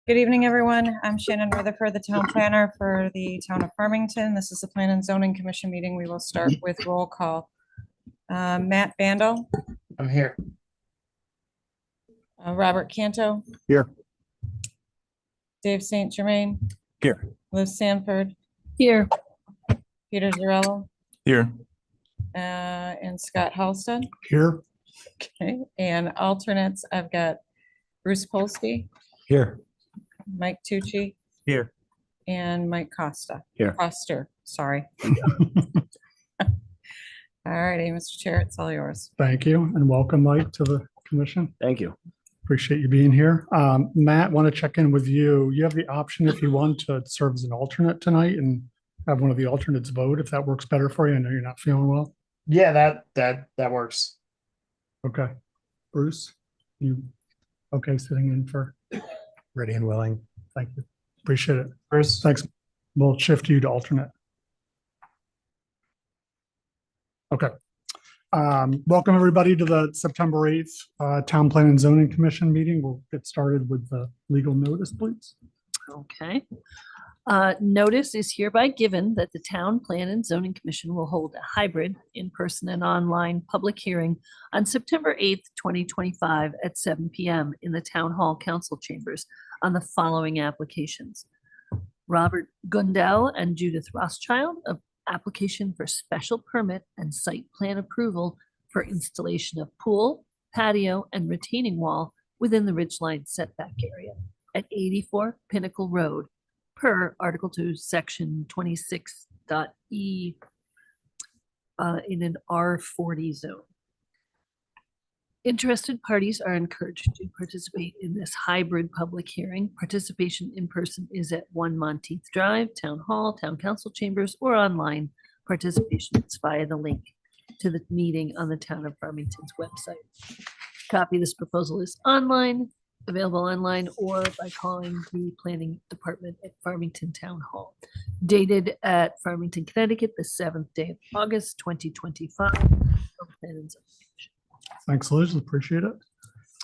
Good evening, everyone. I'm Shannon Rutherford, the town planner for the town of Farmington. This is the Plan and Zoning Commission meeting. We will start with roll call. Matt Bandel, I'm here. Robert Canto. Here. Dave St. Germain. Here. Liz Sanford. Here. Peter Zarello. Here. And Scott Halsted. Here. Okay. And alternates, I've got Bruce Polsky, Here. Mike Tucci, Here. and Mike Costa. Here. Coster, sorry. All righty, Mr. Chair, it's all yours. Thank you, and welcome, Mike, to the commission. Thank you. Appreciate you being here. Matt, want to check in with you. You have the option if you want to serve as an alternate tonight and have one of the alternates vote, if that works better for you. I know you're not feeling well. Yeah, that works. Okay. Bruce, you okay sitting in for? Ready and willing. Thank you. Appreciate it. Bruce, Thanks. We'll shift you to alternate. Okay. Welcome everybody to the September 8th Town Plan and Zoning Commission meeting. We'll get started with the legal notice, please. Okay. Notice is hereby given that the Town Plan and Zoning Commission will hold a hybrid in-person and online public hearing on September 8th, 2025 at 7 p.m. in the Town Hall Council Chambers on the following applications. Robert Gundel and Judith Rothschild of application for special permit and site plan approval for installation of pool, patio, and retaining wall within the ridgeline setback area at 84 Pinnacle Road per Article 2, Section 26.e in an R40 zone. Interested parties are encouraged to participate in this hybrid public hearing. Participation in person is at 1 Monteith Drive, Town Hall, Town Council Chambers, or online. Participation is via the link to the meeting on the Town of Farmington's website. Copy of this proposal is available online, or by calling the planning department at Farmington Town Hall. Dated at Farmington, Connecticut, the 7th day of August, 2025. Thanks, Liz. Appreciate it.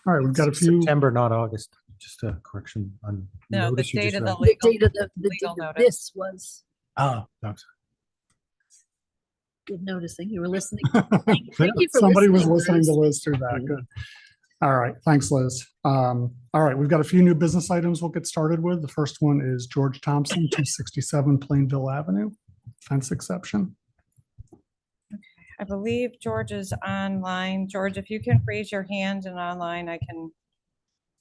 All right, we've got a few. September, not August. Just a correction on. No, the notice you date just of the read. The legal, date of the legal date of notice. this was Oh, no. good noticing. You were listening. Thank you for Somebody was listening, listening to Bruce. Liz through that. Good. All right, thanks, Liz. All right, we've got a few new business items we'll get started with. The first one is George Thompson, 267 Plainville Avenue, fence exception. I believe George is online. George, if you can raise your hand and online, I can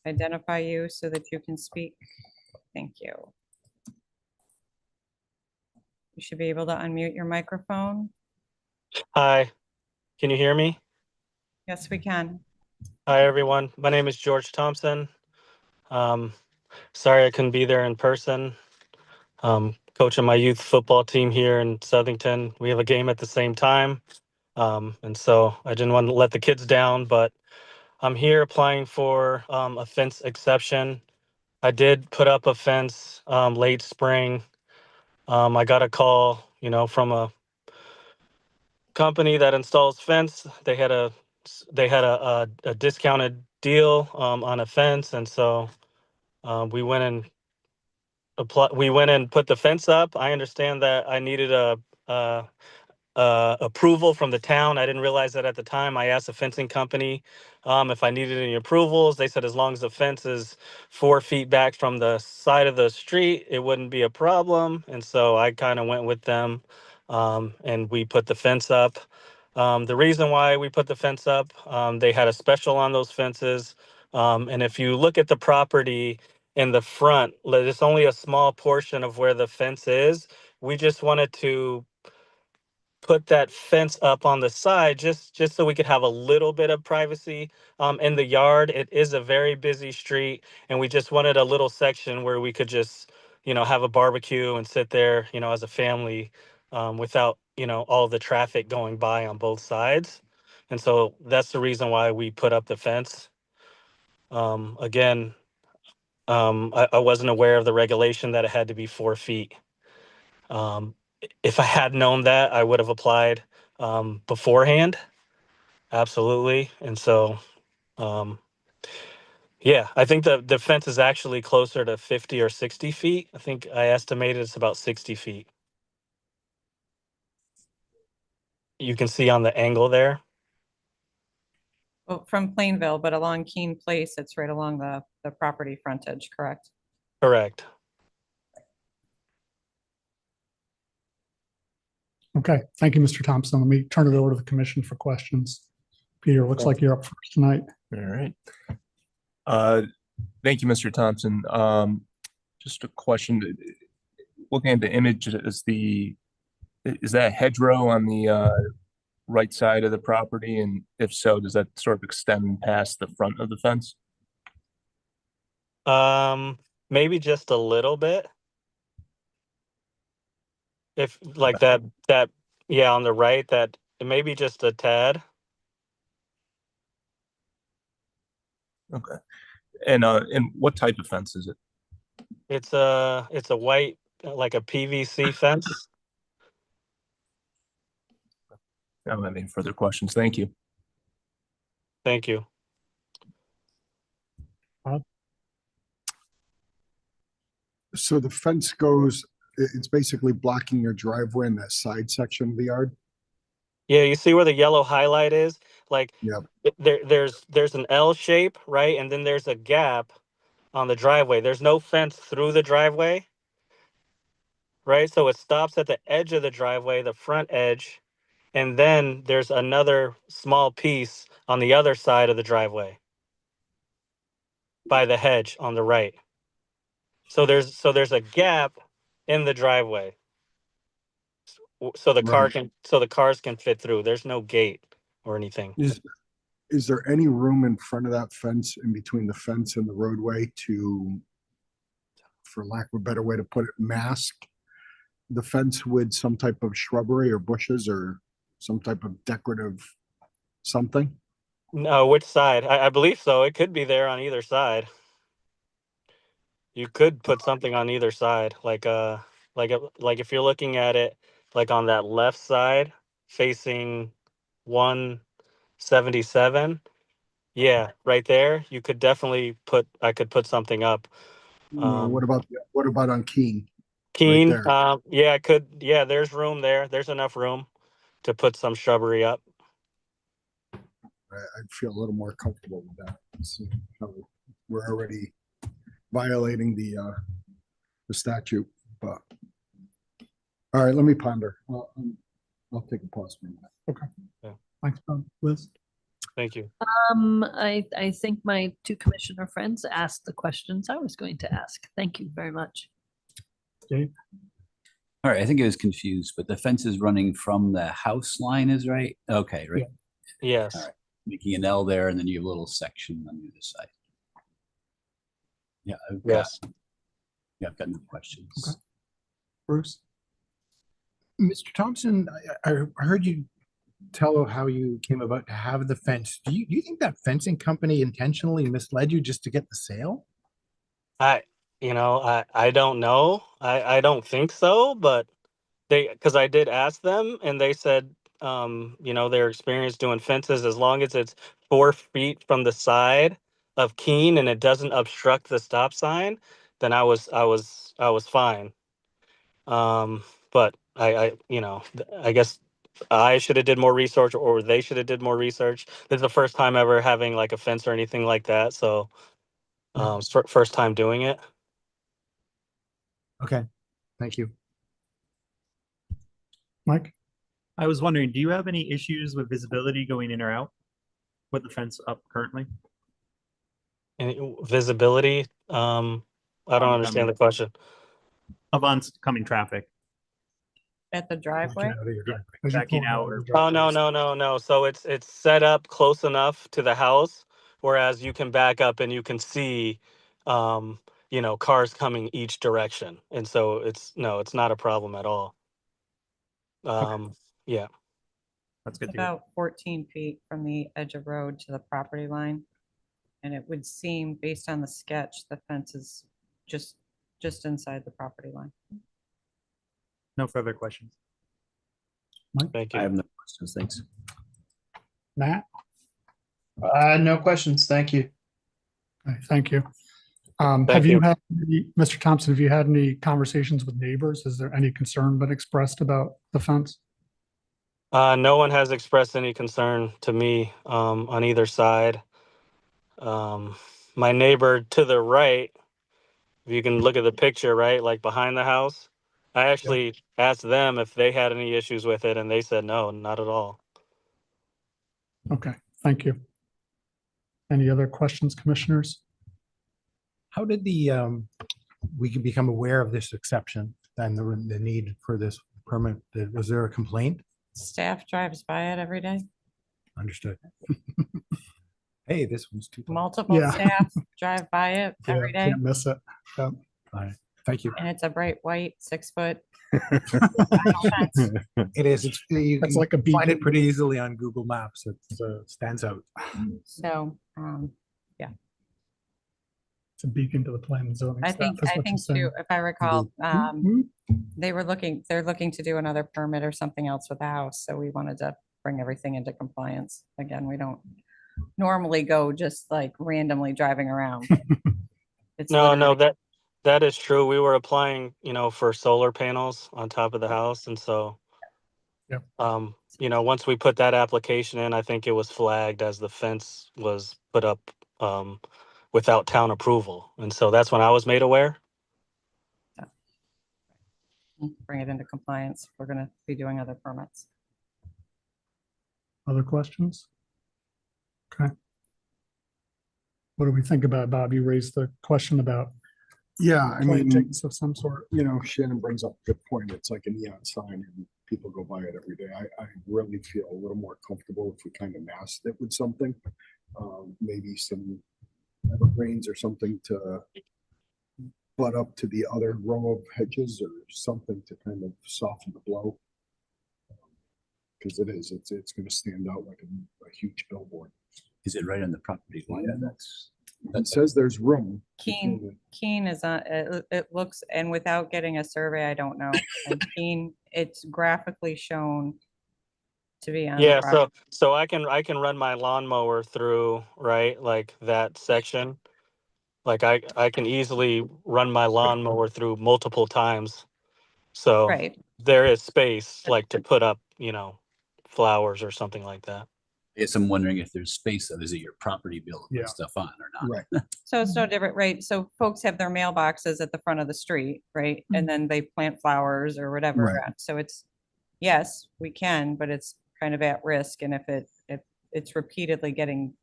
identify you so that you can speak. Thank you. You should be able to unmute your microphone. Hi, can you hear me? Yes, we can. Hi, everyone. My name is George Thompson. Sorry I couldn't be there in person. Coaching my youth football team here in Southington. We have a game at the same time. And so I didn't want to let the kids down, but I'm here applying for a fence exception. I did put up a fence late spring. I got a call, from a company that installs fence. They had a discounted deal on a fence, and so we went and put the fence up. I understand that I needed a approval from the town. I didn't realize that at the time. I asked the fencing company if I needed any approvals. They said as long as the fence is 4 feet back from the side of the street, it wouldn't be a problem. And so I kind of went with them, and we put the fence up. The reason why we put the fence up, they had a special on those fences. And if you look at the property in the front, it's only a small portion of where the fence is. We just wanted to put that fence up on the side just so we could have a little bit of privacy in the yard. It is a very busy street, and we just wanted a little section where we could just have a barbecue and sit there as a family without all the traffic going by on both sides. And so that's the reason why we put up the fence. Again, I wasn't aware of the regulation that it had to be 4 feet. If I had known that, I would have applied beforehand. Absolutely. And so Yeah, I think the fence is actually closer to 50 or 60 feet. I think I estimated it's about 60 feet. You can see on the angle there. Well, from Plainville, but along Keene Place, it's right along the property frontage, correct? Correct. Okay, thank you, Mr. Thompson. Let me turn it over to the commission for questions. Peter, looks like you're up first tonight. All right. Thank you, Mr. Thompson. Just a question. Looking at the image, is that hedgerow on the right side of the property? And if so, does that sort of extend past the front of the fence? Maybe just a little bit. If like that, yeah, on the right, that maybe just a tad. Okay. And what type of fence is it? It's a white, like a PVC fence. I don't have any further questions. Thank you. Thank you. So the fence goes, it's basically blocking your driveway in that side section of the yard? Yeah, you see where the yellow highlight is? Like Yep. there's an L shape, right? And then there's a gap on the driveway. There's no fence through the driveway, right? So it stops at the edge of the driveway, the front edge, and then there's another small piece on the other side of the driveway by the hedge on the right. So there's a gap in the driveway. So the Right. cars can fit through. There's no gate or anything. Is there any room in front of that fence, in between the fence and the roadway to, for lack of a better way to put it, mask the fence with some type of shrubbery or bushes or some type of decorative something? No, which side? I believe so. It could be there on either side. You could put something on either side, like if you're looking at it like on that left side facing 177. Yeah, right there. You could definitely I could put something up. What about on Keene? Keen, there. yeah, I could. Yeah, there's room there. There's enough room to put some shrubbery up. I'd feel a little more comfortable with that. So, we're already violating the statute, but all right, let me ponder. I'll take a pause for a minute. Okay. Yeah. Thanks, Bob. Liz? Thank you. I think my two commissioner friends asked the questions I was going to ask. Thank you very much. Dave? All right, I think I was confused, but the fence is running from the house line is right? Okay, right. Yes. All right. Making an L there, and then you have a little section on the other side. Yeah. Yes. Yeah, I've got no questions. Okay. Bruce? Mr. Thompson, I heard you tell how you came about to have the fence. Do you think that fencing company intentionally misled you just to get the sale? I don't know. I don't think so, but because I did ask them and they said, they're experienced doing fences as long as it's 4 feet from the side of Keene and it doesn't obstruct the stop sign, then I was fine. But I guess I should have did more research or they should have did more research. This is the first time ever having like a fence or anything like that. So, first time doing it. Okay, thank you. Mike? I was wondering, do you have any issues with visibility going in or out with the fence up currently? And visibility, I don't understand the question. Of oncoming traffic? At the driveway? As you Backing pull out of or- the Oh, driveway. no. So it's set up close enough to the house, whereas you can back up and you can see, cars coming each direction. And so it's not a problem at all. Yeah. That's good It's to hear. about 14 feet from the edge of road to the property line. And it would seem, based on the sketch, the fence is just inside the property line. No further questions. Thank I you. have no questions. Thanks. Matt? No questions. Thank you. Okay, thank you. Thank Have you you. had, Mr. Thompson, have you had any conversations with neighbors? Is there any concern been expressed about the fence? No one has expressed any concern to me on either side. My neighbor to the right, if you can look at the picture, right, like behind the house, I actually asked them if they had any issues with it, and they said no, not at all. Okay, thank you. Any other questions, commissioners? How did we can become aware of this exception and the need for this permit? Was there a complaint? Staff drives by it every day. Understood. Hey, this one's too. Multiple Yeah. staff drive by it Yeah, every day, can't miss it. Yep. Thank you. and it's a bright white 6-foot. It is. You That's can like a find it beacon. pretty easily on Google Maps. It stands out. So, It's a beacon to the planning and zoning I staff. think, is I what think you're too, saying. if I recall, Mhm. they're looking to do another permit or something else with the house, so we wanted to bring everything into compliance. Again, we don't normally go just like randomly driving around. It's No, literally- that is true. We were applying, for solar panels on top of the house, and so, Yep. once we put that application in, I think it was flagged as the fence was put up without town approval, and so that's when I was made aware. Bring it into compliance. We're gonna be doing other permits. Other questions? Okay. What do we think about, Bob? You raised the question about Yeah, I mean, plantings of some sort. Shannon brings up a good point. It's like a neon sign and people go by it every day. I really feel a little more comfortable if we kind of masked it with something. Maybe some evergreens or something to butt up to the other row of hedges or something to kind of soften the blow. Because it's going to stand out like a huge billboard. Is it right on the property line? It says there's room. Keene is on, it looks, and without getting a survey, I don't know. And Keene, it's graphically shown to be on. the Yeah, property. so I can run my lawnmower through, right, like that section. Like I can easily run my lawnmower through multiple times. So Right, there is space like to put up, flowers or something like that. Yes, I'm wondering if there's space, is it your property bill to Yeah. put stuff on or not? Right. so it's no different, right? So folks have their mailboxes at the front of the street, right? And then they plant flowers or whatever. Right. around. So it's, yes, we can, but it's kind of at risk. And if it's repeatedly getting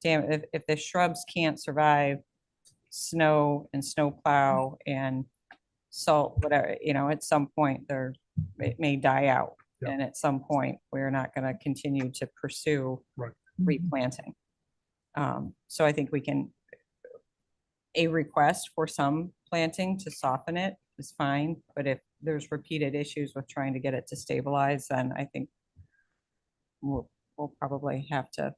if the shrubs can't survive snow and snow plow and salt, whatever, at some point it may die out. Yeah. And at some point, we're not going to continue to pursue Right. replanting. So I think a request for some planting to soften it is fine, but if there's repeated issues with trying to get it to stabilize, then I think we'll probably have to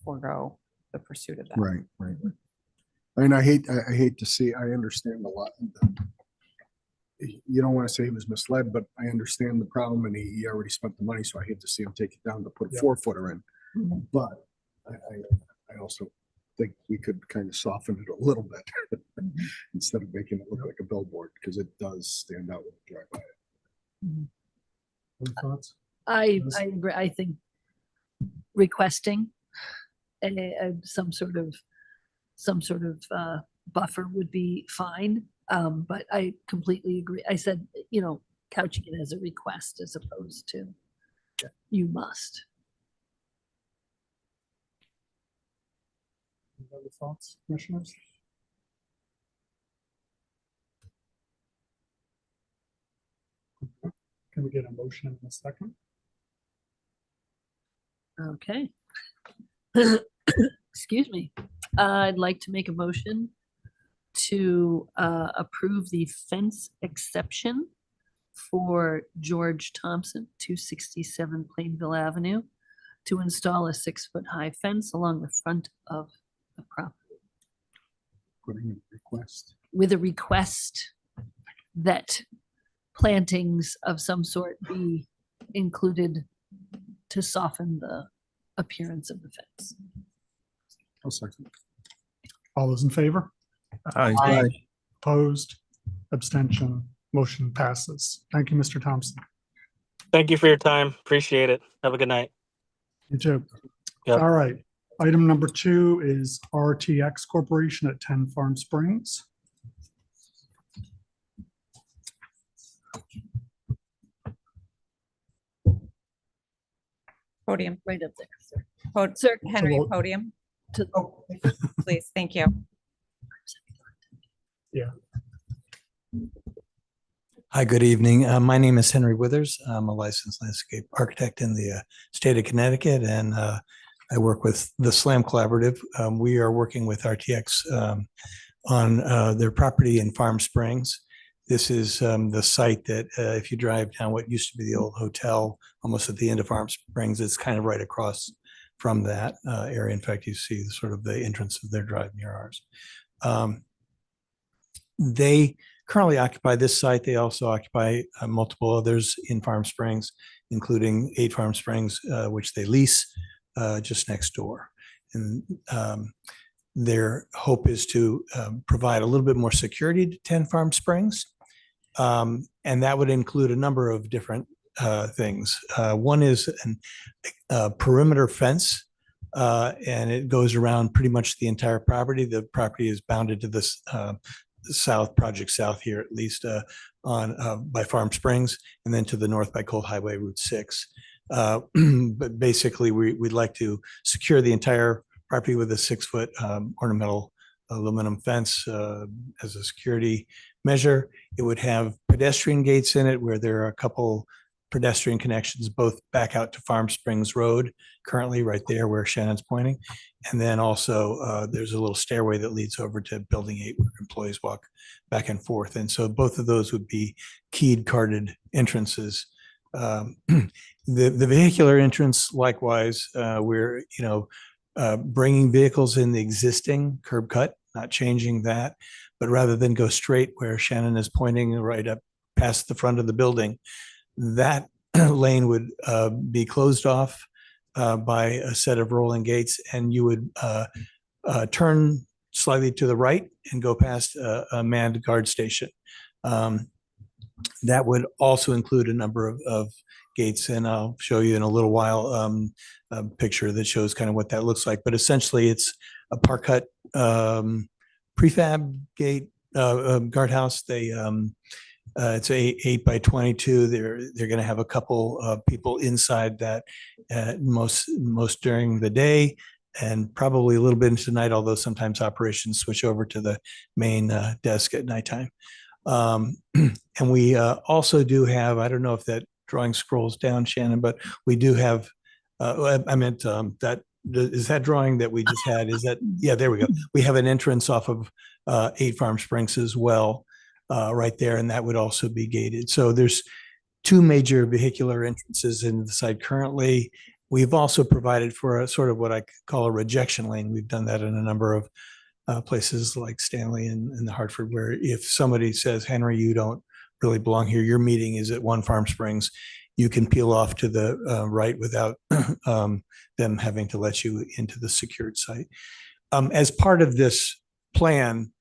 forego the pursuit of that. Right. I mean, I hate to see, I understand a lot. You don't want to say he was misled, but I understand the problem and he already spent the money, so I hate to see him take it down to put a Yeah. 4-footer in. Mhm. But I also think we could kind of soften it a little bit instead of making it look like a billboard, because it does stand out when you drive by it. Other thoughts? I Liz? agree. I think requesting some sort of buffer would be fine. But I completely agree. I said, couching it as a request as opposed to you must. Any other thoughts, commissioners? Can we get a motion in a second? Okay. Excuse me. I'd like to make a motion to approve the fence exception for George Thompson, 267 Plainville Avenue, to install a 6-foot-high fence along the front of the property Putting in a request. with a request that plantings of some sort be included to soften the appearance of the fence. I'll second. All those in favor? Aye. Opposed? Abstention? Motion passes. Thank you, Mr. Thompson. Thank you for your time. Appreciate it. Have a good night. You too. Yep. All right. Item number 2 is RTX Corporation at 10 Farm Springs. Podium. Right up there, sir. Sir, Henry, we'll- podium. To- Please, thank you. Hi, good evening. My name is Henry Withers. I'm a licensed landscape architect in the state of Connecticut, and I work with the SLAM Collaborative. We are working with RTX on their property in Farm Springs. This is the site that if you drive down what used to be the old hotel, almost at the end of Farm Springs, it's kind of right across from that area. In fact, you see sort of the entrance of their drive near ours. They currently occupy this site. They also occupy multiple others in Farm Springs, including 8 Farm Springs, which they lease just next door. And their hope is to provide a little bit more security to 10 Farm Springs. And that would include a number of different things. One is a perimeter fence, and it goes around pretty much the entire property. The property is bounded to this south, Project South here, at least by Farm Springs, and then to the north by Cold Highway Route 6. But basically, we'd like to secure the entire property with a 6-foot ornamental aluminum fence as a security measure. It would have pedestrian gates in it where there are a couple pedestrian connections, both back out to Farm Springs Road, currently right there where Shannon's pointing. And then also there's a little stairway that leads over to Building 8 where employees walk back and forth. And so both of those would be keyed carded entrances. The vehicular entrance, likewise, we're bringing vehicles in the existing curb cut, not changing that, but rather than go straight where Shannon is pointing right up past the front of the building, that lane would be closed off by a set of rolling gates, and you would turn slightly to the right and go past a manned guard station. That would also include a number of gates, and I'll show you in a little while a picture that shows kind of what that looks like. But essentially, it's a park cut prefab gate guardhouse. It's 8 by 22. They're going to have a couple of people inside that most during the day, and probably a little bit into night, although sometimes operations switch over to the main desk at nighttime. And we also do have, I don't know if that drawing scrolls down, Shannon, but we do have, I meant that, is that drawing that we just had, is that, yeah, there we go. We have an entrance off of 8 Farm Springs as well, right there, and that would also be gated. So there's 2 major vehicular entrances in the site currently. We've also provided for a sort of what I call a rejection lane. We've done that in a number of places like Stanley and the Hartford, where if somebody says, Henry, you don't really belong here, your meeting is at 1 Farm Springs, you can peel off to the right without them having to let you into the secured site. As part of this plan,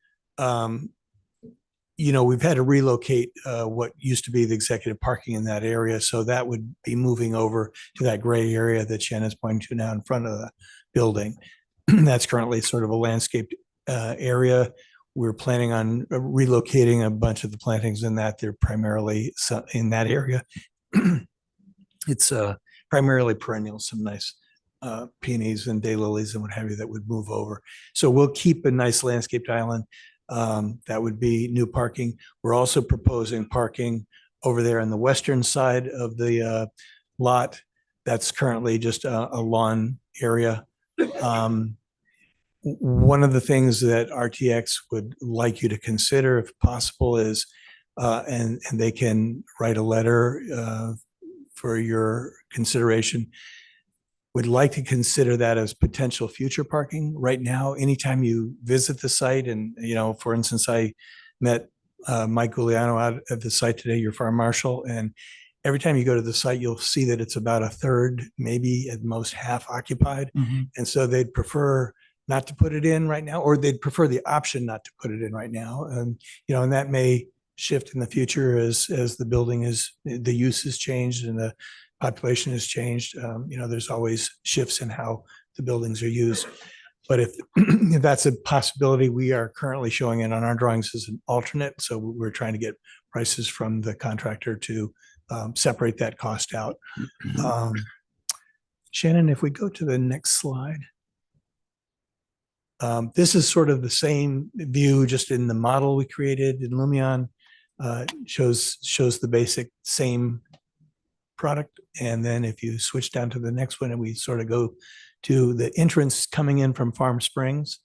we've had to relocate what used to be the executive parking in that area. So that would be moving over to that gray area that Shannon's pointing to now in front of the building. That's currently sort of a landscaped area. We're planning on relocating a bunch of the plantings in that. They're primarily in that area. It's primarily perennials, some nice peonies and daylilies and what have you that would move over. So we'll keep a nice landscaped island. That would be new parking. We're also proposing parking over there on the western side of the lot. That's currently just a lawn area. One of the things that RTX would like you to consider, if possible, is, and they can write a letter for your consideration, would like to consider that as potential future parking. Right now, anytime you visit the site, and for instance, I met Mike Gugliano out at the site today, your farm marshal, and every time you go to the site, you'll see that it's about a third, maybe at most half occupied. Mhm. And so they'd prefer not to put it in right now, or they'd prefer the option not to put it in right now. And, and that may shift in the future as the building the use has changed and the population has changed. There's always shifts in how the buildings are used. But if that's a possibility, we are currently showing it on our drawings as an alternate. So we're trying to get prices from the contractor to separate that cost out. Shannon, if we go to the next slide. This is sort of the same view, just in the model we created in Lumion. Shows the basic same product. And then if you switch down to the next one and we sort of go to the entrance coming in from Farm Springs,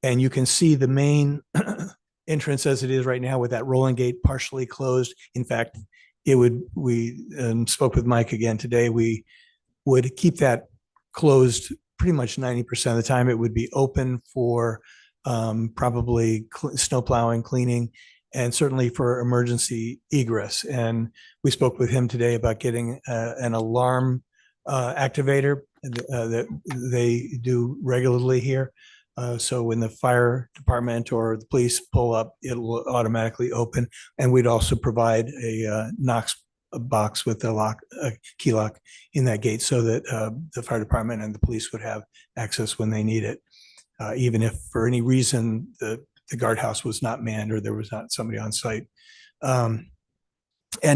and you can see the main entrance as it is right now with that rolling gate partially closed. In fact, we spoke with Mike again today. We would keep that closed pretty much 90% of the time. It would be open for probably snow plowing, cleaning, and certainly for emergency egress. And we spoke with him today about getting an alarm activator that they do regularly here. So when the fire department or the police pull up, it will automatically open. And we'd also provide a Knox box with a key lock in that gate, so that the fire department and the police would have access when they need it, even if for any reason the guardhouse was not manned or there was not somebody on site. And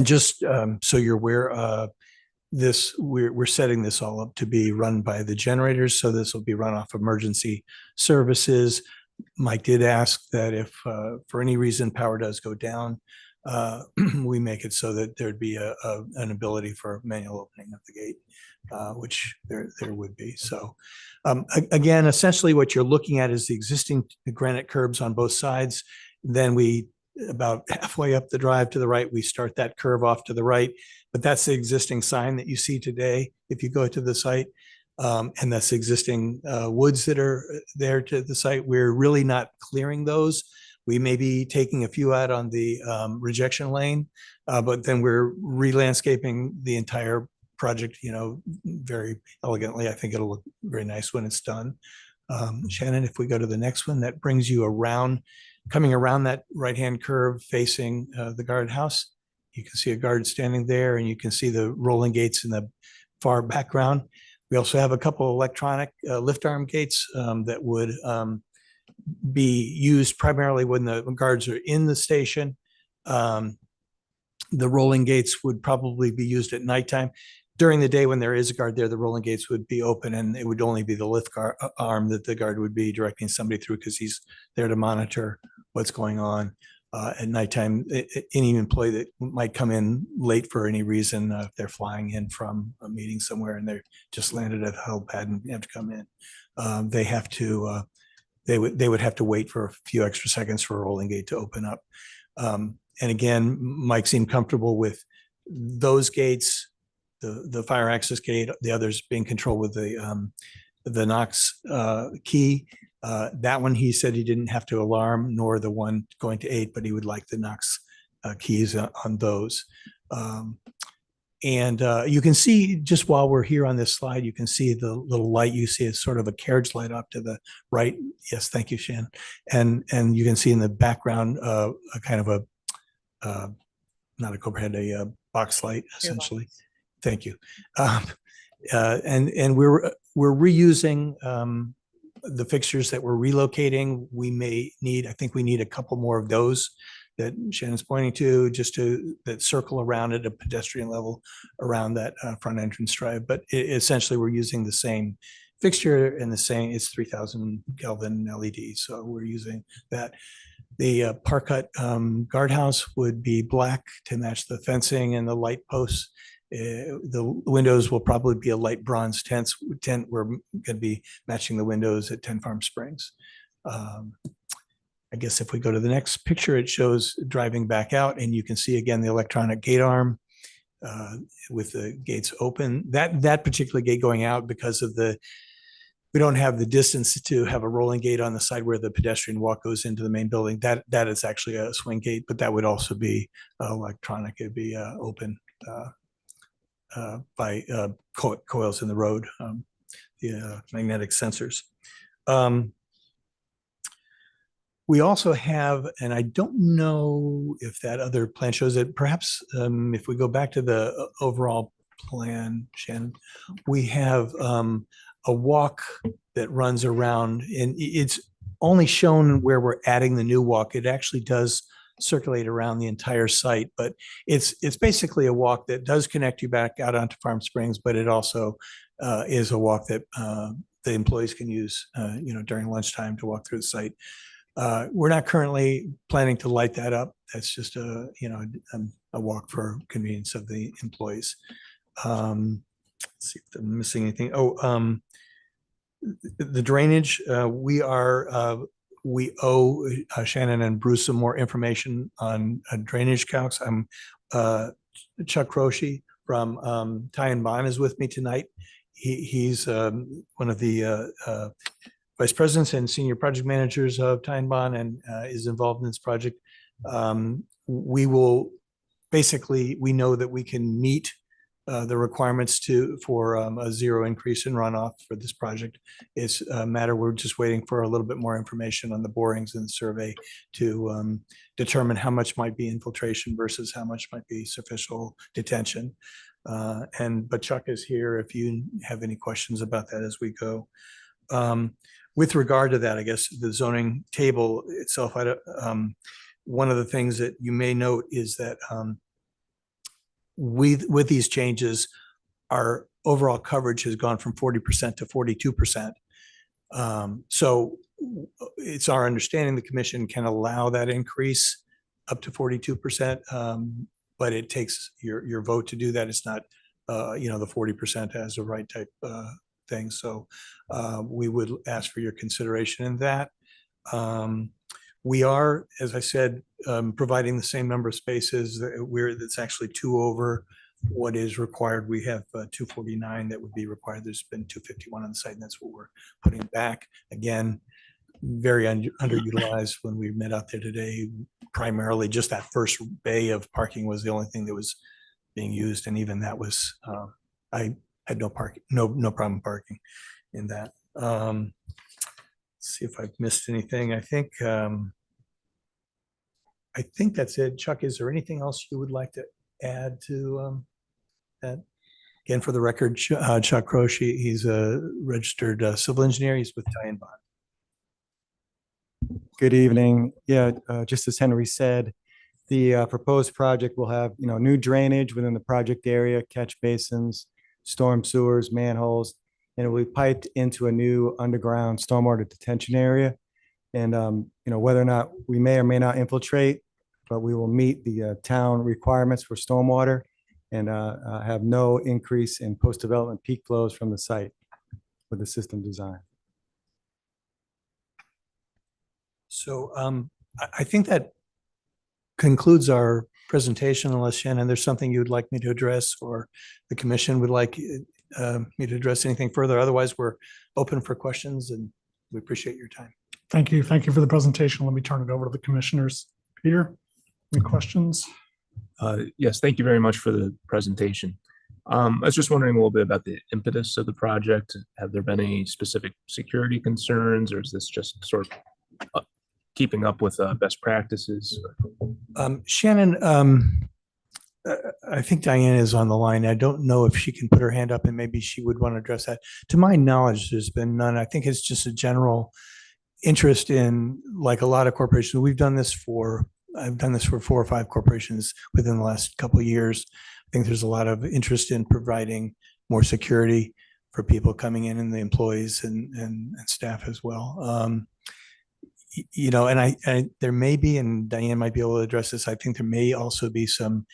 just so you're aware, we're setting this all up to be run by the generators. So this will be run off emergency services. Mike did ask that if for any reason power does go down, we make it so that there'd be an ability for manual opening of the gate, which there would be. So again, essentially what you're looking at is the existing granite curbs on both sides. Then about halfway up the drive to the right, we start that curve off to the right, but that's the existing sign that you see today if you go to the site. And that's existing woods that are there to the site. We're really not clearing those. We may be taking a few out on the rejection lane, but then we're re-landscaping the entire project, very elegantly. I think it'll look very nice when it's done. Shannon, if we go to the next one, that brings you coming around that right-hand curve facing the guardhouse. You can see a guard standing there, and you can see the rolling gates in the far background. We also have a couple of electronic lift arm gates that would be used primarily when the guards are in the station. The rolling gates would probably be used at nighttime. During the day when there is a guard there, the rolling gates would be open, and it would only be the lift arm that the guard would be directing somebody through, because he's there to monitor what's going on. At nighttime, any employee that might come in late for any reason, if they're flying in from a meeting somewhere and they're just landed at the helipad and have to come in, they have to they would have to wait for a few extra seconds for a rolling gate to open up. And again, Mike seemed comfortable with those gates, the fire access gate, the others being controlled with the Knox key. That one, he said he didn't have to alarm, nor the one going to 8, but he would like the Knox keys on those. And you can see, just while we're here on this slide, you can see the little light you see. It's sort of a carriage light up to the right. Yes, thank you, Shannon. And you can see in the background a kind of a, not a Cobra head, a box light, essentially. Thank you. And we're reusing the fixtures that we're relocating. I think we need a couple more of those that Shannon's pointing to, just that circle around at a pedestrian level around that front entrance drive. But essentially we're using the same fixture and it's 3000 Kelvin LED. So we're using that. The Park Hut guardhouse would be black to match the fencing and the light posts. The windows will probably be a light bronze tent. We're going to be matching the windows at 10 Farm Springs. I guess if we go to the next picture, it shows driving back out, and you can see again the electronic gate arm with the gates open. That particular gate going out, because of we don't have the distance to have a rolling gate on the side where the pedestrian walk goes into the main building. That is actually a swing gate, but that would also be electronic. It'd be open by coils in the road, the magnetic sensors. We also have, and I don't know if that other plan shows it, perhaps if we go back to the overall plan, Shannon, we have a walk that runs around, and it's only shown where we're adding the new walk. It actually does circulate around the entire site, but it's basically a walk that does connect you back out onto Farm Springs, but it also is a walk that the employees can use, during lunchtime to walk through the site. We're not currently planning to light that up. That's just a walk for convenience of the employees. Let's see if I'm missing anything. The drainage, we owe Shannon and Bruce some more information on drainage calcs. Chuck Croce from Ty and Bond is with me tonight. He's one of the vice presidents and senior project managers of Ty and Bond, and is involved in this project. We know that we can meet the requirements for a zero increase in runoff for this project. It's a matter, we're just waiting for a little bit more information on the borings and the survey to determine how much might be infiltration versus how much might be superficial detention. But Chuck is here if you have any questions about that as we go. With regard to that, I guess the zoning table itself, one of the things that you may note is that with these changes, our overall coverage has gone from 40% to 42%. So it's our understanding the commission can allow that increase up to 42%, but it takes your vote to do that. It's not, the 40% as a right type thing. So we would ask for your consideration in that. We are, as I said, providing the same number of spaces. That's actually 2 over what is required. We have 249 that would be required. There's been 251 on the site, and that's what we're putting back. Again, very underutilized. When we met out there today, primarily just that first bay of parking was the only thing that was being used, and even that was I had no problem parking in that. See if I've missed anything. I think that's it. Chuck, is there anything else you would like to add to that? Again, for the record, Chuck Croce, he's a registered civil engineer. He's with Ty and Bond. Good evening. Yeah, just as Henry said, the proposed project will have, new drainage within the project area, catch basins, storm sewers, manholes, and it will be piped into a new underground stormwater detention area. And, whether or not we may or may not infiltrate, but we will meet the town requirements for stormwater and have no increase in post-development peak flows from the site with the system design. So I think that concludes our presentation, unless Shannon, there's something you would like me to address, or the commission would like me to address anything further. Otherwise, we're open for questions, and we appreciate your time. Thank you. Thank you for the presentation. Let me turn it over to the commissioners. Peter, any questions? Yes, thank you very much for the presentation. I was just wondering a little bit about the impetus of the project. Have there been any specific security concerns, or is this just sort of keeping up with best practices? Shannon, I think Diane is on the line. I don't know if she can put her hand up, and maybe she would want to address that. To my knowledge, there's been none. I think it's just a general interest in, like a lot of corporations. I've done this for 4 or 5 corporations within the last couple of years. I think there's a lot of interest in providing more security for people coming in, and the employees and staff as well. And there may be, and Diane might be able to address this, I think there may also be some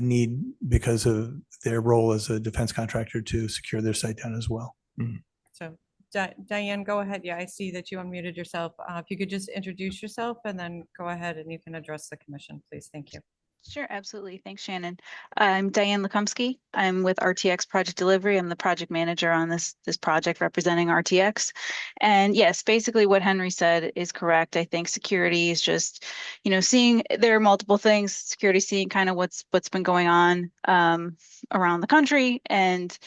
need because of their role as a defense contractor to secure their site down as well. Mm-hmm. So Diane, go ahead. Yeah, I see that you unmuted yourself. If you could just introduce yourself and then go ahead and you can address the commission, please. Thank you. Sure, absolutely. Thanks, Shannon. I'm Diane Lukomsky. I'm with RTX Project Delivery. I'm the project manager on this project representing RTX. And yes, basically what Henry said is correct. I think security is just, seeing there are multiple things. Security, seeing kind of what's been going on around the country and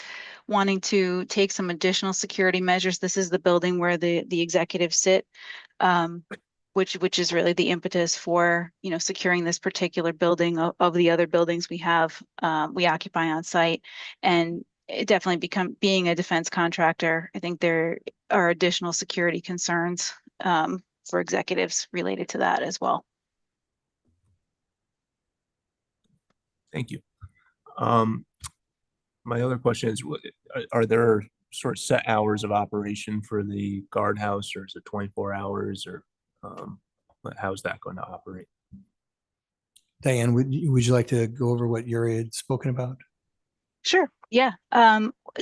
wanting to take some additional security measures. This is the building where the executives sit. Which is really the impetus for securing this particular building of the other buildings we have we occupy on site. And it definitely being a defense contractor, I think there are additional security concerns for executives related to that as well. Thank you. My other question is, are there sort of set hours of operation for the guardhouse, or is it 24 hours, or how's that going to operate? Diane, would you like to go over what Yuri had spoken about? Sure. Yeah.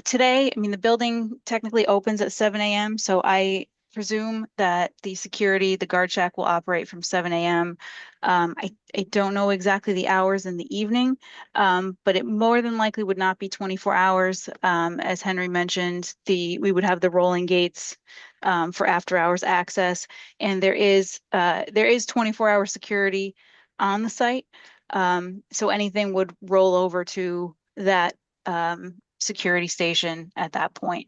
Today, I mean, the building technically opens at 7 a.m. So I presume that the guard shack will operate from 7 a.m. I don't know exactly the hours in the evening, but it more than likely would not be 24 hours. As Henry mentioned, we would have the rolling gates for after hours access, and there is 24-hour security on the site. So anything would roll over to that security station at that point,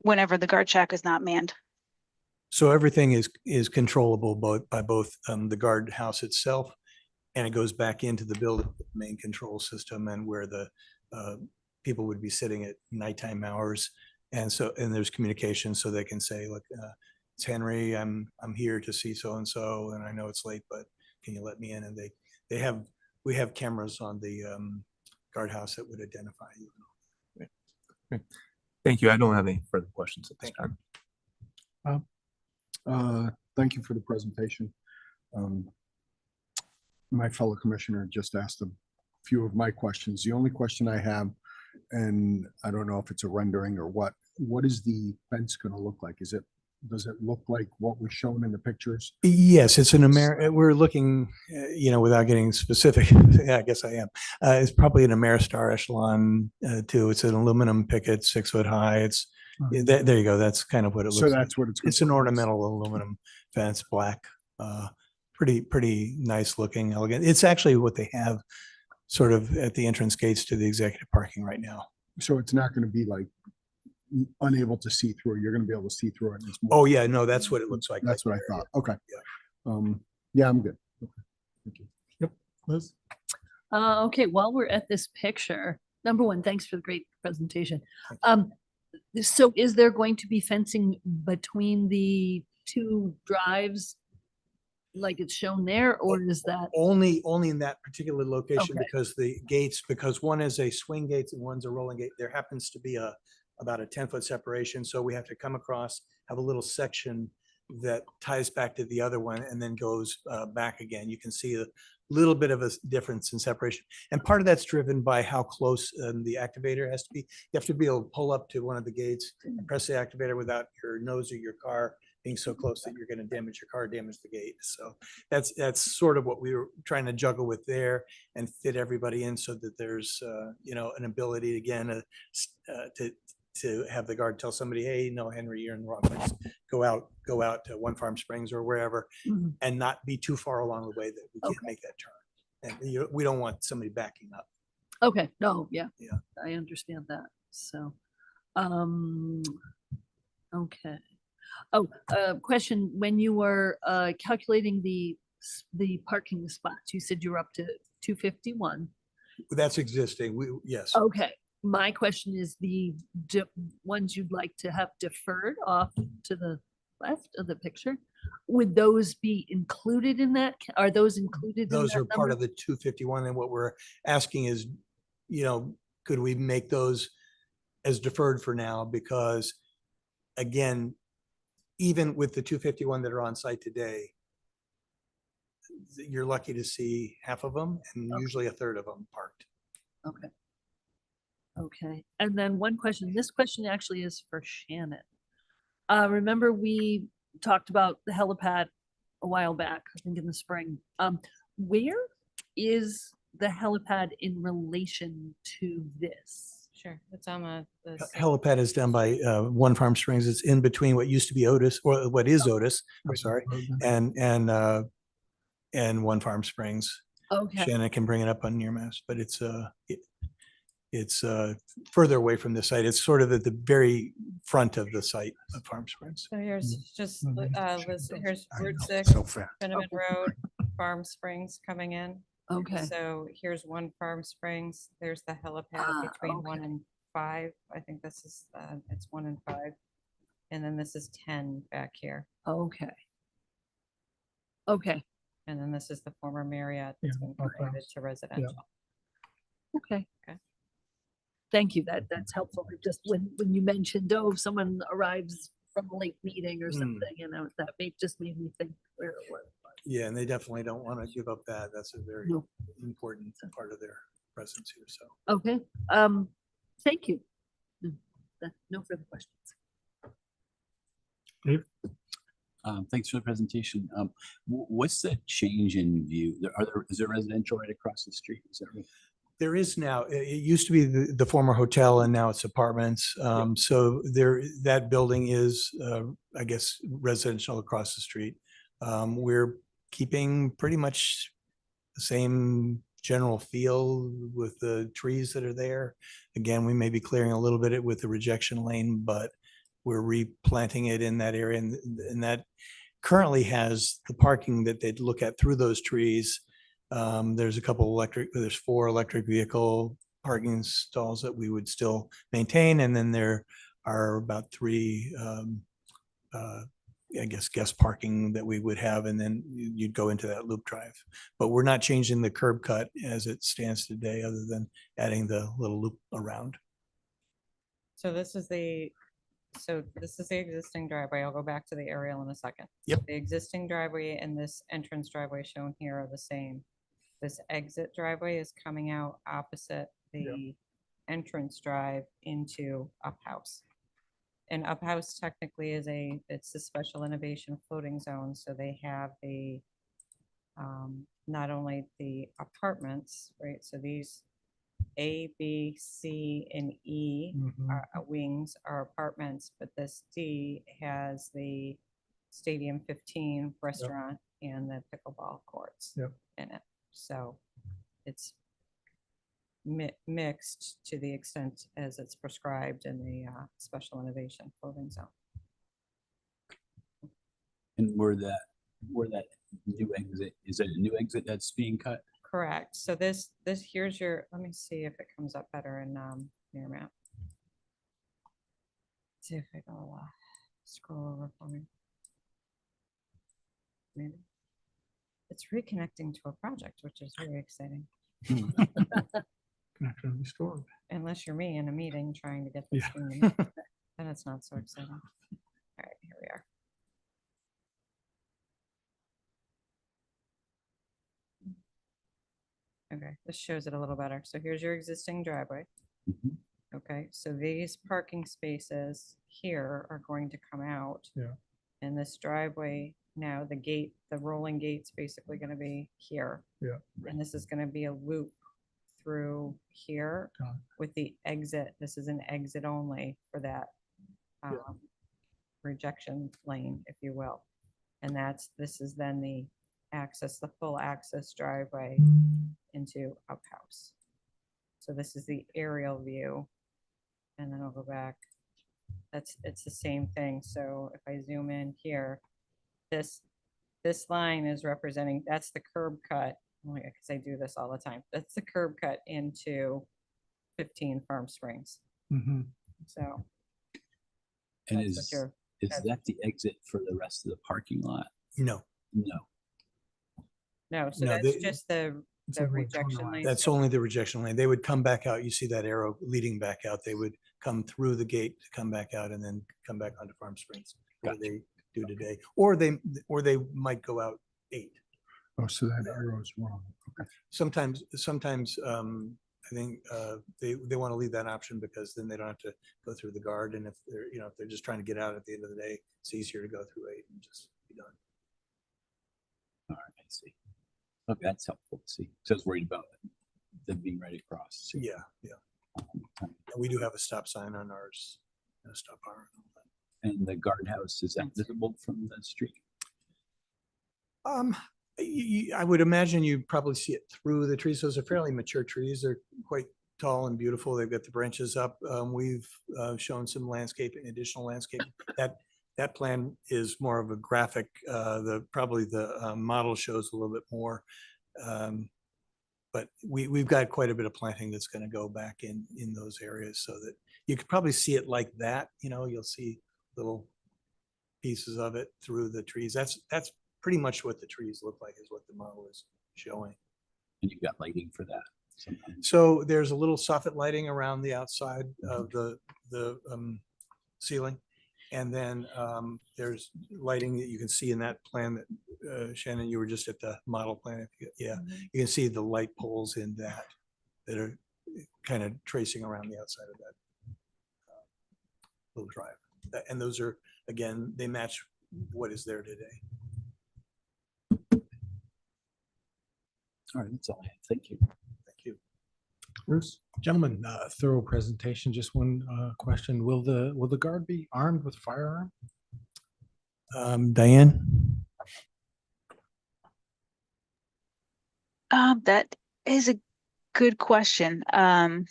whenever the guard shack is not manned. So everything is controllable by both the guardhouse itself, and it goes back into the building main control system, and where the people would be sitting at nighttime hours. And there's communication, so they can say, look, it's Henry, I'm here to see so-and-so, and I know it's late, but can you let me in? And we have cameras on the guardhouse that would identify you. Okay. Thank you. I don't have any further questions at this time. Thank you for the presentation. My fellow commissioner just asked a few of my questions. The only question I have, and I don't know if it's a rendering or what is the fence going to look like? Does it look like what was shown in the pictures? Yes, it's we're looking, without getting specific, yeah, I guess I am. It's probably an Ameristar echelon too. It's an aluminum picket, 6 foot high. There you go. That's kind of what it looks like. So that's what It's an ornamental aluminum fence, black, pretty nice looking, elegant. It's actually what they have sort of at the entrance gates to the executive parking right now. So it's not going to be like unable to see through. You're going to be able to see through it. Oh yeah, no, that's what it looks like. That's what I thought. Okay. Yeah. Yeah, I'm good. Okay. Thank you. Yep. Liz? Okay, while we're at this picture, number one, thanks for the great presentation. So is there going to be fencing between the two drives like it's shown there, or is that? Only in that particular location, Okay. because one is a swing gate and one's a rolling gate. There happens to be about a 10-foot separation. So we have to come across, have a little section that ties back to the other one and then goes back again. You can see a little bit of a difference in separation. And part of that's driven by how close the activator has to be. You have to be able to pull up to one of the gates and press the activator without your nose or your car being so close that you're going to damage your car, damage the gate. So that's sort of what we were trying to juggle with there and fit everybody in so that there's, an ability again to have the guard tell somebody, hey, no, Henry, you're in the wrong place. Go out to One Farm Springs or wherever, and not be too far along the way that we can't make that turn. And we don't want somebody backing up. Okay, no, yeah, Yeah. I understand that. So, okay. Oh, question, when you were calculating the parking spots, you said you were up to 251. That's existing. Yes. Okay. My question is the ones you'd like to have deferred off to the left of the picture, would those be included in that? Are those included? Those in that are part number? of the 251. And what we're asking is, could we make those as deferred for now? Because again, even with the 251 that are on site today, you're lucky to see half of them and usually a third of them parked. Okay. Okay. And then one question, this question actually is for Shannon. Remember we talked about the helipad a while back, I think in the spring. Where is the helipad in relation to this? Sure, it's on the. Helipad is down by One Farm Springs. It's in between what used to be Otis, or what is Otis, I'm sorry, and One Farm Springs. Okay, Shannon can bring it up on your maps, but it's further away from the site. It's sort of at the very front of the site of Farm Springs. So here's just, Liz, here's I Route know, 6, so fast. Cinnamon Road, Farm Springs coming in. okay, So here's One Farm Springs, there's the helipad between 1 okay. and 5. I think this is, it's 1 and 5. And then this is 10 back here. okay. Okay, And then this is the former Marriott that's been okay. converted to residential. okay. Okay. Thank you. That's helpful. It just when you mentioned, oh, if someone arrives from a late meeting or something, that just made me think where it was. Yeah, and they definitely don't want to give up that. That's a very No. important part of their presence here, so. Okay, thank you. No further questions. Thanks for the presentation. What's the change in view? Is there residential right across the street? Is that right? There is now, it used to be the former hotel and now it's apartments. So that building is, I guess, residential across the street. We're keeping pretty much the same general feel with the trees that are there. Again, we may be clearing a little bit with the rejection lane, but we're replanting it in that area, and that currently has the parking that they'd look at through those trees. There's there's 4 electric vehicle parking stalls that we would still maintain. And then there are about 3, I guess, guest parking that we would have. And then you'd go into that loop drive. But we're not changing the curb cut as it stands today, other than adding the little loop around. So this is the existing driveway. I'll go back to the aerial in a second. Yep. The existing driveway and this entrance driveway shown here are the same. This exit driveway is coming out opposite the entrance drive into Up House. And Up House technically it's a special innovation floating zone, so they have not only the apartments, right? So these A, B, C, and E wings are apartments, but this D has the Stadium 15 restaurant and the pickleball courts in it. So it's mixed to the extent as it's prescribed in the special innovation floating zone. And where that new exit, is it a new exit that's being cut? Correct. So this here's your, let me see if it comes up better in your map. See if I go scroll over for me. Maybe. It's reconnecting to a project, which is very exciting. Connection restored. Unless you're me in a meeting trying to get this thing to move, then it's not so exciting. All right, here we are. Okay, this shows it a little better. So here's your existing driveway. Okay, so these parking spaces here are going to come out. Yeah. And this driveway, now the rolling gate's basically going to be here. Yeah. And this is going to be a loop through here Got it. with the exit. This is an exit only for that rejection lane, if you will. And this is then the full access driveway into Up House. So this is the aerial view. And then I'll go back. It's the same thing. So if I zoom in here, this line is representing, that's the curb cut. Because I do this all the time. That's the curb cut into 15 Farm Springs. So. And that's what is you're- that the exit for the rest of the parking lot? No, No. No, so No, that's they- just the rejection lane. that's only the rejection lane. They would come back out. You see that arrow leading back out. They would come through the gate to come back out and then come back onto Farm Springs, where they do today. Or they might go out 8. Oh, so that arrow is wrong. Okay. Sometimes, I think they want to leave that option because then they don't have to go through the guard. And if they're just trying to get out at the end of the day, it's easier to go through 8 and just be done. All right, I see. Okay, that's helpful to see. So I was worried about them being right across. So, Yeah, yeah. And we do have a stop sign on ours. A stop arm. And the guardhouse, is that visible from the street? I would imagine you probably see it through the trees. Those are fairly mature trees. They're quite tall and beautiful. They've got the branches up. We've shown some landscaping, additional landscaping. That plan is more of a graphic. Probably the model shows a little bit more. But we've got quite a bit of planting that's going to go back in those areas so that you could probably see it like that. You'll see little pieces of it through the trees. That's pretty much what the trees look like, is what the model is showing. And you've got lighting for that sometimes. So there's a little soffit lighting around the outside of the ceiling. And then there's lighting that you can see in that plan that Shannon, you were just at the model plan. Yeah, you can see the light poles in that are kind of tracing around the outside of that little drive. And those are, again, they match what is there today. All right, that's all I have. Thank you. Thank you. Bruce? Gentlemen, thorough presentation. Just one question. Will the guard be armed with firearm? Diane? That is a good question. I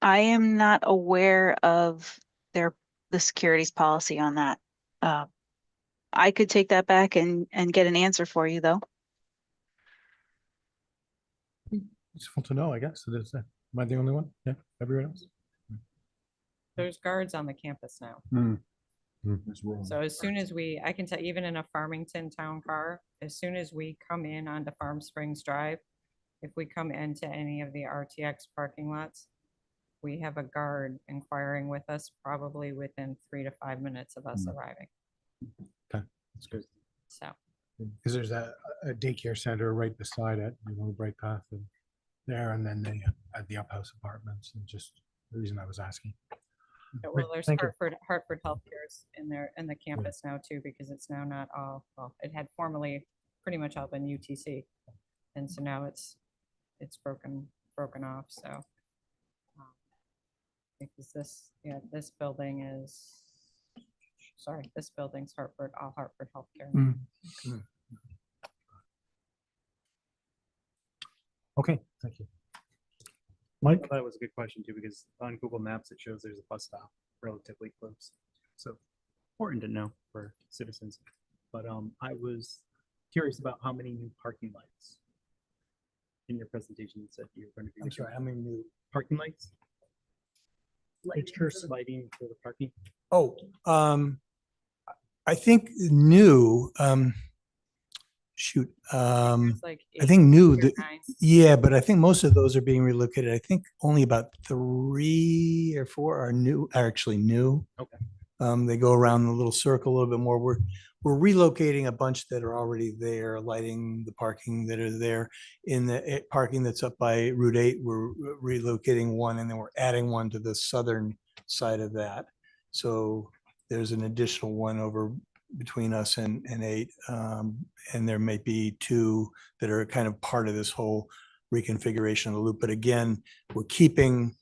am not aware of the securities policy on that. I could take that back and get an answer for you, though. Useful to know, I guess. It is. Am I the only one? Yeah, everyone else? There's guards on the campus now. So as soon as I can tell, even in a Farmington town car, as soon as we come in onto Farm Springs Drive, if we come into any of the RTX parking lots, we have a guard inquiring with us probably within 3 to 5 minutes of us arriving. Okay, that's good. So, Because there's a daycare center right beside it, right path there, and then they had the uphouse apartments, and just the reason I was asking. well, there's Thank you. Hartford Healthcare's in the campus now too, because it's now not all, well, it had formerly pretty much all been UTC. And so now it's broken off, so. Because this building is, this building's all Hartford Healthcare. Okay, thank you. Mike? I thought it was a good question too, because on Google Maps, it shows there's a bus stop relatively close. So important to know for citizens. But I was curious about how many new parking lights in your presentation you said you were going to be. I'm sorry, how many new? Parking lights? Fixtures. Lighting for the parking. Oh, I think new, shoot, There's like I think new, 8 or 9. yeah, but I think most of those are being relocated. I think only about 3 or 4 are actually new. Okay. They go around the little circle a little bit more. We're relocating a bunch that are already there, lighting the parking that are there. In the parking that's up by Route 8, we're relocating one, and then we're adding one to the southern side of that. So there's an additional one over between us and 8. And there may be 2 that are kind of part of this whole reconfiguration of the loop. But again, we're keeping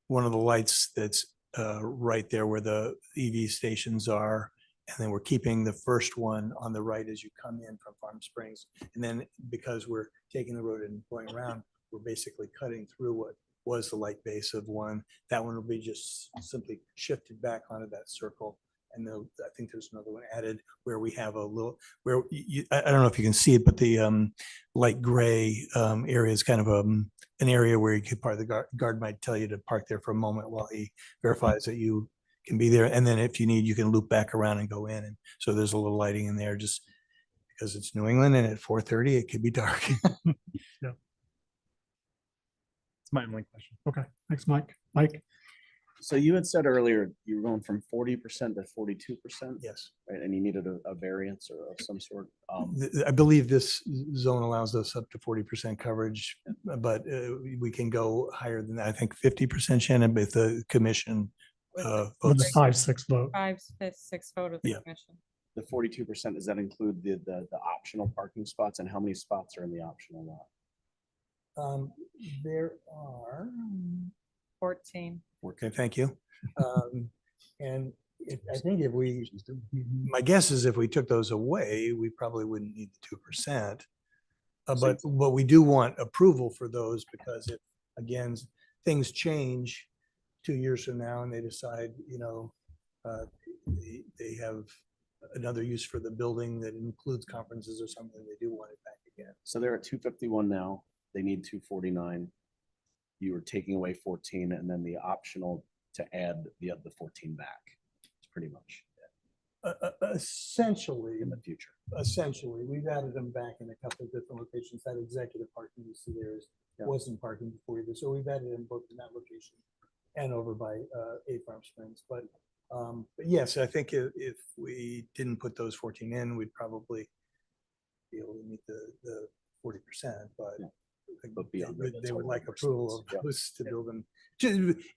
one of the lights that's right there where the EV stations are. And then we're keeping the first one on the right as you come in from Farm Springs. And then because we're taking the road and going around, we're basically cutting through what was the light base of one. That one will be just simply shifted back onto that circle. And I think there's another one added where we have a little, where I don't know if you can see it, but the light gray area is kind of an area where you could park. The guard might tell you to park there for a moment while he verifies that you can be there. And then if you need, you can loop back around and go in. And so there's a little lighting in there just because it's New England and at 4:30, it could be dark. Yeah. It's my only question. Okay, thanks, Mike. Mike? So you had said earlier you were going from 40% to 42%? Yes. Right, and you needed a variance or of some sort. I believe this zone allows us up to 40% coverage, but we can go higher than that. I think 50%, Shannon, with the commission. With the 5-6 vote. 5, 5, 6 vote of the Yeah. commission. The 42%, does that include the optional parking spots, and how many spots are in the optional lot? There are, 14. okay, thank you. And I think if we, my guess is if we took those away, we probably wouldn't need the 2%. But we do want approval for those because if, again, things change 2 years from now and they decide, they have another use for the building that includes conferences or something, they do want it back again. So they're at 251 now. They need 249. You were taking away 14, and then the optional to add the 14 back. It's pretty much Essentially, in the future. we've added them back in a couple of different locations. That executive parking you see there wasn't parking before either. So we've added them both in that location and over by Eight Farm Springs. But yes, I think if we didn't put those 14 in, we'd probably be able to meet the 40%. But But beyond that, they that's would all like more approval of expensive. those to build them.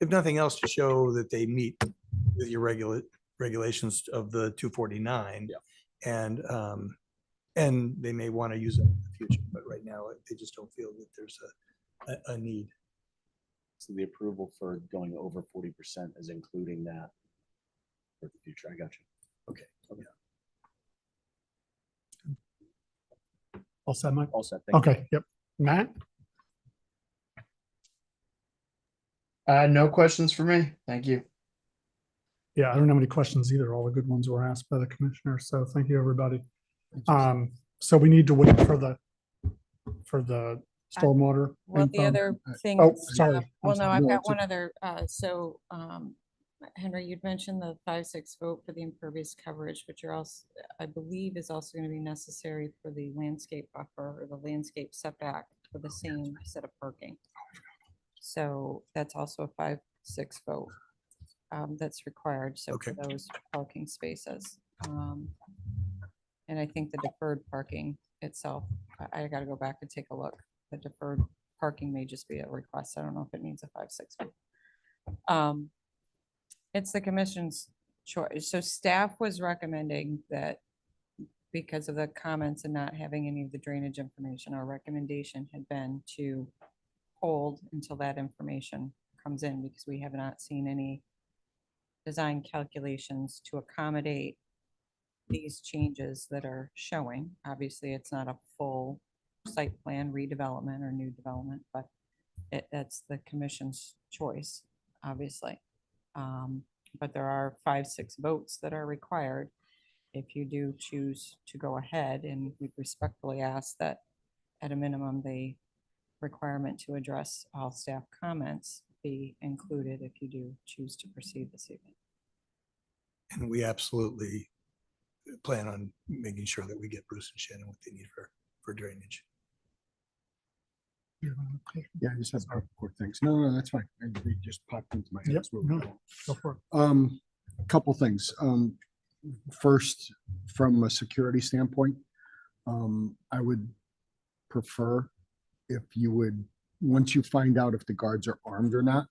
If nothing else, to show that they meet with your regulations of the 249. And they may want to use them in the future, but right now they just don't feel that there's a need. So the approval for going over 40% is including that for the future. I got you. Okay. All set, Mike? All set. Thank you. Okay, yep. Matt? No questions for me. Thank you. Yeah, I don't have any questions either. All the good ones were asked by the commissioner. So thank you, everybody. So we need to wait for the stormwater. Well, the info. other thing. Oh, sorry. I'm Well, no, sorry. I've No, got it's one other, Henry, you'd mentioned the 5-6 vote for the impervious coverage, but you're also, I believe is also going to be necessary for the landscape buffer or the landscape setback for the same set of parking. So that's also a 5-6 vote that's required. So for those parking spaces. And I think the deferred parking itself, I got to go back and take a look. The deferred parking may just be a request. I don't know if it needs a 5-6 vote. It's the commission's choice. So staff was recommending that because of the comments and not having any of the drainage information, our recommendation had been to hold until that information comes in because we have not seen any design calculations to accommodate these changes that are showing. Obviously, it's not a full site plan redevelopment or new development, but that's the commission's choice, obviously. But there are 5-6 votes that are required if you do choose to go ahead, and we respectfully ask that at a minimum, the requirement to address all staff comments be included if you do choose to proceed this evening. And we absolutely plan on making sure that we get Bruce and Shannon what they need for drainage. Yeah, I just have a couple quick things. No, that's fine. It just popped into my head. Yep, That's what we're no, doing. go for it. Couple things. First, from a security standpoint, I would prefer if you would, once you find out if the guards are armed or not,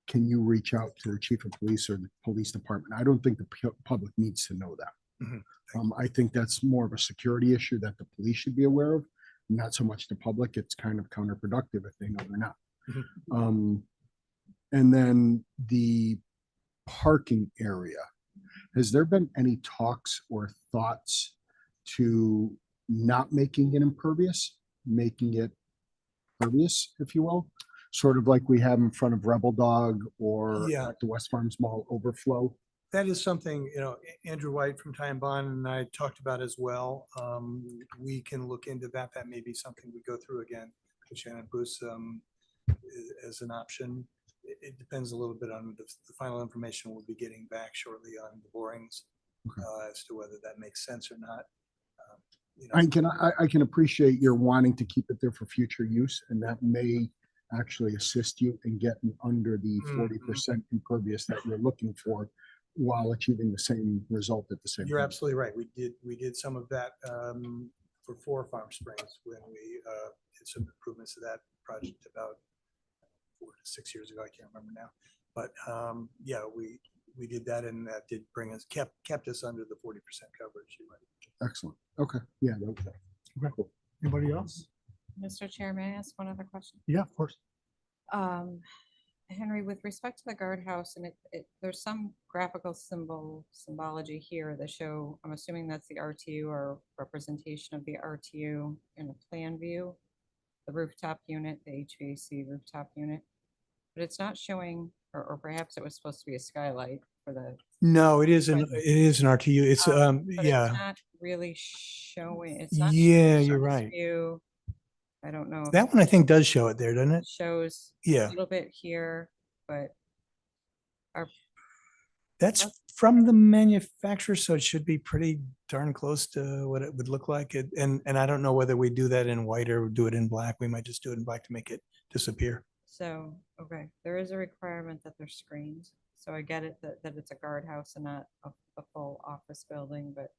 can you reach out to the chief of police or the police department? I don't think the public needs to know that. I think that's more of a security issue that the police should be aware of, not so much the public. It's kind of counterproductive if they know they're not. And then the parking area. Has there been any talks or thoughts to not making it impervious, making it pervious, if you will? Sort of like we have in front of Rebel Dog or Yeah. at the West Farms Mall overflow. That is something, Andrew White from Time Bond and I talked about as well. We can look into that. That may be something we go through again with Shannon Bruce as an option. It depends a little bit on the final information we'll be getting back shortly on the borings as to whether that makes sense or not. I can appreciate your wanting to keep it there for future use, and that may actually assist you in getting under the 40% impervious that you're looking for while achieving the same result at the same time. You're absolutely right. We did some of that for 4 Farm Springs when we did some improvements to that project about 4 to 6 years ago. I can't remember now, but yeah, we did that and that did bring us, kept us under the 40% coverage. You might- Excellent. Okay. Yeah. Okay. Okay. Cool. Anybody else? Mr. Chair, may I ask one other question? Yeah, of course. Henry, with respect to the guardhouse, and there's some graphical symbology here that show, I'm assuming that's the RTU or representation of the RTU in a plan view, the rooftop unit, the HVAC rooftop unit, but it's not showing, or perhaps it was supposed to be a skylight for the. No, it is Right. it is an RTU. It's, But it's yeah, not really showing, it's not. Yeah, showing you're surface right. View. I don't know. if that one I think does show it there, doesn't it? shows Yeah. a little bit here, but That's from the manufacturer, so it should be pretty darn close to what it would look like. And I don't know whether we do that in white or do it in black. We might just do it in black to make it disappear. so, okay, there is a requirement that they're screened. So I get it that it's a guardhouse and not a full office building, but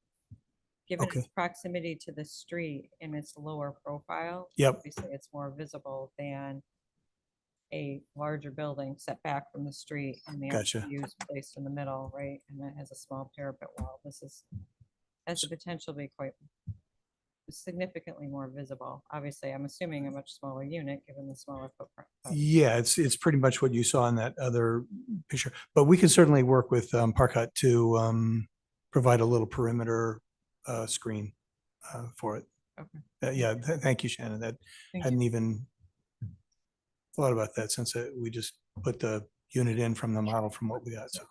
given its Okay. proximity to the street and its lower profile. Yep. Obviously, it's more visible than a larger building set back from the street and the Gotcha. RTUs placed in the middle, right? And it has a small parapet wall. This has the potential to be quite significantly more visible. Obviously, I'm assuming a much smaller unit, given the smaller footprint. but- Yeah, it's pretty much what you saw in that other picture, but we can certainly work with Park Hut to provide a little perimeter screen for it. Okay. Yeah, thank you, Shannon. That Thank hadn't even thought about that since we just put the unit in from the model from what we got. So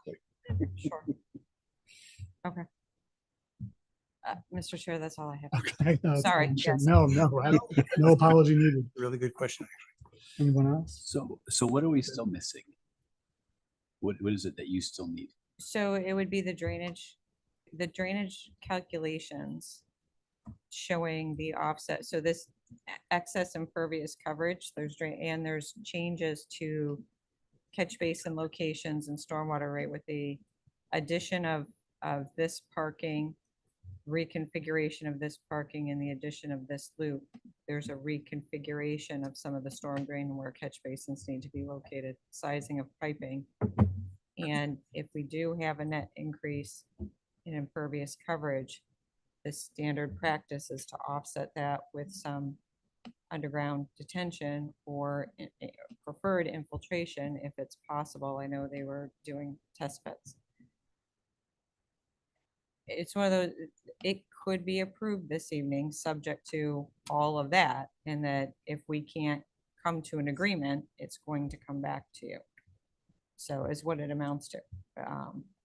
Sure. Okay. Mr. Chair, that's all I have. Okay. no, it's Sorry, fine, sure. yes. No apology needed. really good question. Anyone else? So what are we still missing? What is it that you still need? So it would be the drainage calculations showing the offset. So this excess impervious coverage, there's there's changes to catch basin locations and stormwater rate with the addition of this parking, reconfiguration of this parking and the addition of this loop. There's a reconfiguration of some of the storm drain and where catch basins need to be located, sizing of piping. And if we do have a net increase in impervious coverage, the standard practice is to offset that with some underground detention or preferred infiltration if it's possible. I know they were doing test pits. It's one of those, it could be approved this evening, subject to all of that, and that if we can't come to an agreement, it's going to come back to you. So is what it amounts to.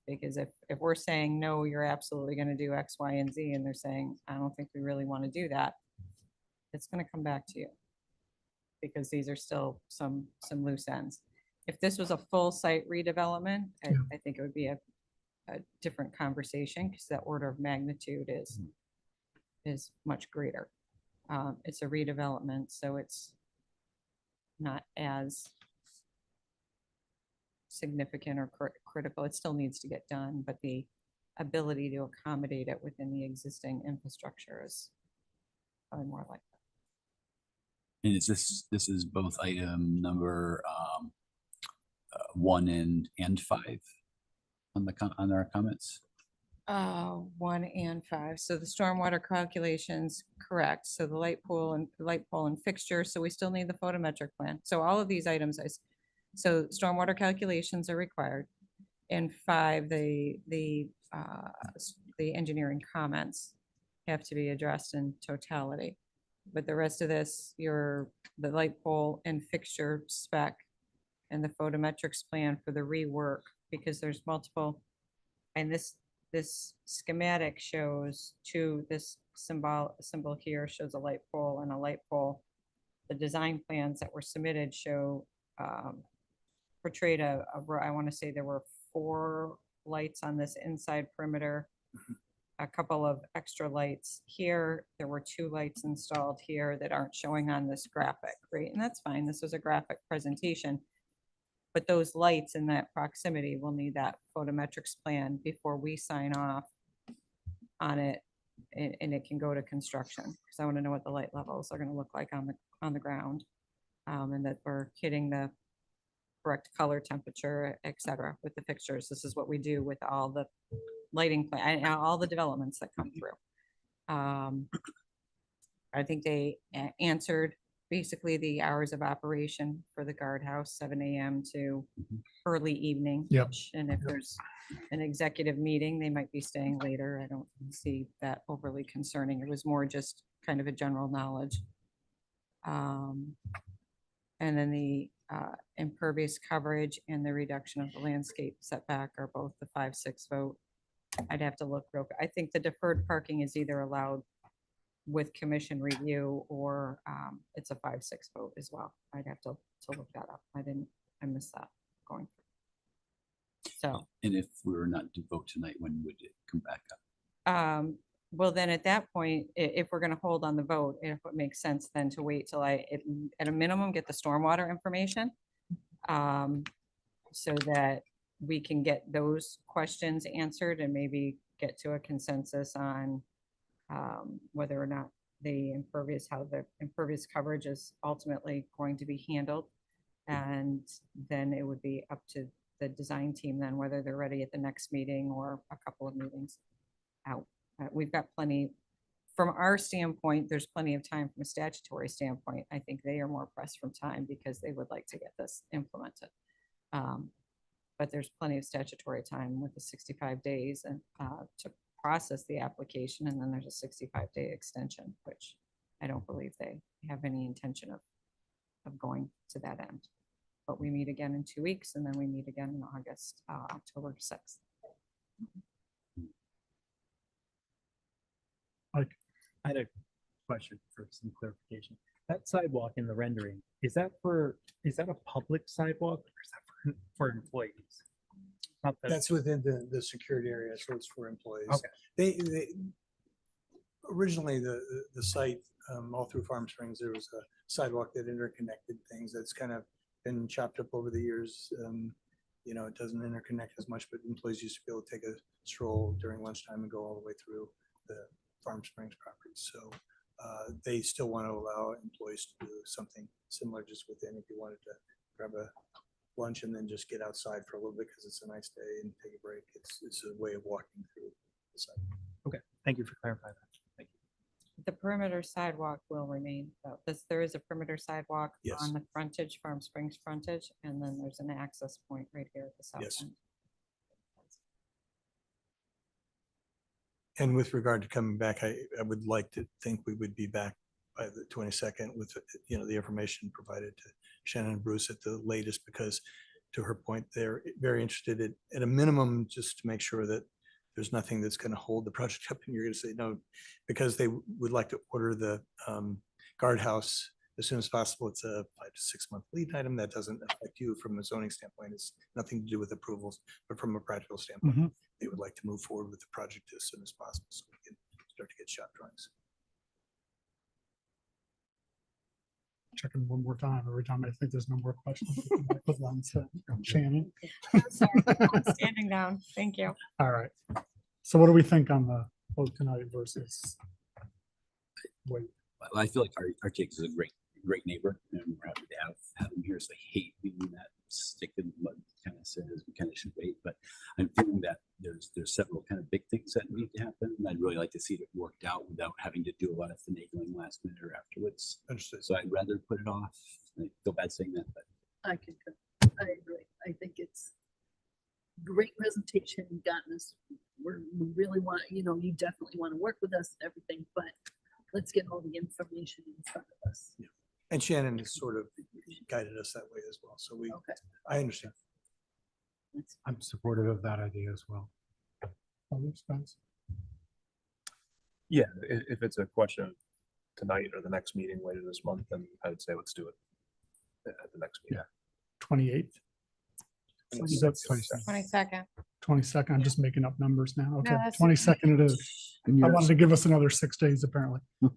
Because if we're saying, no, you're absolutely gonna do X, Y, and Z, and they're saying, I don't think we really want to do that, it's gonna come back to you. Because these are still some loose ends. If this was a full site redevelopment, I think it would be a different conversation, because that order of magnitude is much greater. It's a redevelopment, so it's not as significant or critical. It still needs to get done, but the ability to accommodate it within the existing infrastructure is probably more like that. And this is both item number 1 and 5 on our comments? 1 and 5. So the stormwater calculations, correct. So the light pole and fixture. So we still need the photometric plan. So all of these items, so stormwater calculations are required. And 5, the engineering comments have to be addressed in totality. But the rest of this, the light pole and fixture spec and the photometrics plan for the rework, because there's multiple, and this schematic shows this symbol here shows a light pole and a light pole. The design plans that were submitted show portrayed I want to say there were 4 lights on this inside perimeter, a couple of extra lights here. There were 2 lights installed here that aren't showing on this graphic, right? And that's fine. This was a graphic presentation. But those lights in that proximity will need that photometrics plan before we sign off on it, and it can go to construction. Because I want to know what the light levels are going to look like on the ground, and that we're hitting the correct color, temperature, et cetera, with the fixtures. This is what we do with all the lighting plan, and all the developments that come through. I think they answered basically the hours of operation for the guardhouse, 7 AM to early evening. Yep. And if there's an executive meeting, they might be staying later. I don't see that overly concerning. It was more just kind of a general knowledge. And then the impervious coverage and the reduction of the landscape setback are both the 5-6 vote. I'd have to look real, I think the deferred parking is either allowed with commission review or it's a 5-6 vote as well. I'd have to look that up. I missed that going through. So, And if we were not to vote tonight, when would it come back up? well, then at that point, if we're gonna hold on the vote, if it makes sense then to wait till at a minimum, get the stormwater information. So that we can get those questions answered and maybe get to a consensus on whether or not how the impervious coverage is ultimately going to be handled. And then it would be up to the design team then, whether they're ready at the next meeting or a couple of meetings out. We've got plenty, from our standpoint, there's plenty of time from a statutory standpoint. I think they are more pressed from time because they would like to get this implemented. But there's plenty of statutory time with the 65 days and to process the application, and then there's a 65-day extension, which I don't believe they have any intention of going to that end. But we meet again in 2 weeks, and then we meet again in October 6th. I had a question for some clarification. That sidewalk in the rendering, is that a public sidewalk or is that for employees? Not that- That's within the security area, so it's for employees. Okay. They originally, the site, all through Farm Springs, there was a sidewalk that interconnected things. That's kind of been chopped up over the years. You know, it doesn't interconnect as much, but employees used to be able to take a stroll during lunchtime and go all the way through the Farm Springs property. So they still want to allow employees to do something similar just within, if you wanted to grab a lunch and then just get outside for a little bit because it's a nice day and take a break. It's a way of walking through the site. Okay, thank you for clarifying that. Thank you. The perimeter sidewalk will remain, though. There is a perimeter sidewalk Yes. on the frontage, Farm Springs frontage, and then there's an access point right here at the south Yes. end. And with regard to coming back, I would like to think we would be back by the 22nd with, you know, the information provided to Shannon and Bruce at the latest, because to her point, they're very interested in, at a minimum, just to make sure that there's nothing that's going to hold the project up and you're going to say no, because they would like to order the guardhouse as soon as possible. It's a 5 to 6 month lead item. That doesn't affect you from a zoning standpoint. It's nothing to do with approvals, but from a practical standpoint, Mhm. they would like to move forward with the project as soon as possible so we can start to get shop drawings. Checking one more time. Every time I think there's no more questions. we come back with one. So, Shannon. Sorry, I'm standing down. Thank you. All right. So what do we think on the vote tonight versus? Wait, I feel like RTX is a great neighbor, and we're happy to have them here. So I hate being that stick in the mud kind of says we kind of should wait, but I'm feeling that there's several kind of big things that need to happen, and I'd really like to see it worked out without having to do a lot of finagling last minute or afterwards. Understood. So I'd rather put it off. I feel bad saying that, but I concur. I agree. I think it's great presentation. You've gotten us. We really want, you definitely want to work with us and everything, but let's get all the information in front of us. Yeah. And Shannon has sort of guided us that way as well. So Okay. I understand. I'm supportive of that idea as well. others, guys? Yeah, if it's a question of tonight or the next meeting later this month, then I would say let's do it at the next meeting. 28th, 22nd. 22nd. I'm just making up numbers now. Okay, that's- 22nd it is. And I you're- wanted to give us another 6 days, apparently. do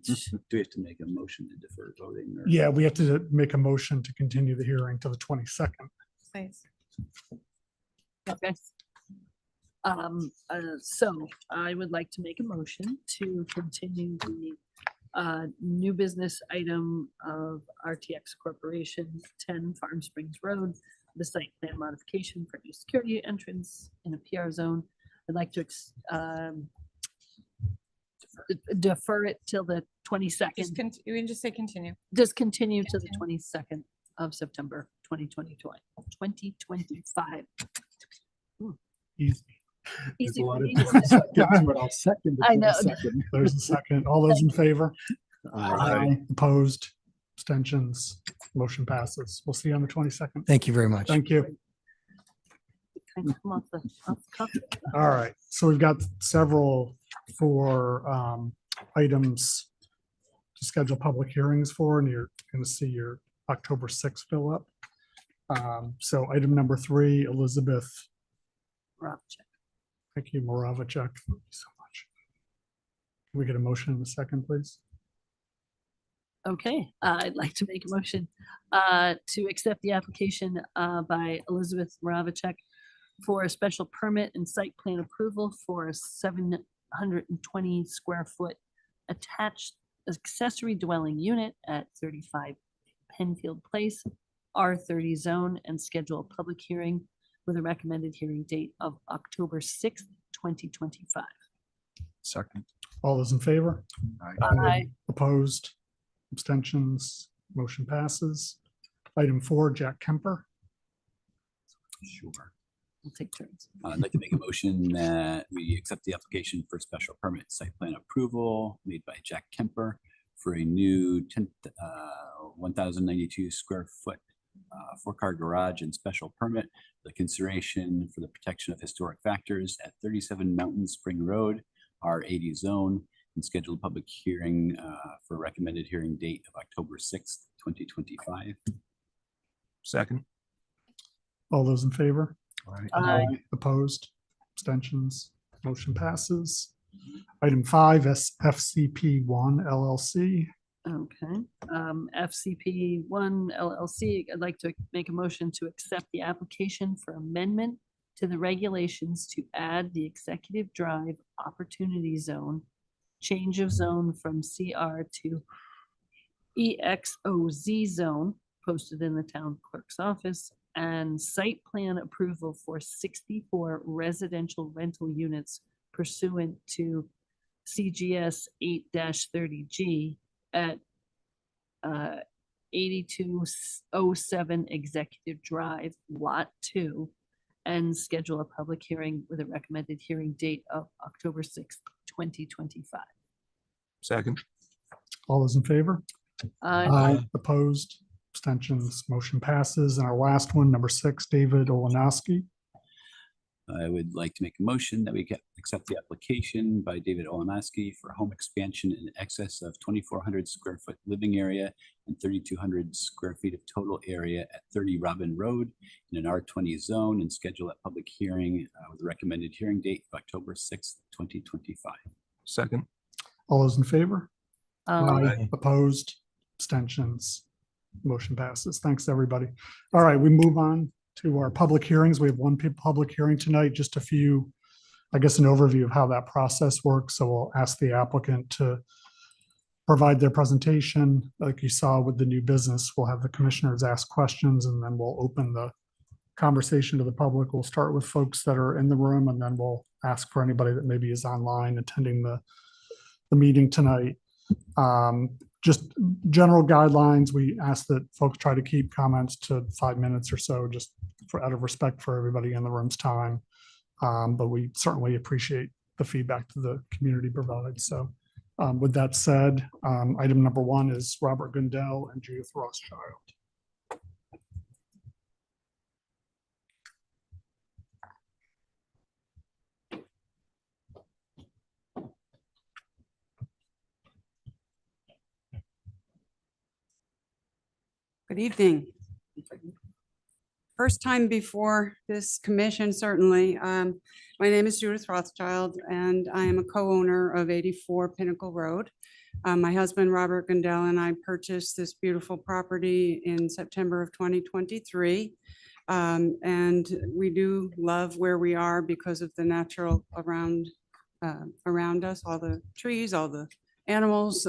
we have to make a motion to defer voting? Or? Yeah, we have to make a motion to continue the hearing to the 22nd. Please. Okay. So I would like to make a motion to continue the new business item of RTX Corporation, 10 Farm Springs Road, the site plan modification for new security entrance in a PR zone. I'd like to defer it till the 22nd. You can just say continue. Just continue to the 22nd of September, 2025. Easy. Easy a lot for of me to say. But I'll second. the I know. 22nd. There's a second. All those in favor? Aye. Opposed? Abstentions? Motion passes. We'll see you on the 22nd. Thank you very much. Thank you. Kind of come off the cuff. All right, so we've got several for items to schedule public hearings for, and you're going to see your October 6th fill up. So item number 3, Elizabeth, Ravchik. thank you, Moravicek. Thank you so much. Can we get a motion in a second, please? Okay, I'd like to make a motion to accept the application by Elizabeth Moravicek for a special permit and site plan approval for a 720 square foot attached accessory dwelling unit at 35 Penfield Place, R30 zone, and schedule a public hearing with a recommended hearing date of October 6th, 2025. Second. All those in favor? Aye. Opposed? Abstentions? Motion passes. Item 4, Jack Kemper. Sure. We'll take turns. I'd like to make a motion that we accept the application for special permit site plan approval made by Jack Kemper for a new 1,092 square foot 4-car garage and special permit, the consideration for the protection of historic factors at 37 Mountain Spring Road, R80 zone, and schedule a public hearing for recommended hearing date of October 6th, 2025. Second. All those in favor? Aye. Opposed? Abstentions? Motion passes. Item 5, FCP1 LLC. Okay, FCP1 LLC, I'd like to make a motion to accept the application for amendment to the regulations to add the Executive Drive Opportunity Zone, change of zone from CR to EXOZ zone, posted in the town clerk's office, and site plan approval for 64 residential rental units pursuant to CGS 8-30G at 8207 Executive Drive, Lot 2, and schedule a public hearing with a recommended hearing date of October 6th, 2025. Second. All those in favor? Aye. Opposed? Abstentions? Motion passes. And our last one, number 6, David Olenowski. I would like to make a motion that we accept the application by David Olanaski for home expansion in excess of 2,400 square foot living area and 3,200 square feet of total area at 30 Robin Road in an R20 zone, and schedule a public hearing with a recommended hearing date of October 6th, 2025. Second. All those in favor? Aye. Opposed? Abstentions? Motion passes. Thanks, everybody. All right, we move on to our public hearings. We have one public hearing tonight, just a few, I guess, an overview of how that process works. So we'll ask the applicant to provide their presentation. Like you saw with the new business, we'll have the commissioners ask questions, and then we'll open the conversation to the public. We'll start with folks that are in the room, and then we'll ask for anybody that maybe is online attending the meeting tonight. Just general guidelines, we ask that folks try to keep comments to 5 minutes or so, just out of respect for everybody in the room's time. But we certainly appreciate the feedback that the community provides. So with that said, item number 1 is Robert Gundel and Judith Rothschild. Good evening. First time before this commission, certainly. My name is Judith Rothschild, and I am a co-owner of 84 Pinnacle Road. My husband, Robert Gundel, and I purchased this beautiful property in September of 2023. And we do love where we are because of the natural around us, all the trees, all the animals,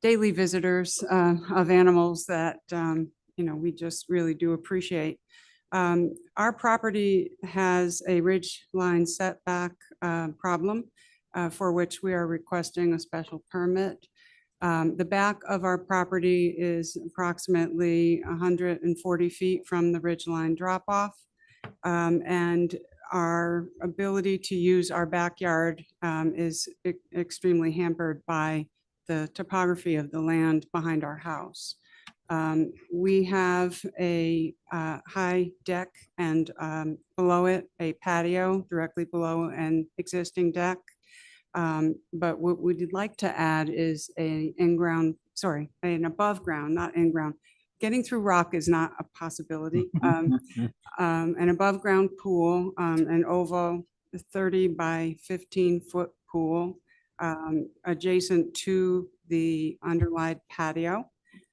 daily visitors of animals that we just really do appreciate. Our property has a ridge line setback problem for which we are requesting a special permit. The back of our property is approximately 140 feet from the ridge line drop off. And our ability to use our backyard is extremely hampered by the topography of the land behind our house. We have a high deck and below it, a patio directly below an existing deck. But what we'd like to add is an above ground, not in ground. Getting through rock is not a possibility. An above ground pool, an oval 30 by 15-foot pool adjacent to the underlined patio.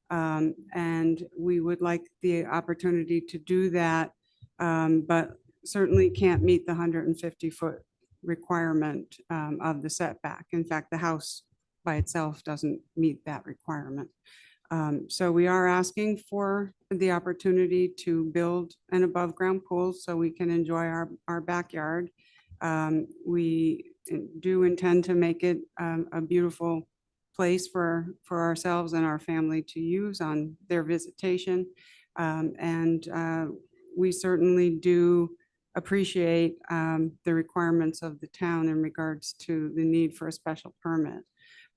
And we would like the opportunity to do that, but certainly can't meet the 150-foot requirement of the setback. In fact, the house by itself doesn't meet that requirement. So we are asking for the opportunity to build an above ground pool so we can enjoy our backyard. We do intend to make it a beautiful place for ourselves and our family to use on their visitation. And we certainly do appreciate the requirements of the town in regards to the need for a special permit.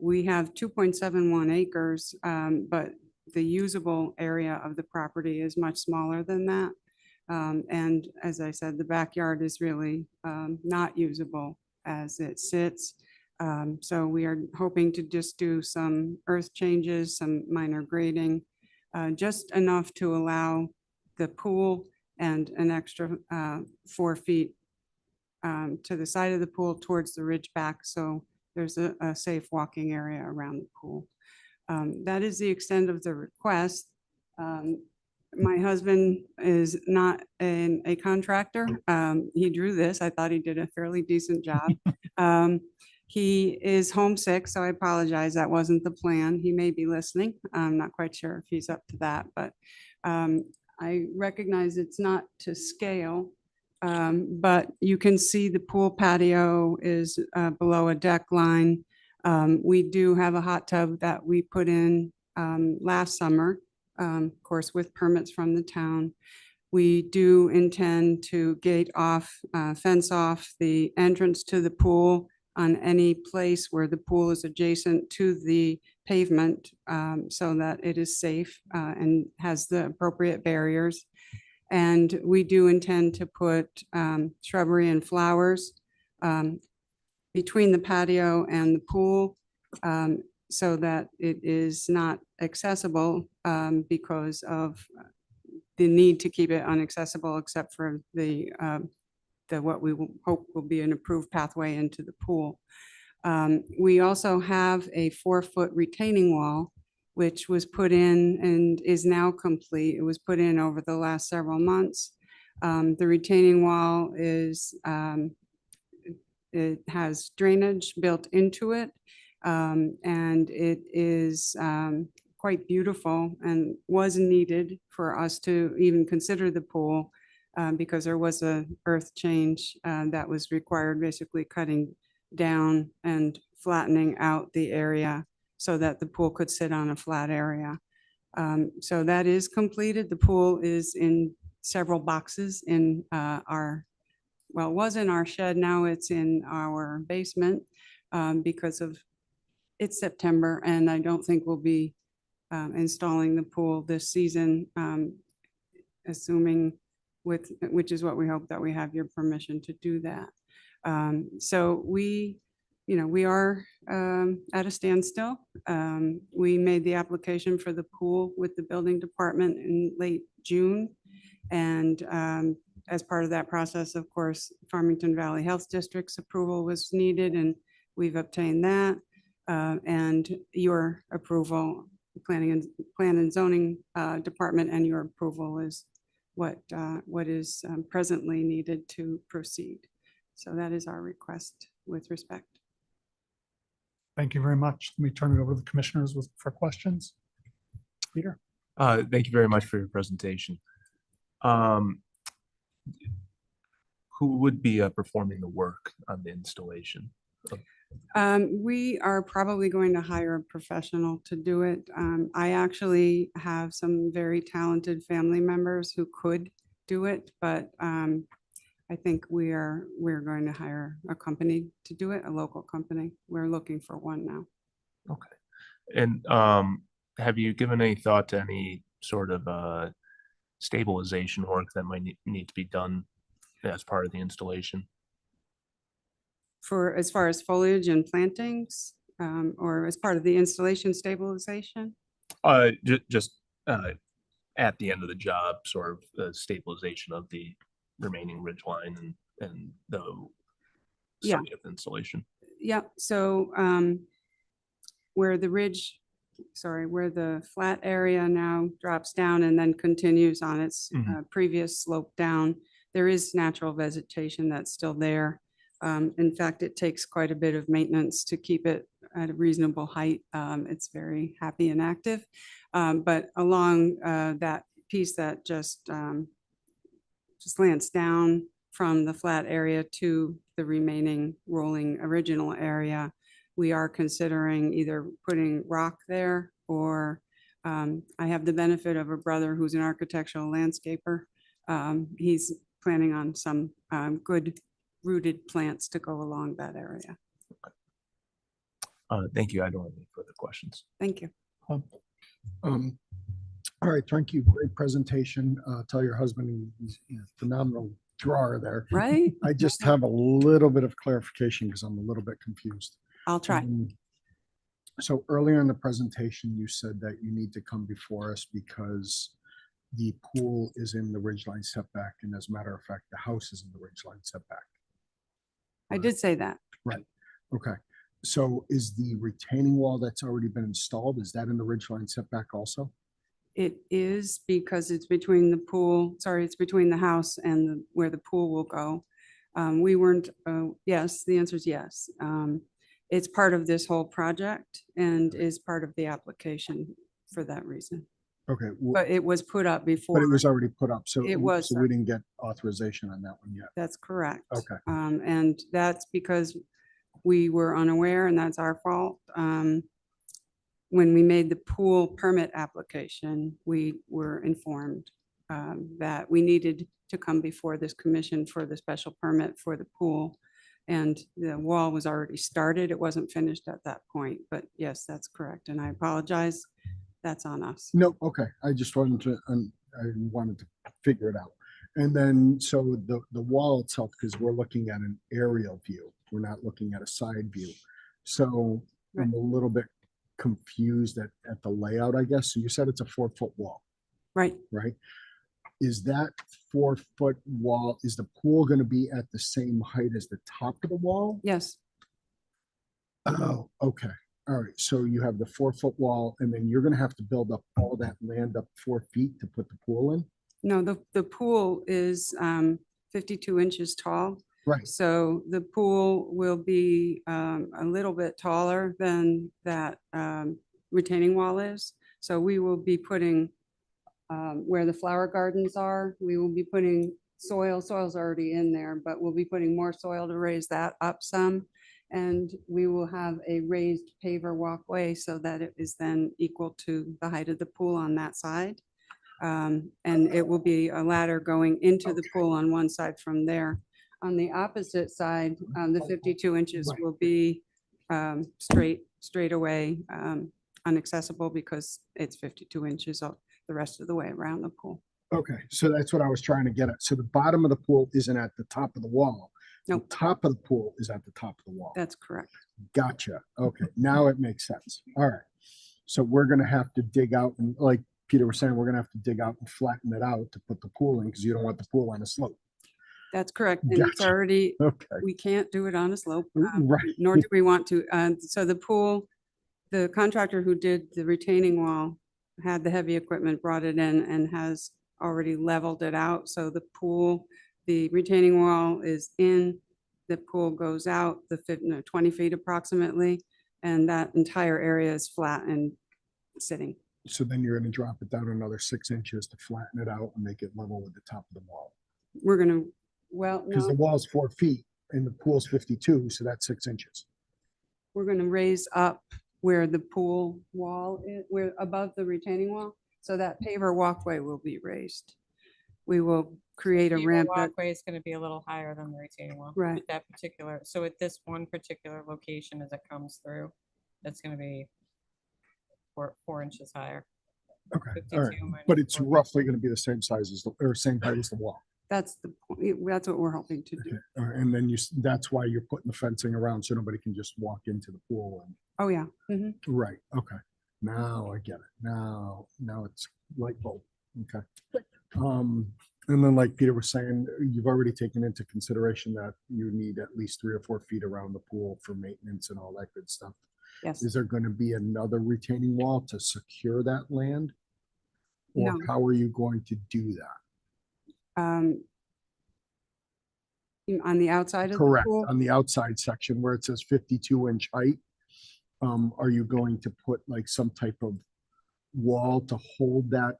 We have 2.71 acres, but the usable area of the property is much smaller than that. And as I said, the backyard is really not usable as it sits. So we are hoping to just do some earth changes, some minor grading, just enough to allow the pool and an extra 4 feet to the side of the pool towards the ridge back. So there's a safe walking area around the pool. That is the extent of the request. My husband is not a contractor. He drew this. I thought he did a fairly decent job. He is homesick, so I apologize. That wasn't the plan. He may be listening. I'm not quite sure if he's up to that, but I recognize it's not to scale. But you can see the pool patio is below a deck line. We do have a hot tub that we put in last summer, of course, with permits from the town. We do intend to gate off, fence off the entrance to the pool on any place where the pool is adjacent to the pavement so that it is safe and has the appropriate barriers. And we do intend to put shrubbery and flowers between the patio and the pool so that it is not accessible because of the need to keep it inaccessible except for the what we hope will be an approved pathway into the pool. We also have a 4-foot retaining wall which was put in and is now complete. It was put in over the last several months. The retaining wall is, it has drainage built into it, and it is quite beautiful and was needed for us to even consider the pool because there was a earth change that was required, basically cutting down and flattening out the area so that the pool could sit on a flat area. So that is completed. The pool is in several boxes in our, well, it was in our shed, now it's in our basement because of it's September, and I don't think we'll be installing the pool this season, assuming which is what we hope, that we have your permission to do that. So we are at a standstill. We made the application for the pool with the building department in late June. And as part of that process, of course, Farmington Valley Health District's approval was needed, and we've obtained that. And your approval, Plan and Zoning Department, and your approval is what is presently needed to proceed. So that is our request with respect. Thank you very much. Let me turn it over to the commissioners for questions. Peter? Thank you very much for your presentation. Um, who would be performing the work on the installation? We are probably going to hire a professional to do it. I actually have some very talented family members who could do it, but I think we're going to hire a company to do it, a local company. We're looking for one now. Okay. And have you given any thought to any sort of stabilization work that might need to be done as part of the installation? For as far as foliage and plantings, or as part of the installation stabilization? Just at the end of the job, sort of the stabilization of the remaining ridge line and the Yeah. site of installation. Yeah, so where the ridge, sorry, where the flat area now drops down and then continues on its previous slope down, there is natural vegetation that's still there. In fact, it takes quite a bit of maintenance to keep it at a reasonable height. It's very happy and active. But along that piece that just slants down from the flat area to the remaining rolling original area, we are considering either putting rock there or I have the benefit of a brother who's an architectural landscaper. He's planning on some good rooted plants to go along that area. Thank you. I don't have any further questions. Thank you. All right, thank you. Great presentation. Tell your husband he's a phenomenal drawer there. Right? I just have a little bit of clarification because I'm a little bit confused. I'll try. So earlier in the presentation, you said that you need to come before us because the pool is in the ridgeline setback, and as a matter of fact, the house is in the ridgeline setback. I did say that. Right. Okay. So is the retaining wall that's already been installed, is that in the ridgeline setback also? It is because it's between the pool, sorry, it's between the house and where the pool will go. We weren't, yes, the answer is yes. It's part of this whole project and is part of the application for that reason. Okay. But it was put up But before. it was already put up, so It was, so sir. we didn't get authorization on that one yet. That's correct. Okay. And that's because we were unaware and that's our fault. When we made the pool permit application, we were informed that we needed to come before this commission for the special permit for the pool. And the wall was already started. It wasn't finished at that point, but yes, that's correct. And I apologize. That's on us. No, okay. I just wanted to, I wanted to figure it out. And then, so the wall itself, because we're looking at an aerial view, we're not looking at a side view. So I'm a little bit confused at the layout, I guess. So you said it's a 4-foot wall. Right. Right? Is that 4-foot wall, is the pool going to be at the same height as the top of the wall? Yes. Oh, okay. All right. So you have the 4-foot wall and then you're going to have to build up all that land up 4 feet to put the pool in? No, the pool is 52 inches tall. Right. So the pool will be a little bit taller than that retaining wall is. So we will be putting where the flower gardens are, we will be putting soil. Soil's already in there, but we'll be putting more soil to raise that up some. And we will have a raised paver walkway so that it is then equal to the height of the pool on that side. And it will be a ladder going into the pool on one side from there. On the opposite side, the 52 inches will be straight away inaccessible because it's 52 inches the rest of the way around the pool. Okay, so that's what I was trying to get at. So the bottom of the pool isn't at the top of the wall. Nope. The top of the pool is at the top of the wall. That's correct. Gotcha. Okay, now it makes sense. All right. So we're gonna have to dig out and like Peter was saying, we're gonna have to dig out and flatten it out to put the pool in because you don't want the pool on a slope. That's correct. And it's Gotcha. already, Okay. we can't do it on a slope, Right. nor do we want to. So the pool, the contractor who did the retaining wall had the heavy equipment, brought it in and has already leveled it out. So the pool, the retaining wall is in, the pool goes out the 20 feet approximately, and that entire area is flat and sitting. So then you're gonna drop it down another 6 inches to flatten it out and make it level with the top of the wall. We're gonna, well, Because the no, wall's 4 feet and the pool's 52, so that's 6 inches. we're gonna raise up where the pool wall is, where above the retaining wall. So that paver walkway will be raised. We will create a Beaver ramp that, Walkway is gonna be a little higher than the retaining wall. Right. At that particular, so at this one particular location as it comes through, that's gonna be 4 inches higher. Okay, 52 all right. minus But it's 4. roughly gonna be the same size as the, or same height as the wall. that's the, that's what we're hoping to do. And then that's why you're putting the fencing around so nobody can just walk into the pool and, Oh, yeah. Mhm. right, okay. Now I get it. Now it's light bulb. Okay. And then like Peter was saying, you've already taken into consideration that you need at least 3 or 4 feet around the pool for maintenance and all that good stuff. Yes. Is there going to be another retaining wall to secure that land? Or No. how are you going to do that? On the outside of the Correct, pool? on the outside section where it says 52-inch height. Are you going to put like some type of wall to hold that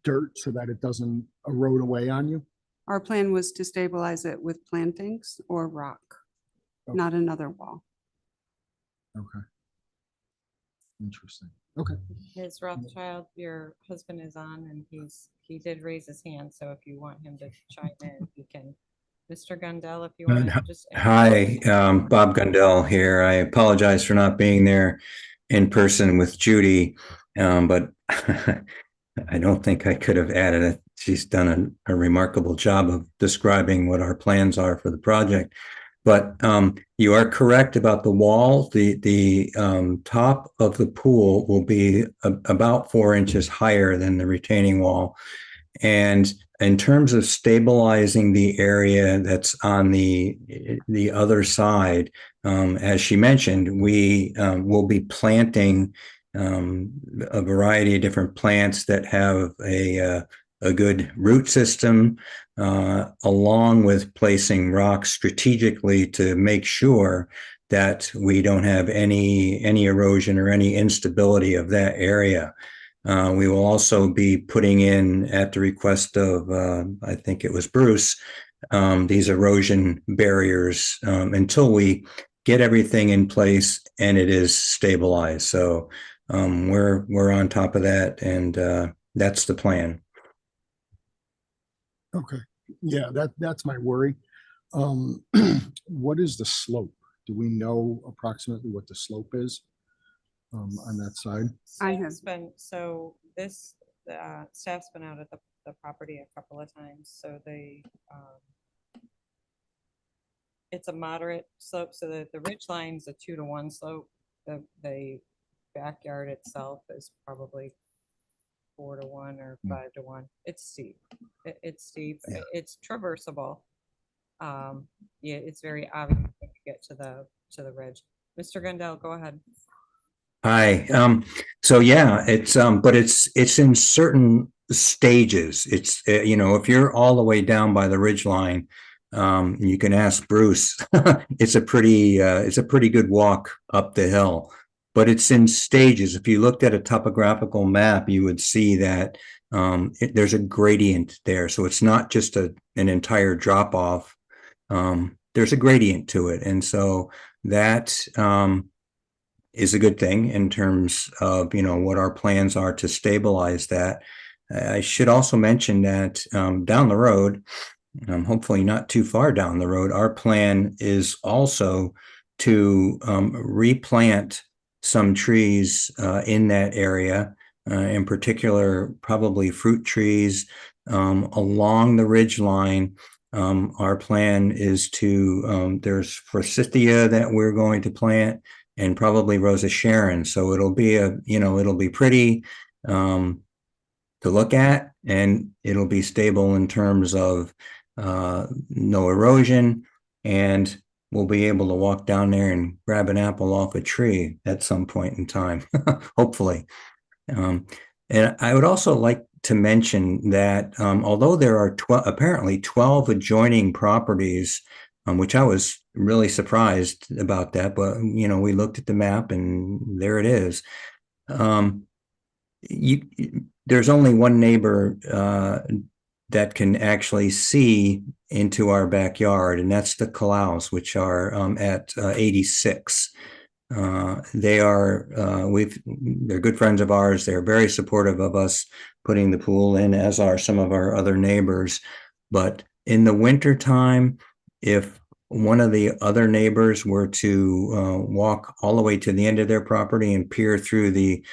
dirt so that it doesn't erode away on you? Our plan was to stabilize it with plantings or rock, not another wall. Okay. Interesting. Okay. Ms. Rothschild, your husband is on and he did raise his hand, so if you want him to chime in, you can. Mr. Gundel, if you want to just. Hi, Bob Gundel here. I apologize for not being there in person with Judy, but I don't think I could have added it. She's done a remarkable job of describing what our plans are for the project. But you are correct about the wall. The top of the pool will be about 4 inches higher than the retaining wall. And in terms of stabilizing the area that's on the other side, as she mentioned, we will be planting a variety of different plants that have a good root system, along with placing rocks strategically to make sure that we don't have any erosion or any instability of that area. We will also be putting in, at the request of, I think it was Bruce, these erosion barriers until we get everything in place and it is stabilized. So we're on top of that, and that's the plan. Okay. Yeah, that's my worry. What is the slope? Do we know approximately what the slope is on that side? I have. So this, staff's been out at the property a couple of times, so it's a moderate slope, so the ridge line's a 2-to-1 slope. The backyard itself is probably 4-to-1 or 5-to-1. It's steep. It's steep. Yeah. It's traversable. Yeah, it's very obvious when you get to the ridge. Mr. Gundel, go ahead. Hi. So yeah, it's but it's in certain stages. It's if you're all the way down by the ridge line, you can ask Bruce. It's a pretty good walk up the hill, but it's in stages. If you looked at a topographical map, you would see that there's a gradient there. So it's not just an entire drop off. There's a gradient to it, and so that is a good thing in terms of what our plans are to stabilize that. I should also mention that down the road, hopefully not too far down the road, our plan is also to replant some trees in that area, in particular probably fruit trees along the ridge line. Our plan is to there's forsythia that we're going to plant, and probably Rosa Sharon. So it'll be it'll be pretty to look at, and it'll be stable in terms of no erosion, and we'll be able to walk down there and grab an apple off a tree at some point in time, hopefully. And I would also like to mention that although there are apparently 12 adjoining properties, which I was really surprised about that, but we looked at the map and there it is. there's only one neighbor that can actually see into our backyard, and that's the Calows, which are at 86. They're good friends of ours. They're very supportive of us putting the pool in, as are some of our other neighbors. But in the wintertime, if one of the other neighbors were to walk all the way to the end of their property and peer through the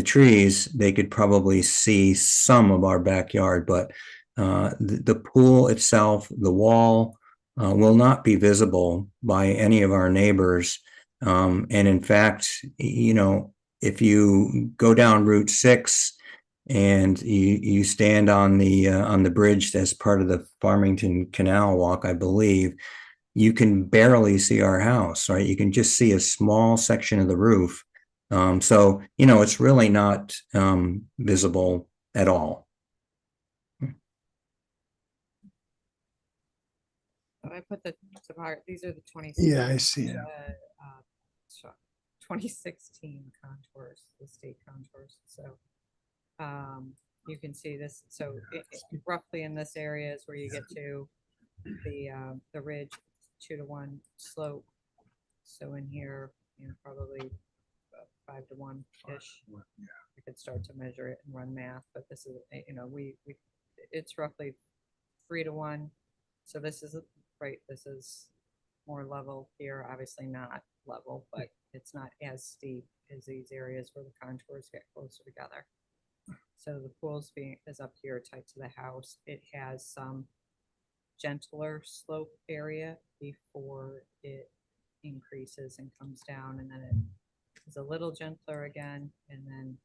trees, they could probably see some of our backyard, but the pool itself, the wall, will not be visible by any of our neighbors. And in fact, if you go down Route 6 and you stand on the bridge as part of the Farmington Canal Walk, I believe, you can barely see our house, right? You can just see a small section of the roof. So, it's really not visible at all. I put the these are the 20. Yeah, I see it. 2016 contours, the state contours. So you can see this. So roughly in this area is where you get to the ridge, 2-to-1 slope. So in here, probably 5-to-1-ish. I could start to measure it and run math, but this is, it's roughly 3-to-1. So this is right. This is more level here. Obviously not level, but it's not as steep as these areas where the contours get closer together. So the pool's is up here tight to the house. It has some gentler slope area before it increases and comes down, and then it is a little gentler again. And then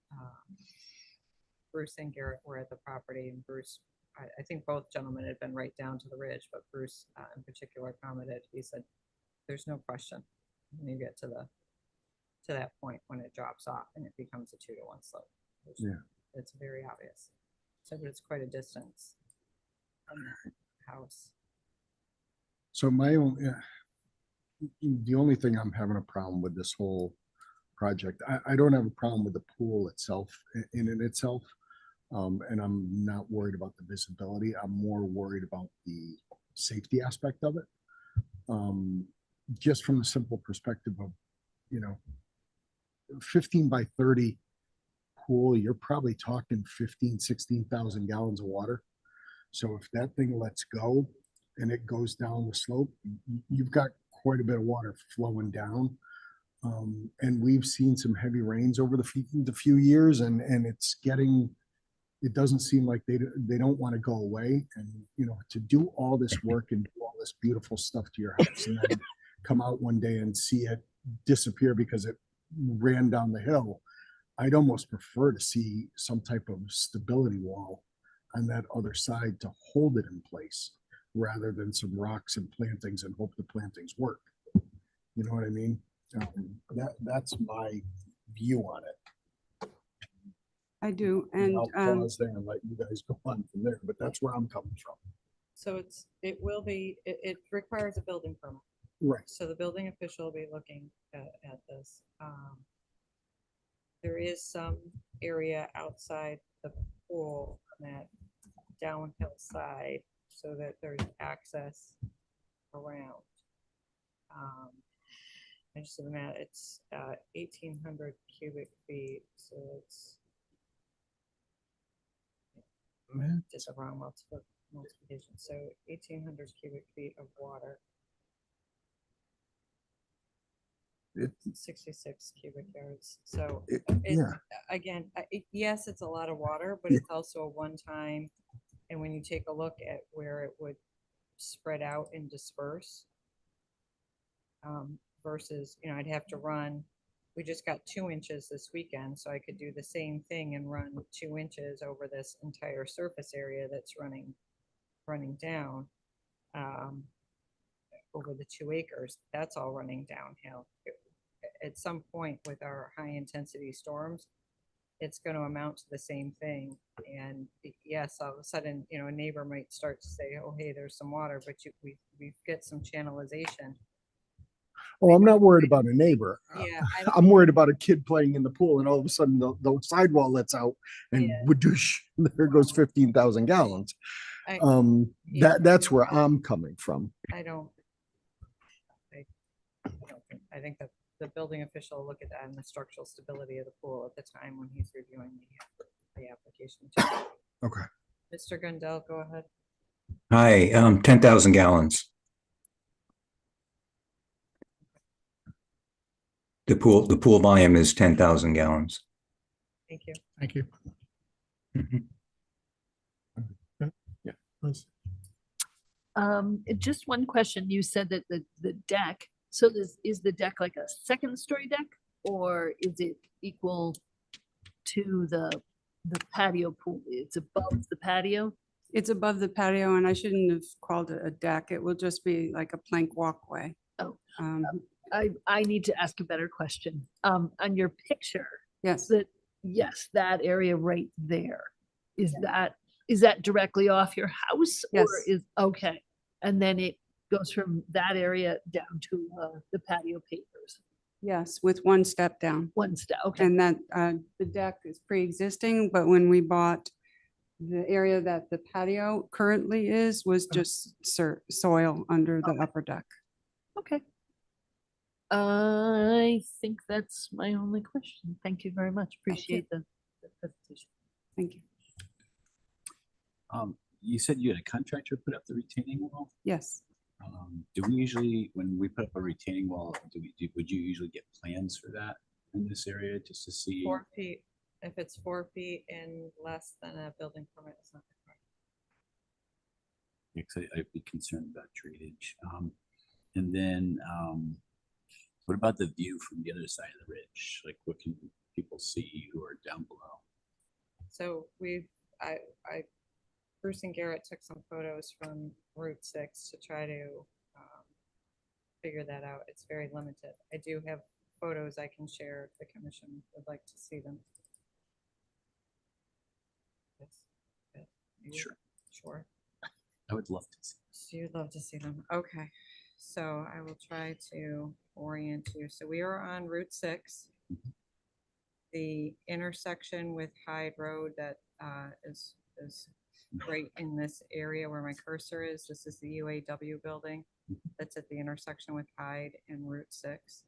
Bruce and Garrett were at the property, and Bruce, I think both gentlemen had been right down to the ridge, but Bruce in particular commented, he said, there's no question when you get to that point when it drops off and it becomes a 2-to-1 slope. It's very obvious. So but it's quite a distance from the house. So the only thing I'm having a problem with this whole project, I don't have a problem with the pool itself in itself. And I'm not worried about the visibility. I'm more worried about the safety aspect of it. Just from the simple perspective of, 15 by 30 pool, you're probably talking 16,000 gallons of water. So if that thing lets go and it goes down the slope, you've got quite a bit of water flowing down. And we've seen some heavy rains over the few years, and it doesn't seem like they don't want to go away. And, to do all this work and do all this beautiful stuff to your house and then come out one day and see it disappear because it ran down the hill, I'd almost prefer to see some type of stability wall on that other side to hold it in place rather than some rocks and plantings and hope the plantings work. You know what I mean? That's my view on it. I do, and I'll pause there and let you guys go on from there, but that's where I'm coming from. So it requires a building permit. Right. So the building official will be looking at this. There is some area outside the pool on that downhill side so that there's access around. I just did the math. It's 1,800 cubic feet, so it's just a wrong multiplication. So 1,800 cubic feet of water. 66 cubic yards. So again, yes, it's a lot of water, but it's also a one-time. And when you take a look at where it would spread out and disperse, versus, I'd have to run. We just got 2 inches this weekend, so I could do the same thing and run 2 inches over this entire surface area that's running down over the 2 acres. That's all running downhill. At some point with our high intensity storms, it's going to amount to the same thing. And yes, all of a sudden, a neighbor might start to say, oh, hey, there's some water, but we get some channelization. Oh, I'm not worried about a neighbor. Yeah, I'm worried about a kid playing in the pool and all of a sudden the sidewall lets out and whoosh, there goes 15,000 gallons. I- That's where I'm coming from. I don't. I think that the building official will look at that and the structural stability of the pool at the time when he's reviewing the application. too. Okay. Mr. Gundel, go ahead. Hi, 10,000 gallons. The pool volume is 10,000 gallons. Thank you. Thank you. Mhm. Yeah, please. Just one question. You said that the deck, so is the deck like a second story deck? Or is it equal to the patio pool? It's above the patio? It's above the patio and I shouldn't have called it a deck. It will just be like a plank walkway. Oh, Um, I need to ask a better question. On your picture, yes, yes, that area right there, is that directly off your house? Or Yes. okay, and then it goes from that area down to the patio pavers, yes, with one step down. one step, okay. And that, the deck is pre-existing, but when we bought the area that the patio currently is, was just soil under the upper deck. Okay. I think that's my only question. Thank you very much. Appreciate the presentation. Thank you. You said you had a contractor put up the retaining wall? Yes. Do we usually, when we put up a retaining wall, would you usually get plans for that in this area just to see? 4 feet, if it's 4 feet and less than a building permit, it's not required. Because I'd be concerned about drainage. And then, what about the view from the other side of the ridge? Like, what can people see who are down below? So Bruce and Garrett took some photos from Route 6 to try to figure that out. It's very limited. I do have photos I can share if the commission would like to see them. Yes. Good. You- Sure. Sure. I would love to see. So you'd love to see them. Okay. So I will try to orient you. So we are on Route 6. The intersection with Hyde Road that is right in this area where my cursor is. This is the UAW building that's at the intersection with Hyde and Route 6.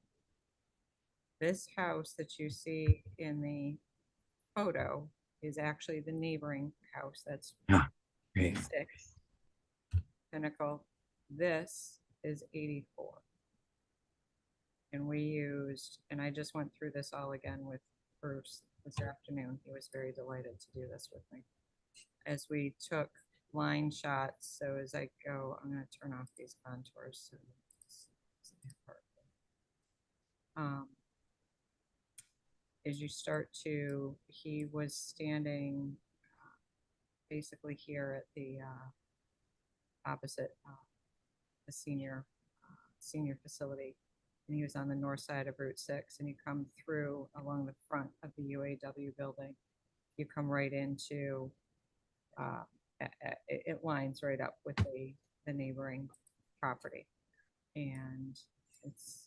This house that you see in the photo is actually the neighboring house. That's Great. 6 Pinnacle. This is 84. And we used, and I just went through this all again with Bruce this afternoon. He was very delighted to do this with me. As we took line shots, so as I go, I'm going to turn off these contours. So as you start to, he was standing basically here at the opposite the senior facility, and he was on the north side of Route 6, and you come through along the front of the UAW building. You come right into it lines right up with the neighboring property, and it's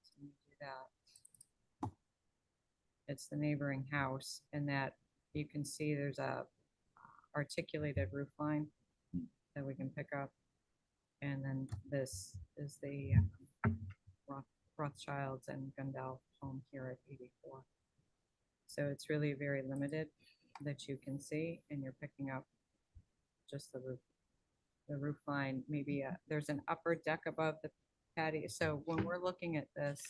so you do that. It's the neighboring house, and that you can see there's a articulated roof line that we can pick up, and then this is the Rothschilds and Gundel home here at 84. So it's really very limited that you can see, and you're picking up just the roof line. Maybe there's an upper deck above the patio. So when we're looking at this,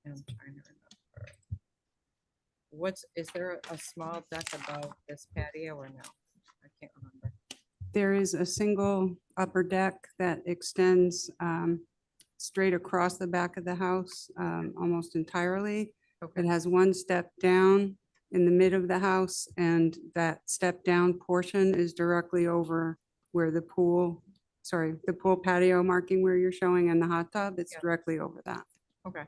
and I'm trying to remember, is there a small deck above this patio or no? I can't remember. There is a single upper deck that extends straight across the back of the house, almost entirely. Okay. It has one step down in the mid of the house, and that step down portion is directly over where the pool patio marking where you're showing and the hot tub, it's Yeah. directly over that. Okay.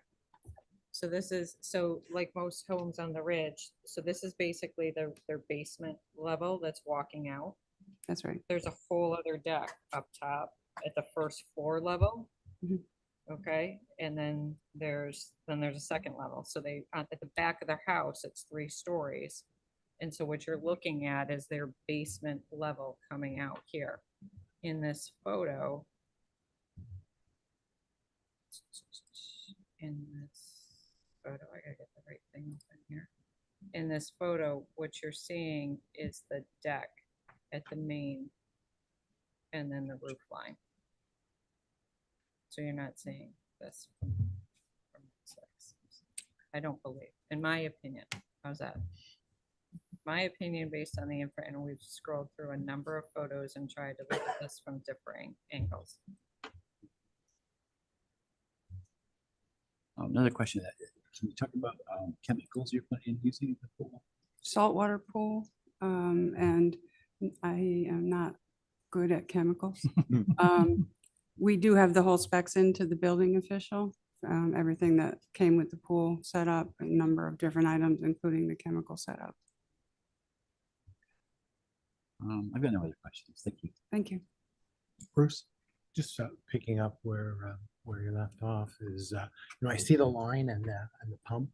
So this is, so like most homes on the ridge, so this is basically their basement level that's walking out. That's right. There's a whole other deck up top at the first floor level. Mhm. Okay, and then there's a second level. So they, at the back of their house, it's 3 stories. And so what you're looking at is their basement level coming out here. In this photo, I gotta get the right thing open here. In this photo, what you're seeing is the deck at the main and then the roof line. So you're not seeing this from six. I don't believe, in my opinion. How's that? My opinion based on the info, and we've scrolled through a number of photos and tried to look at this from differing angles. Another question, can you talk about chemicals you're putting using in the pool? Saltwater pool, and I am not good at chemicals. We do have the whole specs into the building official, everything that came with the pool setup, a number of different items, including the chemical setup. I've got no other questions. Thank you. Thank you. Bruce? Just picking up where you left off is, I see the line and the pump.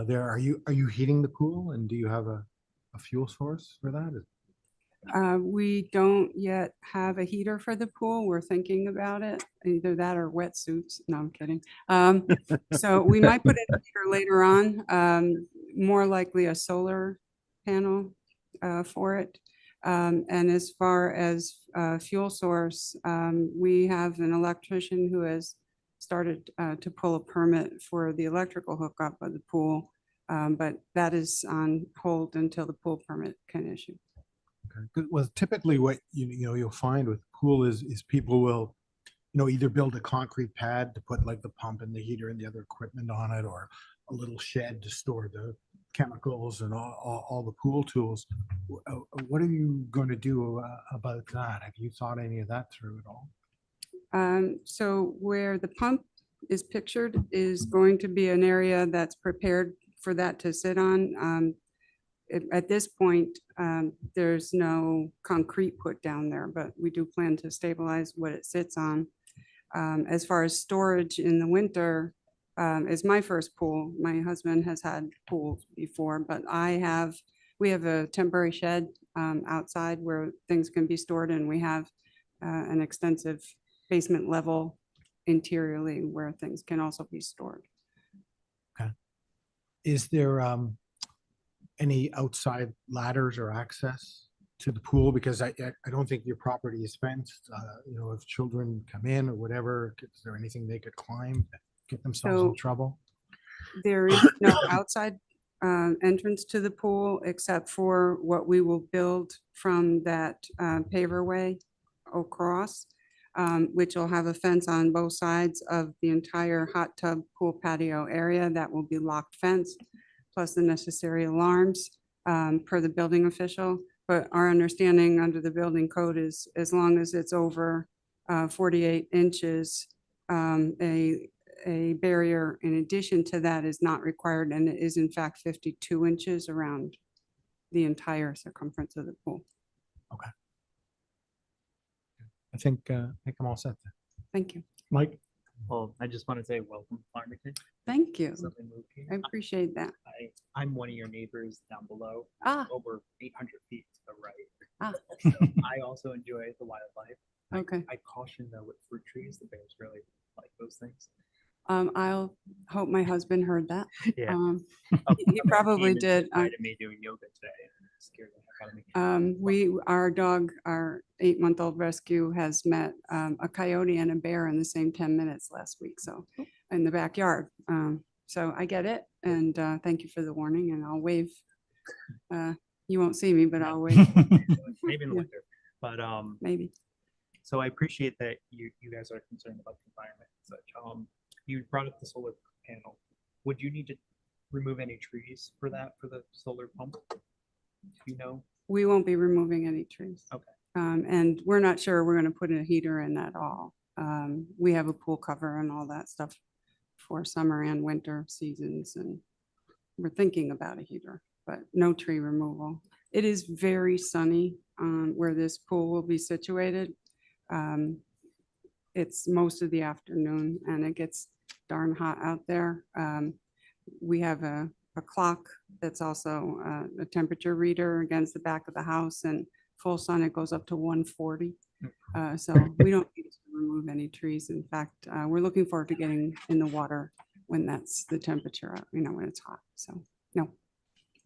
There, are you heating the pool, and do you have a fuel source for that? We don't yet have a heater for the pool. We're thinking about it, either that or wetsuits. No, I'm kidding. So we might put in a heater later on, more likely a solar panel for it. And as far as fuel source, we have an electrician who has started to pull a permit for the electrical hookup of the pool, but that is on hold until the pool permit can issue. Okay. Well, typically what you'll find with pool is people will, either build a concrete pad to put like the pump and the heater and the other equipment on it, or a little shed to store the chemicals and all the pool tools. What are you going to do about that? Have you thought any of that through at all? So where the pump is pictured is going to be an area that's prepared for that to sit on. At this point, there's no concrete put down there, but we do plan to stabilize what it sits on. As far as storage in the winter, is my first pool. My husband has had pools before, but we have a temporary shed outside where things can be stored, and we have an extensive basement level interiorly where things can also be stored. Okay. Is there any outside ladders or access to the pool? Because I don't think your property is fenced. If children come in or whatever, is there anything they could climb to get themselves in trouble? There is no outside entrance to the pool except for what we will build from that paver way across, which will have a fence on both sides of the entire hot tub pool patio area. That will be locked fence, plus the necessary alarms per the building official. But our understanding under the building code is as long as it's over 48 inches, a barrier in addition to that is not required, and it is in fact 52 inches around the entire circumference of the pool. Okay. I think I'm all set there. Thank you. Mike? Well, I just want to say welcome, Farmington. Thank you. Since I moved here. I appreciate that. I'm one of your neighbors down below, Ah. over 800 feet to the right. Ah. So I also enjoy the wildlife. Okay. I caution though with fruit trees, the bears really like those things. I'll hope my husband heard that. Yeah. He probably did. Invited me doing yoga today. And it scared the heck out of me. Our dog, our 8-month-old rescue has met a coyote and a bear in the same 10 minutes last week. So in the backyard. So I get it. And thank you for the warning, and I'll wave. You won't see me, but I'll wave. Maybe in the Yeah. winter, but Maybe. So I appreciate that you guys are concerned about the environment and such. You brought up the solar panel. Would you need to remove any trees for that, for the solar pump? You know? We won't be removing any trees. Okay. And we're not sure we're going to put a heater in at all. We have a pool cover and all that stuff for summer and winter seasons, and we're thinking about a heater, but no tree removal. It is very sunny where this pool will be situated. It's most of the afternoon and it gets darn hot out there. We have a clock that's also a temperature reader against the back of the house, and full sun, it goes up to 140. So we don't need to remove any trees. In fact, we're looking forward to getting in the water when that's the temperature, when it's hot. So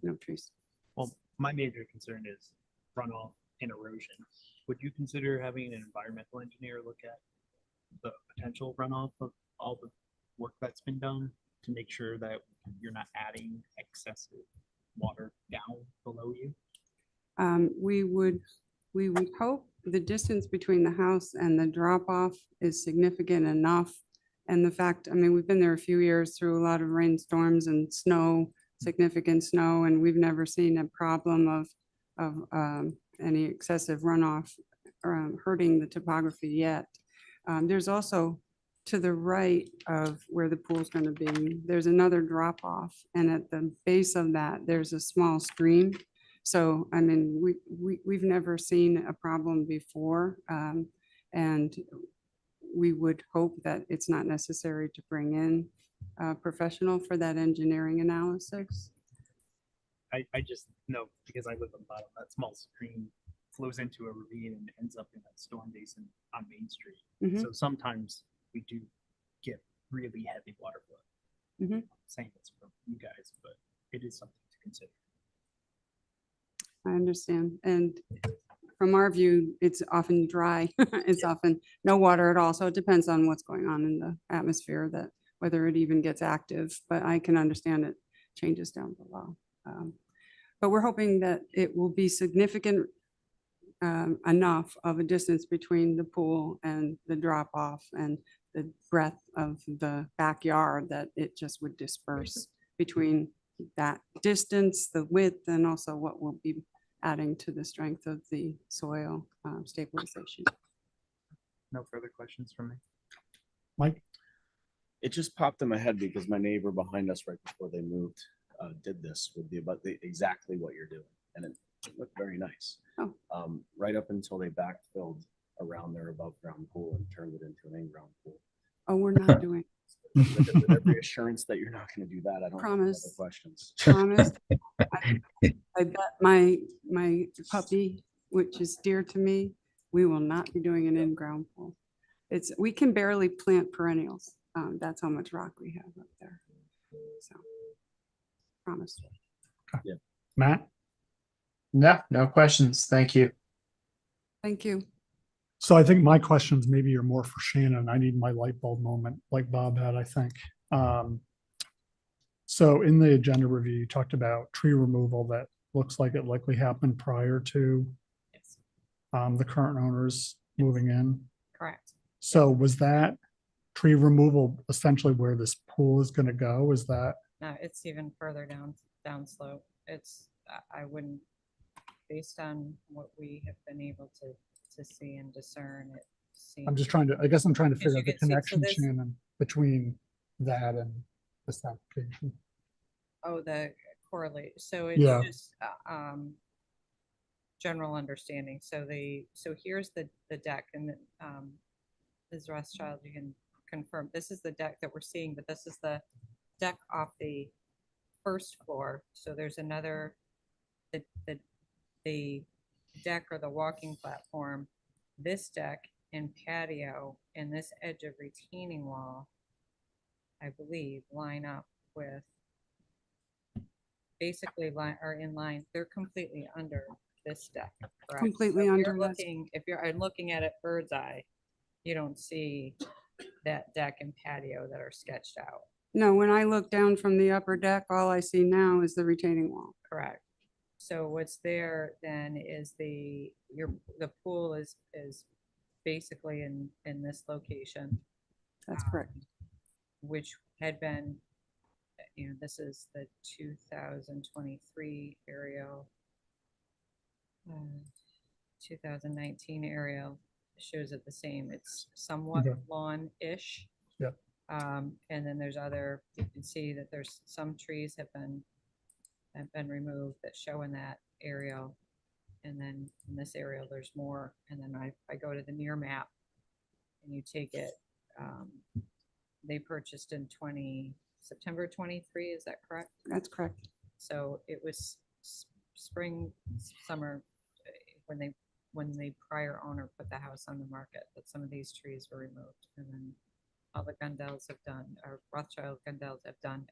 no trees. Well, my major concern is runoff and erosion. Would you consider having an environmental engineer look at the potential runoff of all the work that's been done to make sure that you're not adding excessive water down below you? We would hope the distance between the house and the drop off is significant enough. And the fact, we've been there a few years through a lot of rainstorms and snow, significant snow, and we've never seen a problem of any excessive runoff hurting the topography yet. There's also, to the right of where the pool's going to be, there's another drop off, and at the base of that, there's a small stream. So, we've never seen a problem before, and we would hope that it's not necessary to bring in a professional for that engineering analysis. I just know, because I live on the bottom, that small stream flows into a ravine and ends up in that storm basin on Main Street. Mhm. So sometimes we do get really heavy water flow. Mhm. I'm saying this from you guys, but it is something to consider. I understand. And from our view, it's often dry. It's often no water at all. So it depends on what's going on in the atmosphere, that whether it even gets active, but I can understand it changes down below. But we're hoping that it will be significant enough of a distance between the pool and the drop off and the breadth of the backyard that it just would disperse between that distance, the width, and also what will be adding to the strength of the soil stabilization. No further questions from me. Mike? It just popped in my head because my neighbor behind us right before they moved did this with exactly what you're doing, and it looked very nice. Oh. Right up until they backfilled around their above ground pool and turned it into an in-ground pool. Oh, we're not doing. With every assurance that you're not going to do that, I don't have any other Promise. questions. Promise. I bet my puppy, which is dear to me, we will not be doing an in-ground pool. We can barely plant perennials. That's how much rock we have up there. So, promise. Yeah. Matt? No questions. Thank you. Thank you. So I think my questions maybe are more for Shannon. I need my light bulb moment like Bob had, I think. So in the agenda review, you talked about tree removal that looks like it likely happened prior to the current owners moving in. Correct. So was that tree removal essentially where this pool is going to go? Is that? No, it's even further down slope. I wouldn't, based on what we have been able to see and discern, it seems. I'm just trying to, I guess I'm trying to Because figure you out the can see- so connection, this- Shannon, between that and this application. Oh, the correlate. So Yeah. it's just general understanding. So here's the deck, and Ms. Rothschild, you can confirm, this is the deck that we're seeing, but this is the deck off the first floor. So there's another, the deck or the walking platform, this deck and patio and this edge of retaining wall, I believe, line up with, basically are in line, they're completely under this deck, correct? Completely So under this. if you're looking at it bird's eye, you don't see that deck and patio that are sketched out. No, when I look down from the upper deck, all I see now is the retaining wall. Correct. So what's there then is the pool is basically in this location. That's correct. Which had been, this is the 2023 aerial. 2019 aerial shows it the same. It's somewhat Okay. lawn-ish. Yep. And then there's you can see that there's some trees have been removed that show in that aerial. And then in this area, there's more. And then I go to the near map and you take it, they purchased in September 23, is that correct? That's correct. So it was spring, summer, when the prior owner put the house on the market, that some of these trees were removed. And then all the Gundells have done, or Rothschild Gundells have done,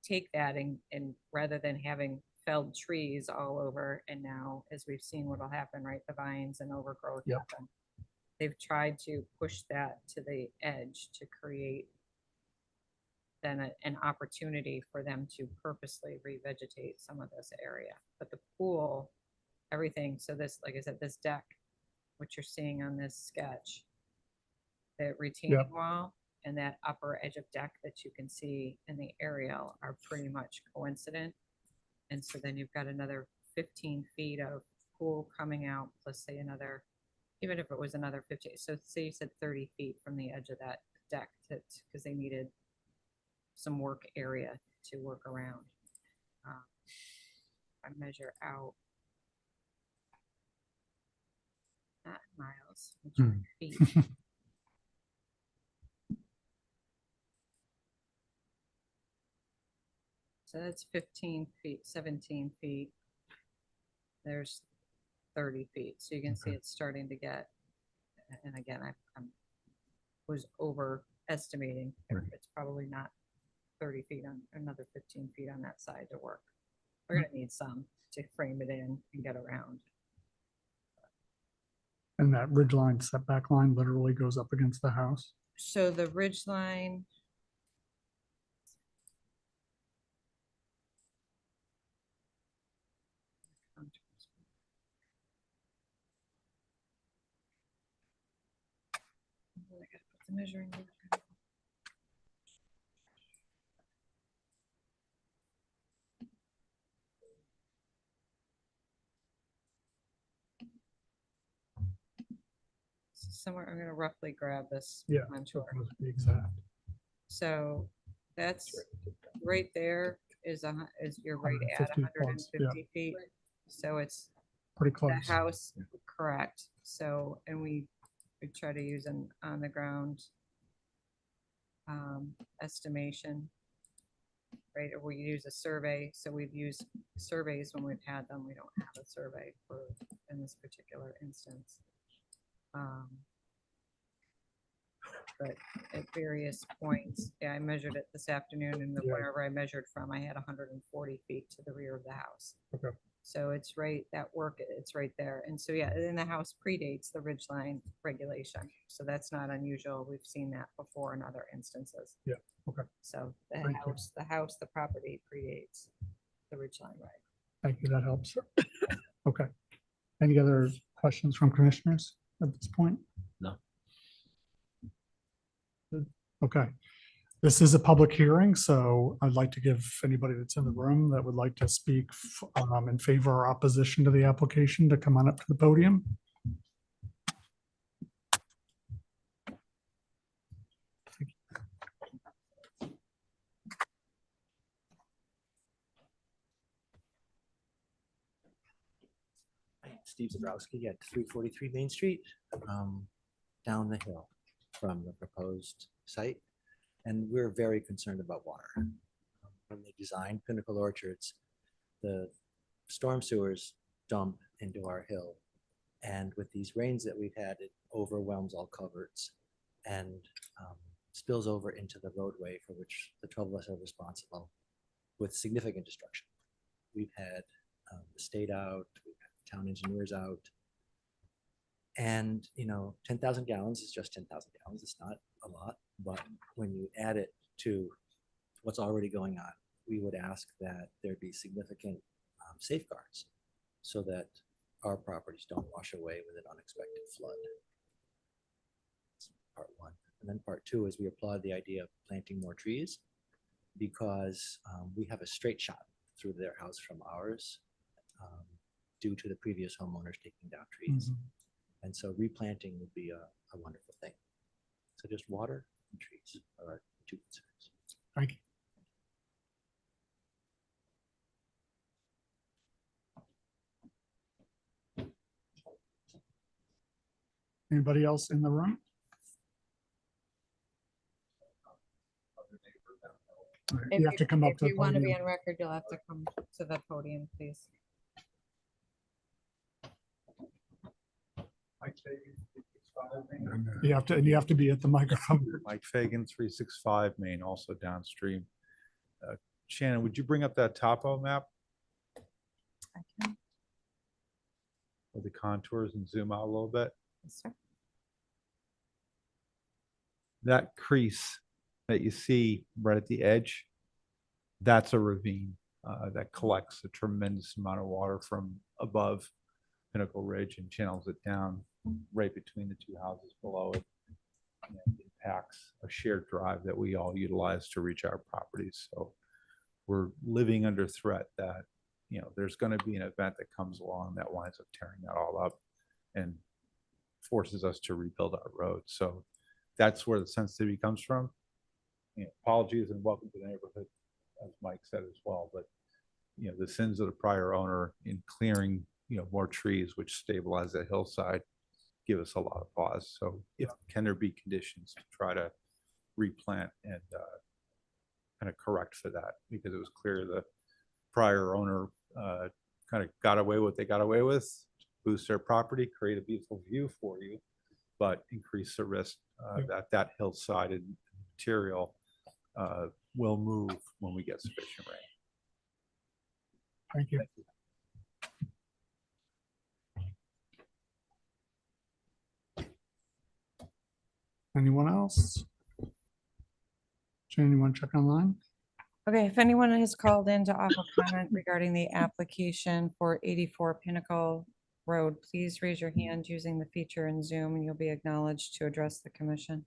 take that and rather than having felled trees all over, and now, as we've seen what'll happen, right, the vines and overgrowth Yep. happen. They've tried to push that to the edge to create then an opportunity for them to purposely revegetate some of this area. But the pool, everything, so this, like I said, this deck, what you're seeing on this sketch, the retaining wall and that upper edge of deck that you can see in the aerial are pretty much coincident. And so then you've got another 15 feet of pool coming out, plus say another, even if it was another 50, so say you said 30 feet from the edge of that deck, because they needed some work area to work around. I measure out, not miles, feet. So that's 15 feet, 17 feet. There's 30 feet. So you can see it's starting to get, and again, I was overestimating. It's probably not 30 feet on, another 15 feet on that side to work. We're gonna need some to frame it in and get around. And that ridge line setback line literally goes up against the house. So the ridge line. I gotta put the measuring book. Somewhere, I'm gonna roughly grab this. Yeah, contour. supposed to be exact. So that's right there is you're right at 150 plus, 150 yeah. feet. So it's Pretty close. the house, correct. So, and we try to use an on the ground estimation, right? Or we use a survey. So we've used surveys when we've had them. We don't have a survey for in this particular instance. But at various points, yeah, I measured it this afternoon, and wherever I measured from, I had 140 feet to the rear of the house. Okay. So it's right, that work, it's right there. And so, yeah, and the house predates the ridgeline regulation. So that's not unusual. We've seen that before in other instances. Yeah, okay. So Thank you. the property predates the ridgeline, right? Thank you, that helps. Okay. Any other questions from commissioners at this point? No. Okay. This is a public hearing, so I'd like to give anybody that's in the room that would like to speak in favor or opposition to the application to come on up to the podium. Steve Zabrowski at 343 Main Street, down the hill from the proposed site. And we're very concerned about water. When they designed Pinnacle Orchards, the storm sewers dump into our hill. And with these rains that we've had, it overwhelms all culverts and spills over into the roadway, for which the 12 of us are responsible, with significant destruction. We've had the state out, we've had the town engineers out. And, 10,000 gallons is just 10,000 gallons. It's not a lot, but when you add it to what's already going on, we would ask that there be significant safeguards so that our properties don't wash away with an unexpected flood. That's part one. And then part two is we applaud the idea of planting more trees because we have a straight shot through their house from ours due to the previous homeowners taking down trees. And so replanting would be a wonderful thing. So just water and trees are our two concerns. Thank you. Anybody else in the room? All right, you have to come up to the If you want to be podium. on record, you'll have to come to the podium, please. You have to be at the microphone. Mike Fagan, 365 Main, also downstream. Shannon, would you bring up that topo map? With the contours and zoom out a little bit? Yes, sir. That crease that you see right at the edge, that's a ravine that collects a tremendous amount of water from above Pinnacle Ridge and channels it down right between the two houses below it. And it impacts a shared drive that we all utilize to reach our properties. So we're living under threat that, you know, there's going to be an event that comes along that winds up tearing that all up and forces us to rebuild our road. So that's where the sensitivity comes from. You know, apologies and welcome to the neighborhood, as Mike said as well. But, you know, the sins of the prior owner in clearing, you know, more trees, which stabilize that hillside, give us a lot of pause. So if can there be conditions to try to replant and kind of correct for that, because it was clear the prior owner kind of got away with what they got away with, boost their property, create a beautiful view for you, but increase the risk that that hillside and material will move when we get sufficient rain. Thank you. Anyone else? Jane, you want to check online? Okay, if anyone has called in to offer comment regarding the application for 84 Pinnacle Road, please raise your hand using the feature in Zoom and you'll be acknowledged to address the commission.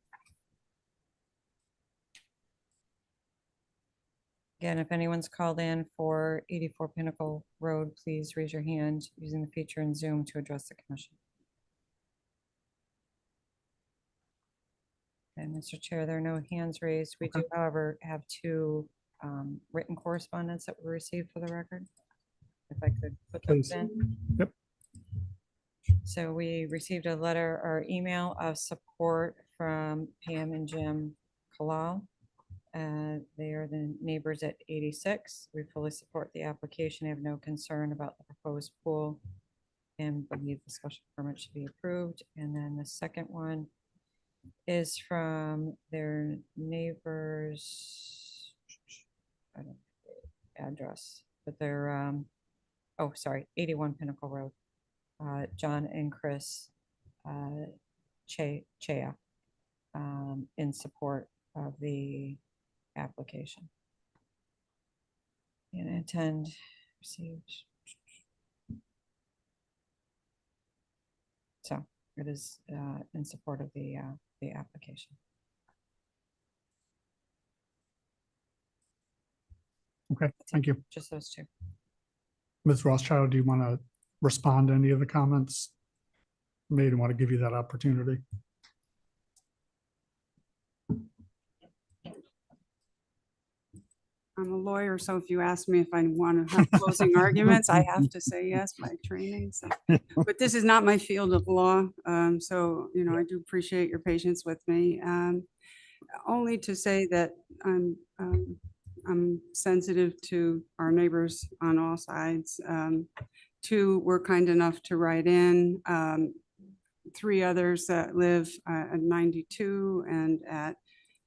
Again, if anyone's called in for 84 Pinnacle Road, please raise your hand using the feature in Zoom to address the commission. And Mr. Chair, there are no hands raised. We do, however, have two written correspondence that were received for the record. If I could put those Please. in. Yep. So we received a letter or email of support from Pam and Jim Kalal. They are the neighbors at 86. We fully support the application. Have no concern about the proposed pool and believe the special permit should be approved. And then the second one is from their neighbors. I don't know the address, but they're, oh, sorry, 81 Pinnacle Road. John and Chris Chea in support of the application. And intend received. So it is in support of the application. Okay, thank you. Just those two. Ms. Rothschild, do you want to respond to any of the comments made and want to give you that opportunity? I'm a lawyer, so if you ask me if I want to have closing arguments, I have to say yes by training. So. But this is not my field of law, so you know I do appreciate your patience with me. Only to say that I'm sensitive to our neighbors on all sides. Two were kind enough to write in. Three others that live at 92 and at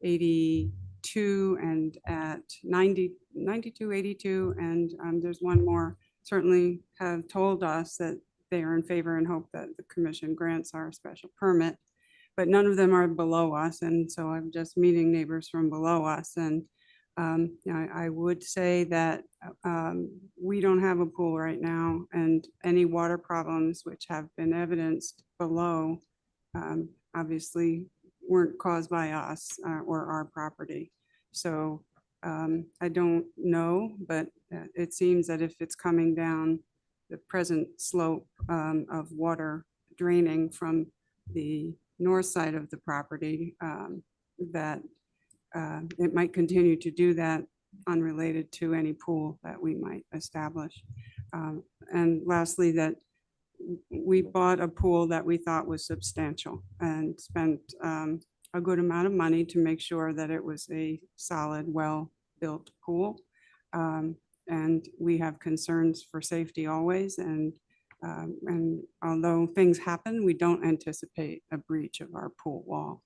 82 and at 92, 82, and there's one more, certainly have told us that they are in favor and hope that the commission grants our special permit, but none of them are below us, and so I'm just meeting neighbors from below us. And you know, I would say that we don't have a pool right now, and any water problems which have been evidenced below obviously weren't caused by us or our property. So I don't know, but it seems that if it's coming down the present slope of water draining from the north side of the property, that it might continue to do that unrelated to any pool that we might establish. And lastly, that we bought a pool that we thought was substantial and spent a good amount of money to make sure that it was a solid, well-built pool. And we have concerns for safety always, and although things happen, we don't anticipate a breach of our pool wall.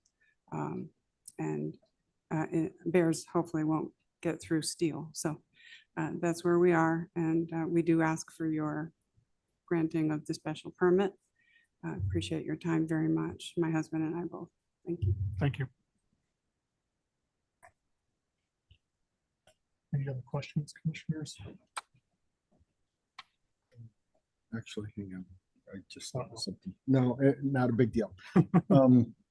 Bears hopefully won't get through steel. So that's where we are, and we do ask for your granting of the special permit. Appreciate your time very much, my husband and I both. Thank you. Thank you. Any other questions, commissioners? Actually, hang on. I just thought of something. No, not a big deal.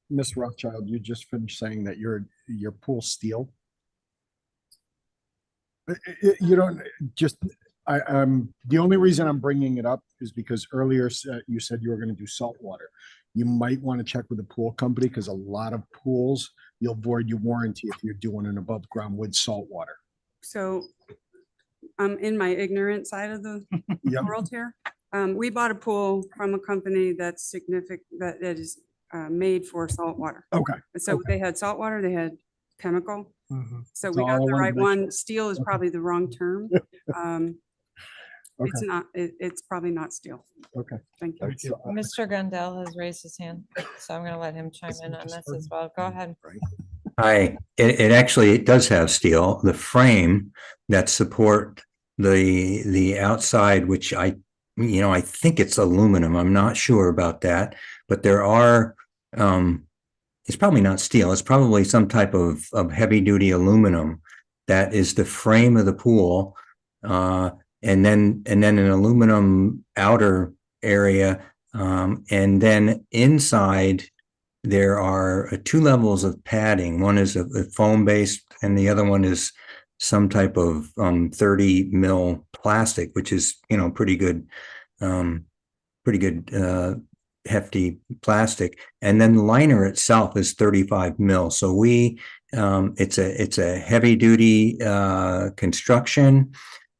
Ms. Rothschild, you just finished saying that your pool's steel. You don't just, the only reason I'm bringing it up is because earlier you said you were going to do salt water. You might want to check with the pool company because a lot of pools, you'll void your warranty if you're doing an above ground with salt water. So I'm in my ignorant side of the Yep. world here. We bought a pool from a company that's significant, that is made for salt water. Okay. So they had salt water, they had chemical. Mhm. So It's we got all the I right wanted to make one. Steel is probably the wrong term. It's Okay. not, it's probably not steel. Okay. Thank you. So, Mr. Gundel has raised his hand, so I'm gonna let him chime in on this as well. Go ahead. Hi, it actually, it does have steel, the frame that support the outside, which I think it's aluminum. I'm not sure about that, but there are, it's probably not steel. It's probably some type of heavy duty aluminum that is the frame of the pool. And then an aluminum outer area. And then inside there are two levels of padding. One is a foam based and the other one is some type of 30 mil plastic, which is, pretty good hefty plastic. And then the liner itself is 35 mil. So it's a heavy duty construction.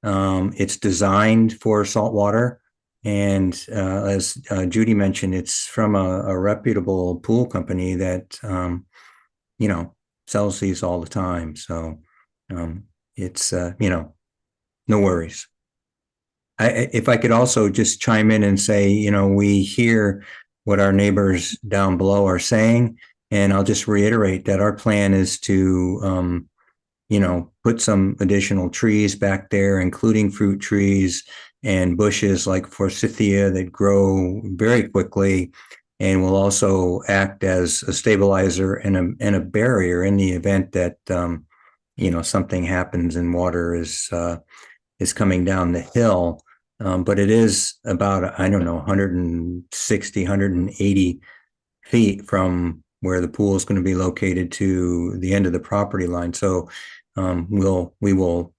It's designed for saltwater. And as Judy mentioned, it's from a reputable pool company that, sells these all the time. So it's, no worries. If I could also just chime in and say, we hear what our neighbors down below are saying, and I'll just reiterate that our plan is to, put some additional trees back there, including fruit trees and bushes like forsythia that grow very quickly and will also act as a stabilizer and a barrier in the event that, something happens and water is coming down the hill. But it is about, 160, 180 feet from where the pool is going to be located to the end of the property line. So we will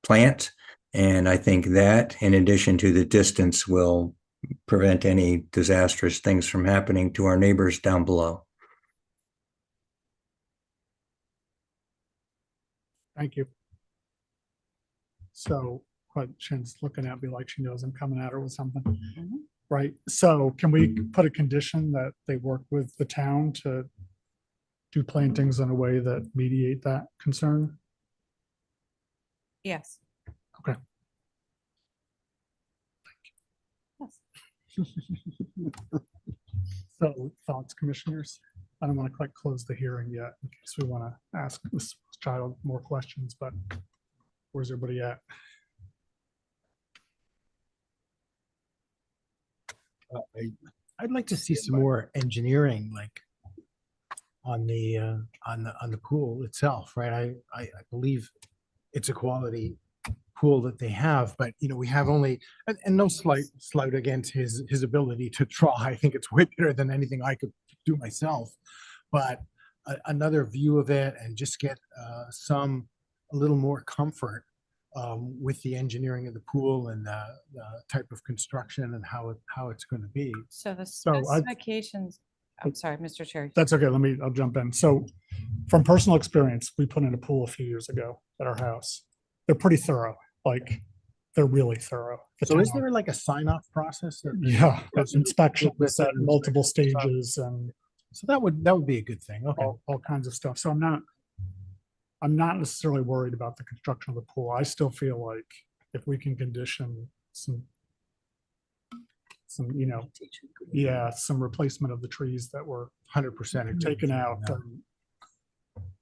plant, and I think that in addition to the distance will prevent any disastrous things from happening to our neighbors down below. Thank you. So Shen's looking at me like she knows I'm coming at her with something. Right, so can we put a condition that they work with the town to do plantings in a way that mediate that concern? Yes. Okay. So thoughts, commissioners? I don't want to quite close the hearing yet in case we want to ask Ms. Child more questions, but where's everybody at? I'd like to see some more engineering, like on the pool itself, right? I believe it's a quality pool that they have, but we have only, and no slight against his ability to draw. I think it's way better than anything I could do myself, but another view of it and just get a little more comfort with the engineering of the pool and the type of construction and how it's going to be. So the So specifications, I'm sorry, Mr. Chair. That's okay. I'll jump in. So from personal experience, we put in a pool a few years ago at our house. They're pretty thorough. Like they're really thorough. The So is town. there like a sign off process? that- Yeah, there's inspections With at the multiple inspections and stages and So that would be a good thing. Okay. all kinds of stuff. So I'm not necessarily worried about the construction of the pool. I still feel like if we can condition some, some replacement of the trees that were 100%. taken out,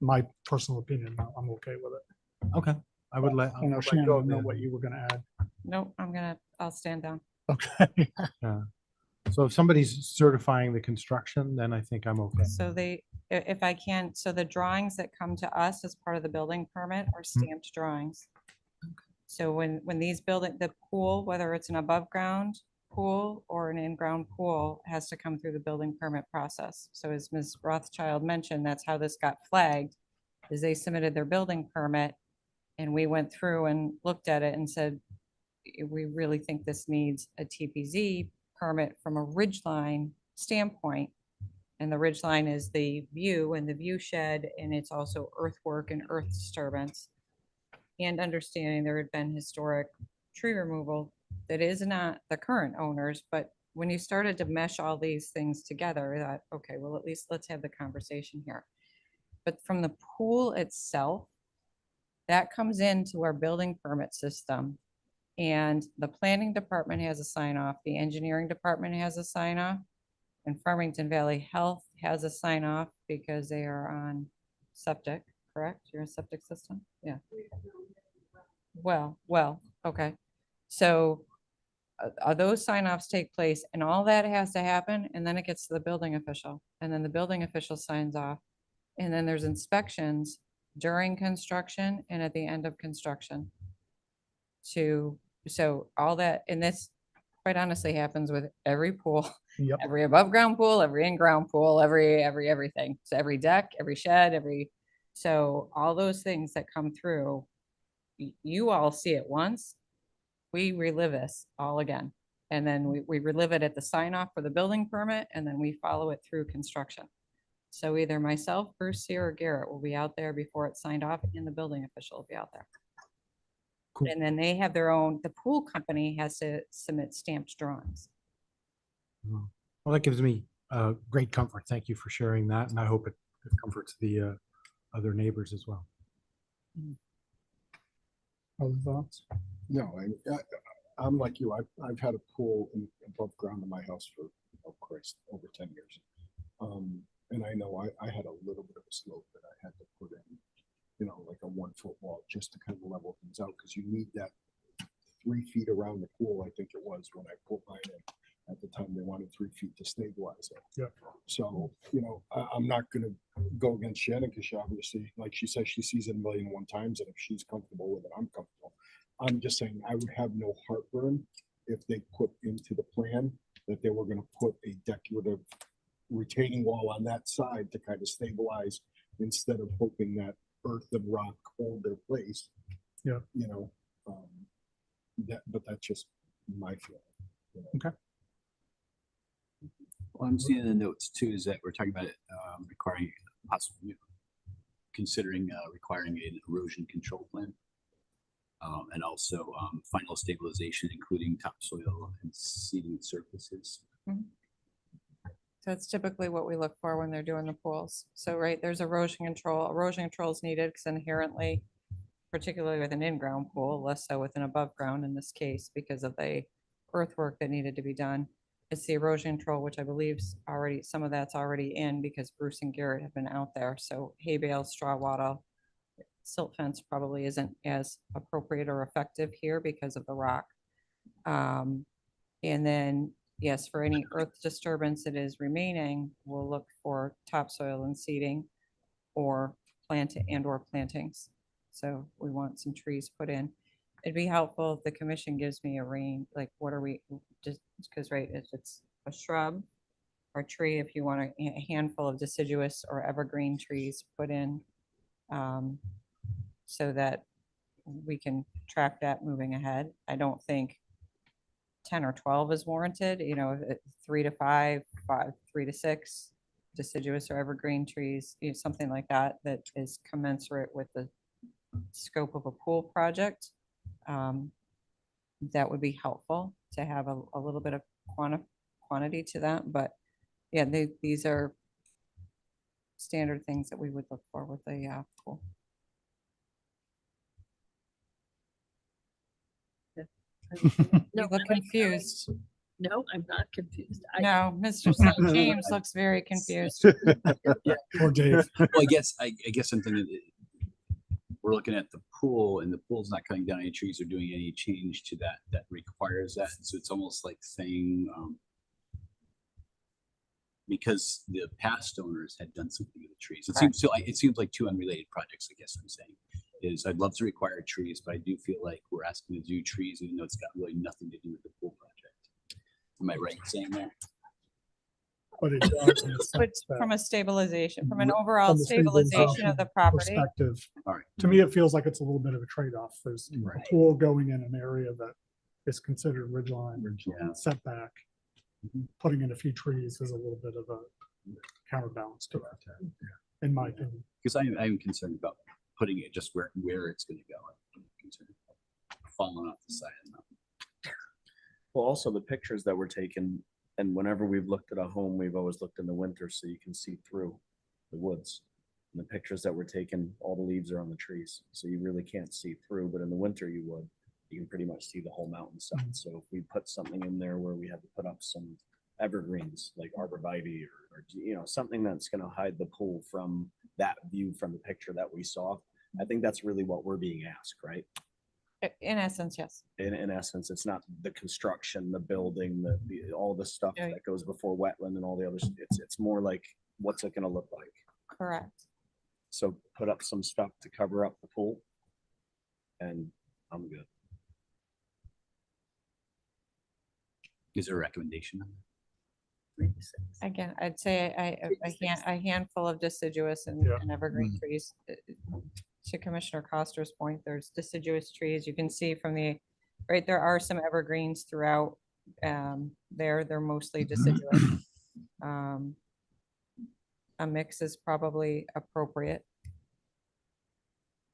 my personal opinion, I'm okay with it. Okay. I would let. I know let Shannon, go I of know the- what you were gonna add. Nope, I'll stand down. Okay. Yeah. So if somebody's certifying the construction, then I think I'm okay. So if I can, so the drawings that come to us as part of the building permit are Mm-hmm. stamped drawings. So when these the pool, whether it's an above ground pool or an in-ground pool, has to come through the building permit process. So as Ms. Rothschild mentioned, that's how this got flagged, is they submitted their building permit and we went through and looked at it and said, we really think this needs a TPZ permit from a ridgeline standpoint. And the ridgeline is the view and the view shed, and it's also earthwork and earth disturbance. And understanding there had been historic tree removal that is not the current owners, but when you started to mesh all these things together, that, okay, well, at least let's have the conversation here. But from the pool itself, that comes into our building permit system. And the planning department has a sign off, the engineering department has a sign off, and Farmington Valley Health has a sign off because they are on septic, correct? You're a septic system? Yeah. Well, okay. So those sign offs take place and all that has to happen, and then it gets to the building official, and then the building official signs off. And then there's inspections during construction and at the end of construction. So all that, and this quite honestly happens with every pool, Yep. every above ground pool, every in-ground pool, everything. So every deck, every shed, so all those things that come through, you all see it once, we relive this all again. And then we relive it at the sign off for the building permit, and then we follow it through construction. So either myself, Bruce, Sear, or Garrett will be out there before it's signed off, and the building official will be out there. Cool. And then they have their own, the pool company has to submit stamped drawings. Well, that gives me great comfort. Thank you for sharing that. And I hope it comforts the other neighbors as well. Other thoughts? No, I'm like you. I've had a pool above ground in my house for, oh Christ, over 10 years. And I know I had a little bit of a slope that I had to put in, like a 1 foot wall just to kind of level things out, because you need that 3 feet around the pool. I think it was when I put mine in. At the time, they wanted 3 feet to stabilize it. Yeah. So, I'm not gonna go against Shannon, because she obviously, like she says, she sees it 1,000,001 times, and if she's comfortable with it, I'm comfortable. I'm just saying, I would have no heartburn if they put into the plan that they were gonna put a decorative retaining wall on that side to kind of stabilize, instead of hoping that earth and rock hold their place. Yeah. But that's just my feeling. Okay. Well, I'm seeing in the notes too, is that we're talking about requiring possibly considering requiring an erosion control plan. And also final stabilization, including topsoil and seeding surfaces. So that's typically what we look for when they're doing the pools. So, right, there's erosion control. Erosion control is needed because inherently, particularly with an in-ground pool, less so with an above ground in this case, because of the earthwork that needed to be done. It's the erosion control, which I believe some of that's already in because Bruce and Garrett have been out there. So hay bales, straw wattle, silt fence probably isn't as appropriate or effective here because of the rock. And then, yes, for any earth disturbance that is remaining, we'll look for topsoil and seeding or plantings. So we want some trees put in. It'd be helpful if the commission gives me a range, like what are we, just because, right, if it's a shrub or tree, if you want a handful of deciduous or evergreen trees put in, so that we can track that moving ahead. I don't think 10 or 12 is warranted, 3 to 5, 3 to 6 deciduous or evergreen trees, something like that, that is commensurate with the scope of a pool project. that would be helpful to have a little bit of quantity to that, but yeah, these are standard things that we would look for with a pool. You look confused. No, I'm not confused. No, Mr. St. James looks very confused. Poor Dave. Well, I guess I'm thinking we're looking at the pool, and the pool's not cutting down any trees or doing any change to that requires that. So it's almost like saying, because the past owners had done something with the trees. It seems like two unrelated projects, I guess I'm saying. Is I'd love to require trees, but I do feel like we're asking to do trees, even though it's got really nothing to do with the pool project. Am I right in saying that? But it does in the But sense that from a stabilization, from an overall from the stabilization of the property. perspective, All right. to me, it feels like it's a little bit of a trade-off. There's a pool going in an area that is considered ridgeline setback. Putting in a few trees is a little bit of a counterbalance to that, in my opinion. Because I'm concerned about putting it just where it's going to go. I'm concerned about falling off the side of the mountain. Well, also the pictures that were taken, and whenever we've looked at a home, we've always looked in the winter so you can see through the woods. And the pictures that were taken, all the leaves are on the trees, so you really can't see through, but in the winter you would. You can pretty much see the whole mountainside. So if we put something in there where we have to put up some evergreens like arborvitae or something that's going to hide the pool from that view from the picture that we saw, I think that's really what we're being asked, right? In essence, yes. In essence, it's not the construction, the building, all the stuff that goes before wetland and all the others. It's more like, what's it going to look like? Correct. So put up some stuff to cover up the pool, and I'm good. Is there a recommendation? Again, I'd say a handful of deciduous and evergreen trees. To Commissioner Coster's point, there's deciduous trees. You can see from there are some evergreens throughout. They're mostly deciduous. A mix is probably appropriate.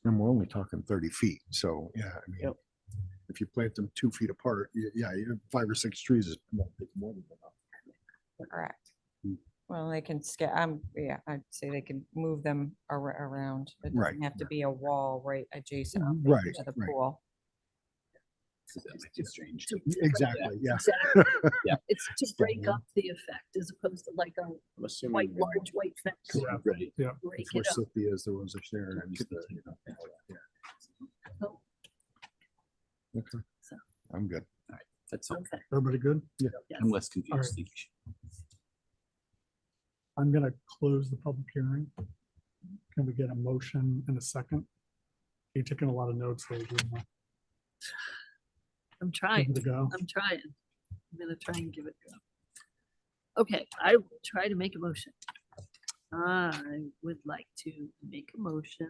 And we're only talking 30 feet. So, yeah, I mean, if you plant them 2 feet apart, you have 5 or 6 trees is more than enough. Correct. Well, they can I'd say they can move them around. It Right, doesn't have to be a wall right adjacent Right, to the right. pool. That might be strange. Exactly, yeah. Exactly. Yeah. It's to break up the effect as opposed to like a assuming large white fence. Correct. Right. Yeah. Break It's where it up. Cynthia is, the roses there. And Oh, Okay. I'm good. All right. That's all. okay. Everybody good? Yeah. I'm less All confused. right. Thank you. I'm gonna close the public hearing. Can we get a motion in a second? You're taking a lot of notes. So I'm trying. Give it a go. I'm trying. I'm gonna try and give it a go. Okay, I will try to make a motion. I would like to make a motion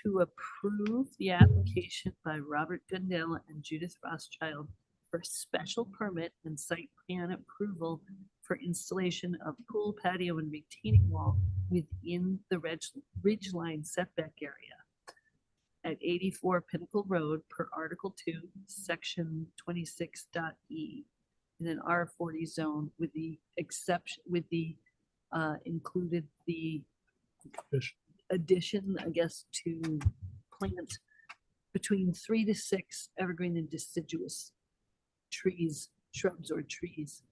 to approve the application by Robert Gundella and Judith Rothschild for special permit and site plan approval for installation of pool patio and retaining wall within the ridgeline setback area at 84 Pinnacle Road per Article 2, Section 26.e in an R40 zone with the exception, included the addition, I guess, to plant between 3 to 6 evergreen and deciduous trees, shrubs or trees.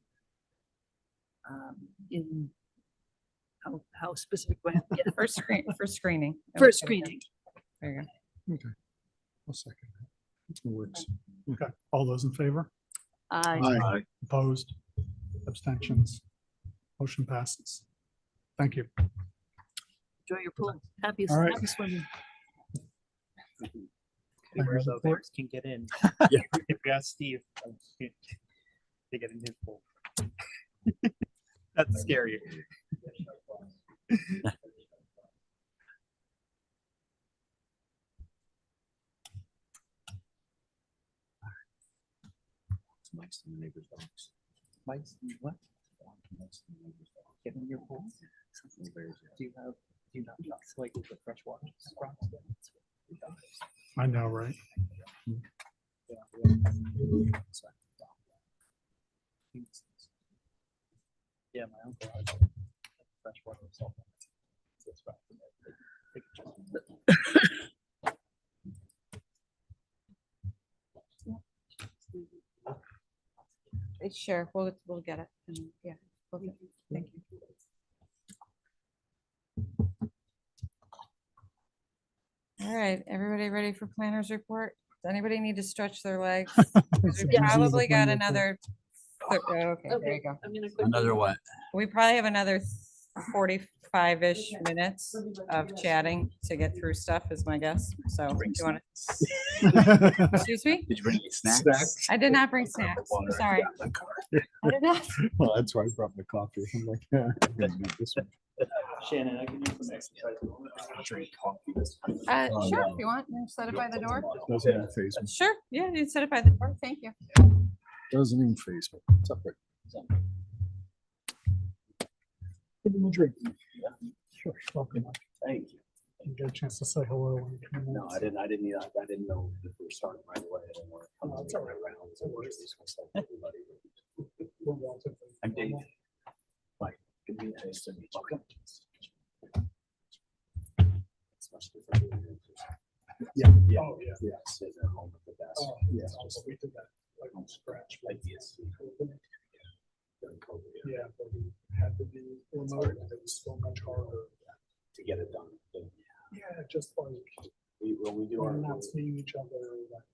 In how specific do I have to get? For screening. For screening. There you go. Okay. I'll second that. It works. Okay, all those in favor? Aye. Opposed? Abstentions? Motion passes. Thank you. Enjoy your pool. Happy All right. swimming. Where the report. bears can get in. If you ask Steve, they get in his pool. That's scary. Mike's in the neighbor's dogs. Mike's what? Mike's in the neighbor's dogs. Get in your pool. Do you not like the freshwater? I know, right? Yeah, my uncle has freshwater salt. That's right. Sure, we'll get it. Yeah. we'll get it. Thank you. All right, everybody ready for planners report? Does anybody need to stretch their legs? 'Cause We probably got another. Okay, there you go. Another what? We probably have another 45-ish minutes of chatting to get through stuff is my guess. So if you want to. Excuse me? Did you bring any snacks? I did not bring snacks. I'm sorry. I did not. Well, that's why I brought my coffee. I'm like, yeah. I'm gonna make this one. Shannon, I can use some exercise. Drink coffee. Sure, if you want, you set it by the door. Doesn't even phase me. Sure, yeah, you set it by the door. Thank you. Doesn't even phase me. It's up there. Give me a drink. Sure. Welcome. Thank you. You get a chance to say hello. when you come in. No, I didn't know if we were starting right away. I didn't want to come that's all right right. around. So we're just gonna start with everybody. I'm Dave. Mike, good to meet you. Nice to meet you. It's much different than in person. Yeah. Yeah. Oh, yeah. Yeah. Sitting at home at the desk. Oh, Yeah. yeah. Just We did that like from scratch. like this. During COVID, Yeah, but we had to be remote and it was so much harder. to get it done. Yeah, just like When we do we're our, not seeing each other. Like,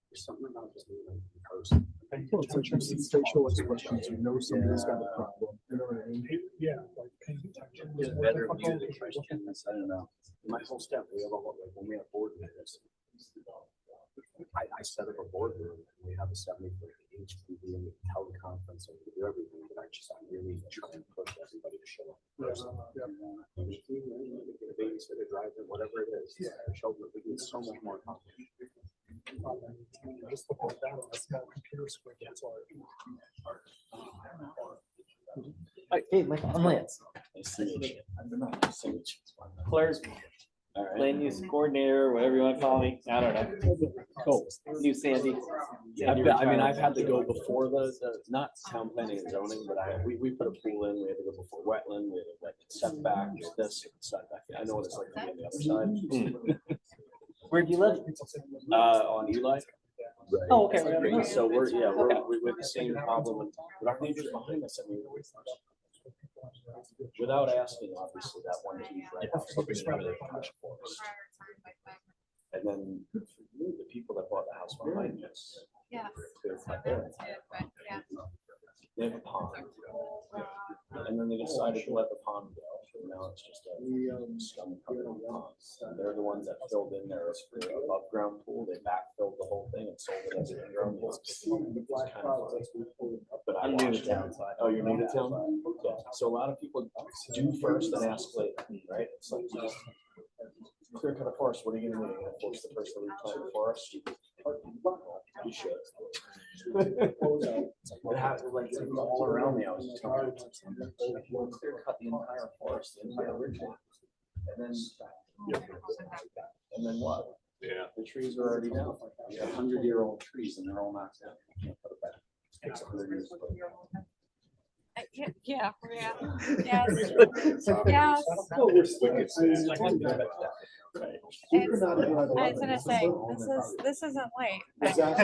there's something about just being in person. Well, it's like you see facial expressions, you know somebody's got a problem. You know what I mean? yeah, like paying attention. was It's more better difficult view the because questions. I don't know. My whole step, we have a whole, like, when we have board meetings. I set up a boardroom and we have a 70-foot HPV and we teleconference and we do everything, but I really try and push everybody to show up. And if you get a babysitter, driver, whatever it is, children, we get so much more accomplished. Just look at that on a small computer screen. It's hard. Hey, Mike, I'm Lance. Nice to meet you. Nice to meet you. Claire's All right. land use coordinator, whatever you want to call me. I don't know. Cool. New Sandy. I've had to go before the not town planning and zoning, but we put a pool in, we had to go before wetland, we had to like setback, this setback. I know what it's like to be on the other side. Where do you live? On Eli. Oh, okay. Right. So we're we have the same problem with our neighbors behind us. I mean, without asking, obviously, that one huge right house. And then the people that bought the house behind us. Yeah. They have a pond. And then they decided to let the pond go. And now it's just a scum covered pond. And they're the ones that filled in there for the above ground pool. They backfilled the whole thing and sold it as an in-ground pool. It's kind of funny. But I'm new to town, so Oh, you're new to town? Yeah. So a lot of people do first and ask later, right? It's like, you know, clear cut a forest, what are you gonna do? You're gonna force the person to replant the forest? You should. It happened like all around me, I was just going, we'll clear cut the entire forest, the entire ridge line. And then what? Yeah. The trees are already down. You have 100-year-old trees and they're all knocked down. You can't put it back. Takes 100 years to put it back. Yeah, yes, yes. I was gonna say, this isn't late. Yeah.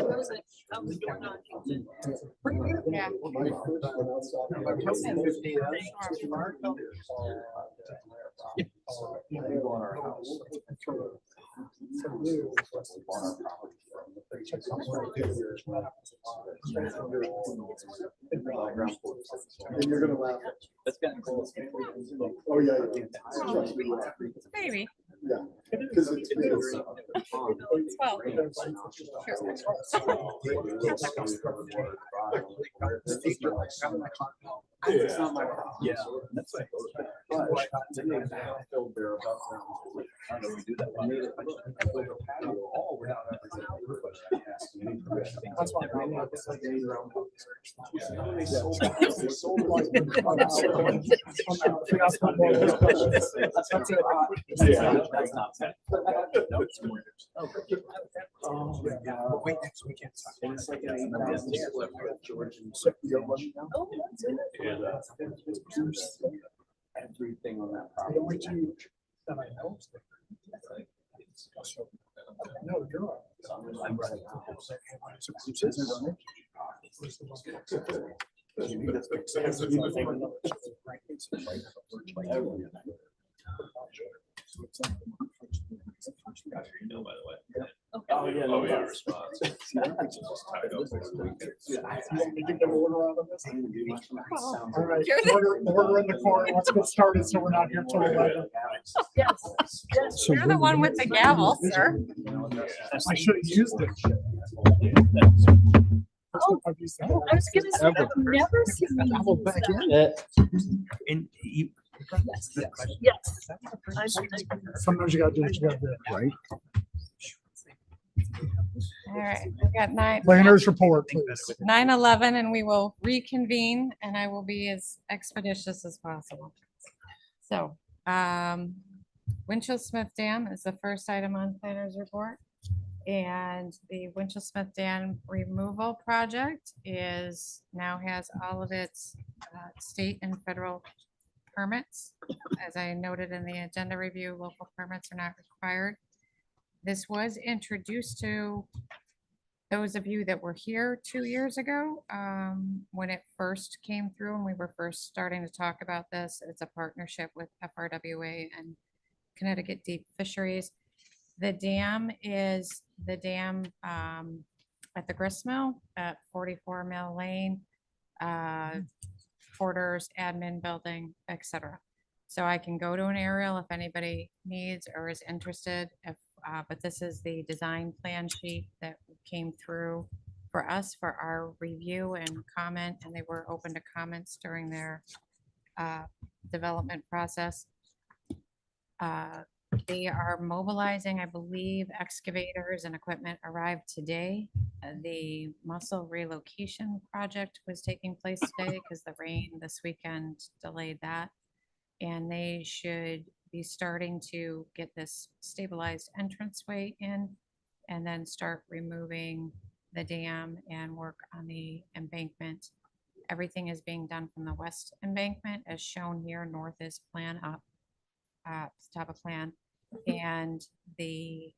And you're gonna laugh. That's kind of cool. Oh, yeah. Maybe. Yeah. Because it's. Well. It's not my problem. Yeah. That's like. That's why Wait next weekend. Everything on that property. No, you're right. Oh, yeah. Oh, yeah, response. All right, order in the court. Let's get started so we're not here till 11. Yes, you're the one with the gavel, sir. I should have used it. Oh, I was gonna say, I've never seen. And you. Yes. Sometimes you gotta do what you gotta do. Right. All right, we got Planners report, please. 9:11, and we will reconvene, and I will be as expeditious as possible. So, Winchell Smith Dam is the first item on planners report. And the Winchell Smith Dam removal project now has all of its state and federal permits. As I noted in the agenda review, local permits are not required. This was introduced to those of you that were here 2 years ago when it first came through and we were first starting to talk about this. It's a partnership with FRWA and Connecticut Deep Fisheries. The dam is the dam at the grist mill at 44 Mill Lane, quarters, admin building, etc. So I can go to an aerial if anybody needs or is interested. But this is the design plan sheet that came through for us for our review and comment, and they were open to comments during their development process. They are mobilizing, I believe, excavators and equipment arrived today. The mussel relocation project was taking place today because the rain this weekend delayed that. And they should be starting to get this stabilized entranceway in and then start removing the dam and work on the embankment. Everything is being done from the west embankment as shown here. North is plan up, top of plan. And the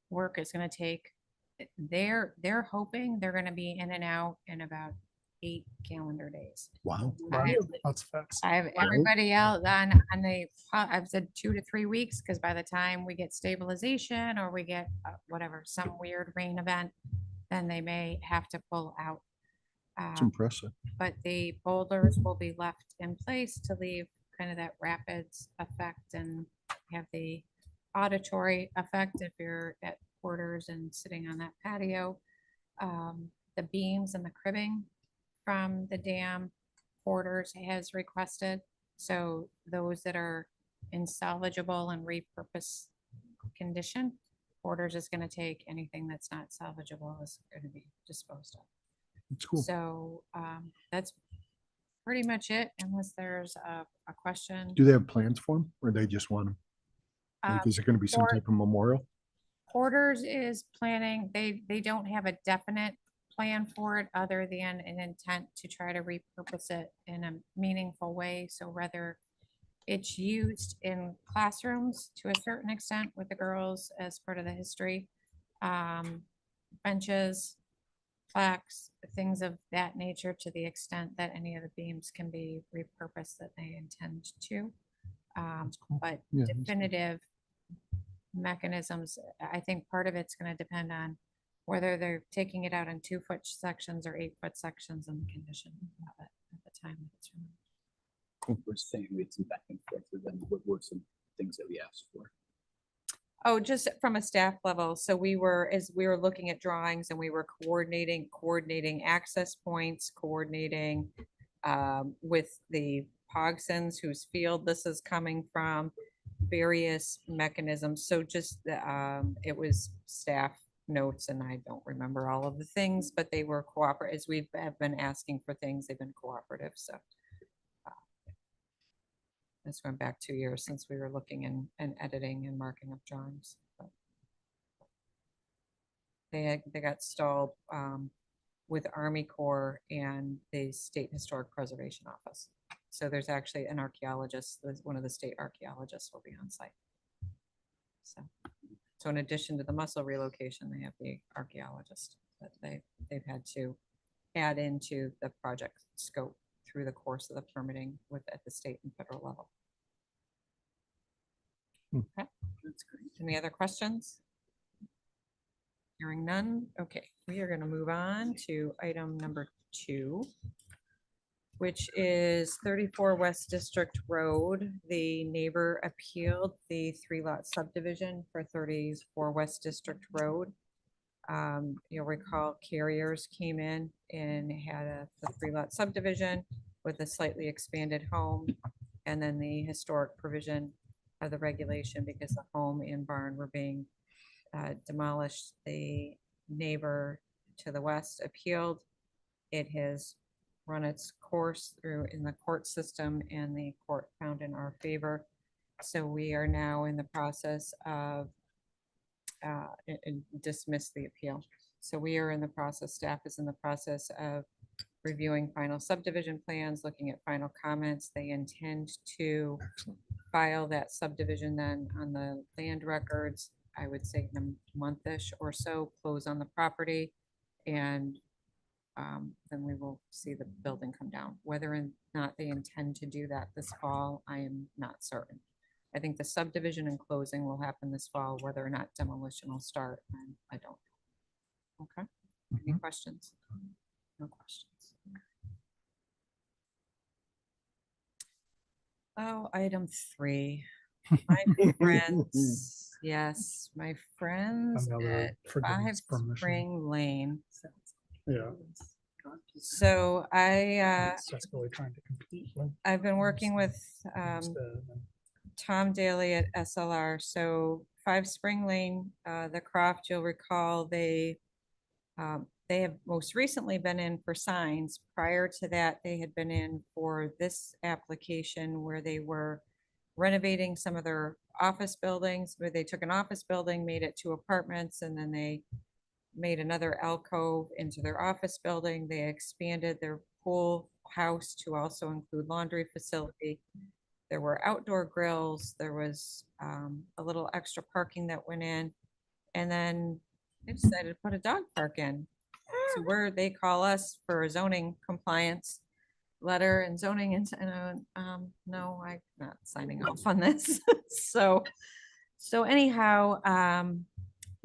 work is going to take, they're hoping they're going to be in and out in about 8 calendar days. Wow. That's fast. I have everybody else on the, I've said 2 to 3 weeks, because by the time we get stabilization or we get whatever, some weird rain event, then they may have to pull out. It's impressive. But the boulders will be left in place to leave kind of that rapids effect and have the auditory effect if you're at quarters and sitting on that patio. The beams and the cribbing from the dam quarters has requested. So those that are in salvageable and repurpose condition, quarters is going to take. Anything that's not salvageable is going to be disposed of. That's cool. So that's pretty much it, unless there's a question. Do they have plans for them or they just want them? Like, is it going to be some type of memorial? Quarters is planning, they don't have a definite plan for it other than an intent to try to repurpose it in a meaningful way. So whether it's used in classrooms to a certain extent with the girls as part of the history, benches, plaques, things of that nature, to the extent that any of the beams can be repurposed that they intend to. But Yeah, definitive mechanisms, I think part of it's going to depend on whether they're taking it out in 2-foot sections or 8-foot sections and the condition of it at the time that it's removed. We're saying we had some back and forth with them. What were some things that we asked for? Oh, just from a staff level. So as we were looking at drawings and we were coordinating access points, coordinating with the Pogson's, whose field this is coming from, various mechanisms. So just, it was staff notes, and I don't remember all of the things, but they were cooperative. As we have been asking for things, they've been cooperative, so. This went back 2 years since we were looking and editing and marking up drawings. But they got stalled with Army Corps and the State Historic Preservation Office. So there's actually an archaeologist, one of the state archaeologists will be on site. So in addition to the muscle relocation, they have the archaeologist that they've had to add into the project scope through the course of the permitting at the state and federal level. Okay, that's great. Any other questions? Hearing none. Okay, we are going to move on to item number 2, which is 34 West District Road. The neighbor appealed the 3-lot subdivision for 34 West District Road. You'll recall carriers came in and had the 3-lot subdivision with a slightly expanded home, and then the historic provision of the regulation because the home and barn were being demolished. The neighbor to the west appealed. It has run its course through in the court system, and the court found in our favor. So we are now in the process of dismiss the appeal. So we are in the process, staff is in the process of reviewing final subdivision plans, looking at final comments. They intend to file that subdivision then on the land records, I would say in a month-ish or so, close on the property, and then we will see the building come down. Whether or not they intend to do that this fall, I am not certain. I think the subdivision and closing will happen this fall. Whether or not demolition will start, I don't know. Okay, any questions? No questions. Oh, item 3. My friends, yes, my friends Another at forgiveness 5 permission. Spring Lane. Yeah. So That's really trying to compete with. I've been working with instead. Tom Daly at SLR. So 5 Spring Lane, the Croft, you'll recall, they have most recently been in for signs. Prior to that, they had been in for this application where they were renovating some of their office buildings, where they took an office building, made it 2 apartments, and then they made another alcove into their office building. They expanded their pool house to also include laundry facility. There were outdoor grills. There was a little extra parking that went in. And then they decided to put a dog park in. So where they call us for a zoning compliance letter and zoning, and no, I'm not signing off on this. So anyhow,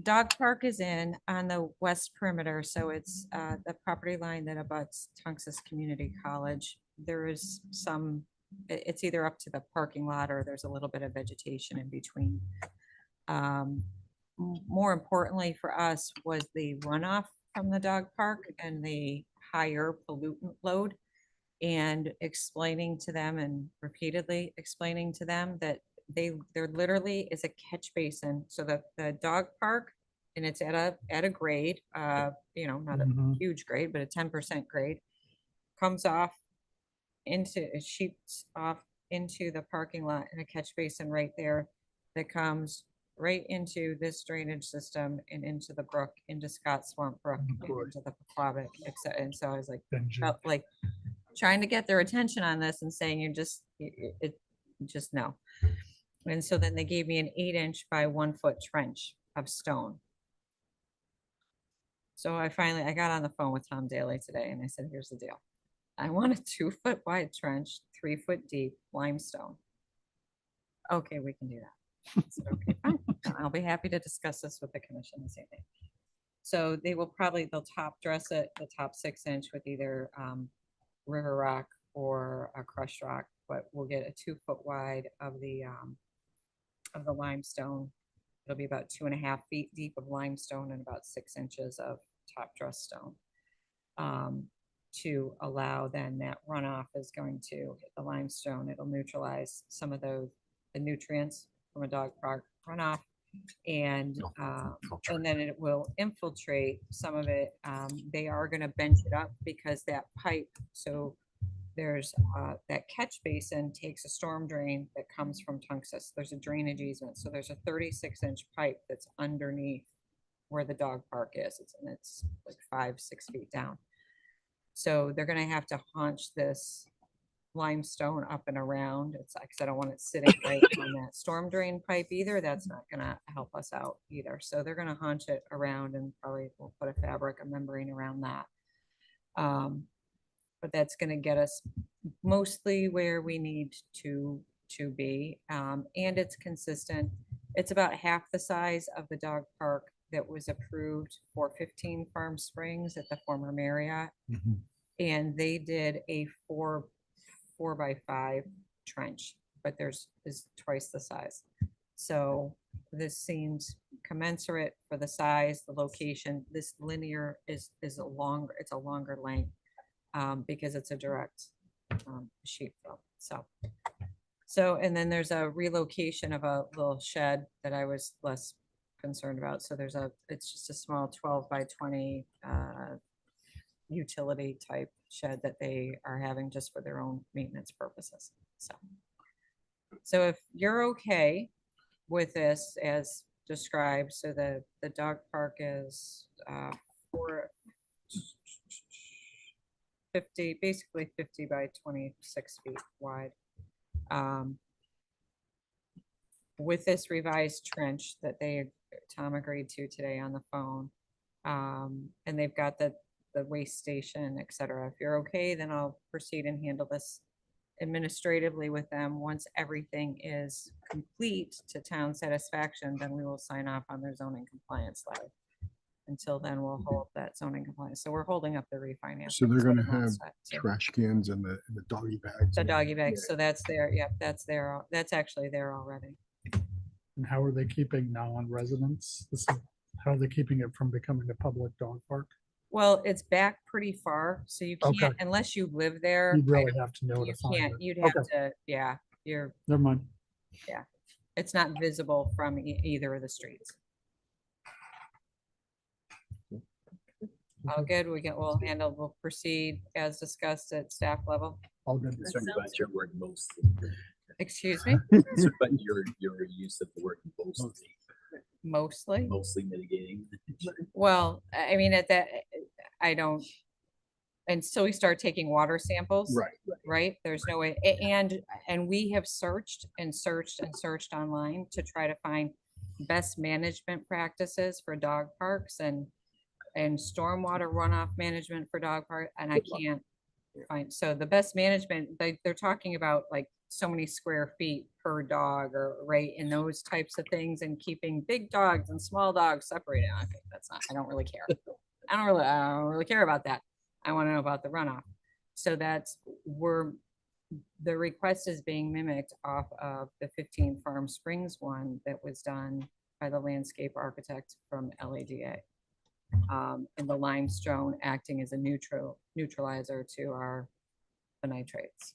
dog park is in on the west perimeter. So it's the property line that abuts Tungus Community College. There is some, it's either up to the parking lot or there's a little bit of vegetation in between. More importantly for us was the runoff from the dog park and the higher pollutant load, and explaining to them and repeatedly explaining to them that there literally is a catch basin. So the dog park, and it's at a grade, not a huge grade, but a 10% grade, comes off into, it shoots off into the parking lot, and a catch basin right there that comes right into this drainage system and into the brook, into Scott Swamp Brook, and into the Pequabic, etc. And so I was like, felt like trying to get their attention on this and saying, it just no. And so then they gave me an 8-inch by 1-foot trench of stone. So I got on the phone with Tom Daly today, and I said, here's the deal. I want a 2-foot wide trench, 3-foot deep limestone. Okay, we can do that. I said, okay, fine. I'll be happy to discuss this with the commission this evening. So they'll top dress it, the top 6-inch with either river rock or a crushed rock, but we'll get a 2-foot wide of the limestone. It'll be about 2.5 feet deep of limestone and about 6 inches of top dress stone. to allow then that runoff is going to hit the limestone. It'll neutralize some of the nutrients from a dog park runoff. And then it will infiltrate some of it. They are gonna bench it up because that pipe, so there's that catch basin takes a storm drain that comes from Tungus. There's a drainage easement. So there's a 36-inch pipe that's underneath where the dog park is. It's like 5-6 feet down. So they're gonna have to haunch this limestone up and around. It's like, 'cause I don't want it sitting right on that storm drain pipe either. That's not gonna help us out either. So they're gonna haunch it around and probably we'll put a membrane around that. But that's gonna get us mostly where we need to be. And it's consistent. It's about half the size of the dog park that was approved for 15 Farm Springs at the former Marriott. And they did a 4x5 trench, but is twice the size. So this seems commensurate for the size, the location. This linear is a longer, it's a longer length because it's a direct sheet flow. So, and then there's a relocation of a little shed that I was less concerned about. So it's just a small 12x20 utility type shed that they are having just for their own maintenance purposes. So if you're okay with this as described, so the dog park is 50 by 26 feet wide. With this revised trench that Tom agreed to today on the phone, and they've got the waste station, et cetera. If you're okay, then I'll proceed and handle this administratively with them. Once everything is complete to town satisfaction, then we will sign off on their zoning compliance letter. Until then, we'll hold that zoning compliance. So we're holding up the refinance. So they're gonna have trash cans and the doggy bags. The doggy bags. So that's there. Yep, that's there. That's actually there already. And how are they keeping non-residents? How are they keeping it from becoming a public dog park? Well, it's back pretty far, so you Okay. can't, unless you live there. You'd really have to know You to find can't, it. you'd have Okay. to, yeah, you're, Never mind. yeah. It's not visible from either of the streets. All good, we'll proceed as discussed at staff level. All good. Concerned about your word mostly. Excuse me? Concerned about your use of the word Mostly? mostly mitigating. Well, I mean, I don't, until we start taking water samples. Right? There's no way, and we have searched and searched and searched online to try to find best management practices for dog parks and stormwater runoff management for dog park, and I can't find, so the best management, they're talking about like so many square feet per dog or right in those types of things and keeping big dogs and small dogs separated. Okay, that's not, I don't really care. I don't really care about that. I want to know about the runoff. So the request is being mimicked off of the 15 Farm Springs one that was done by the landscape architect from LADA. And the limestone acting as a neutralizer to the nitrates.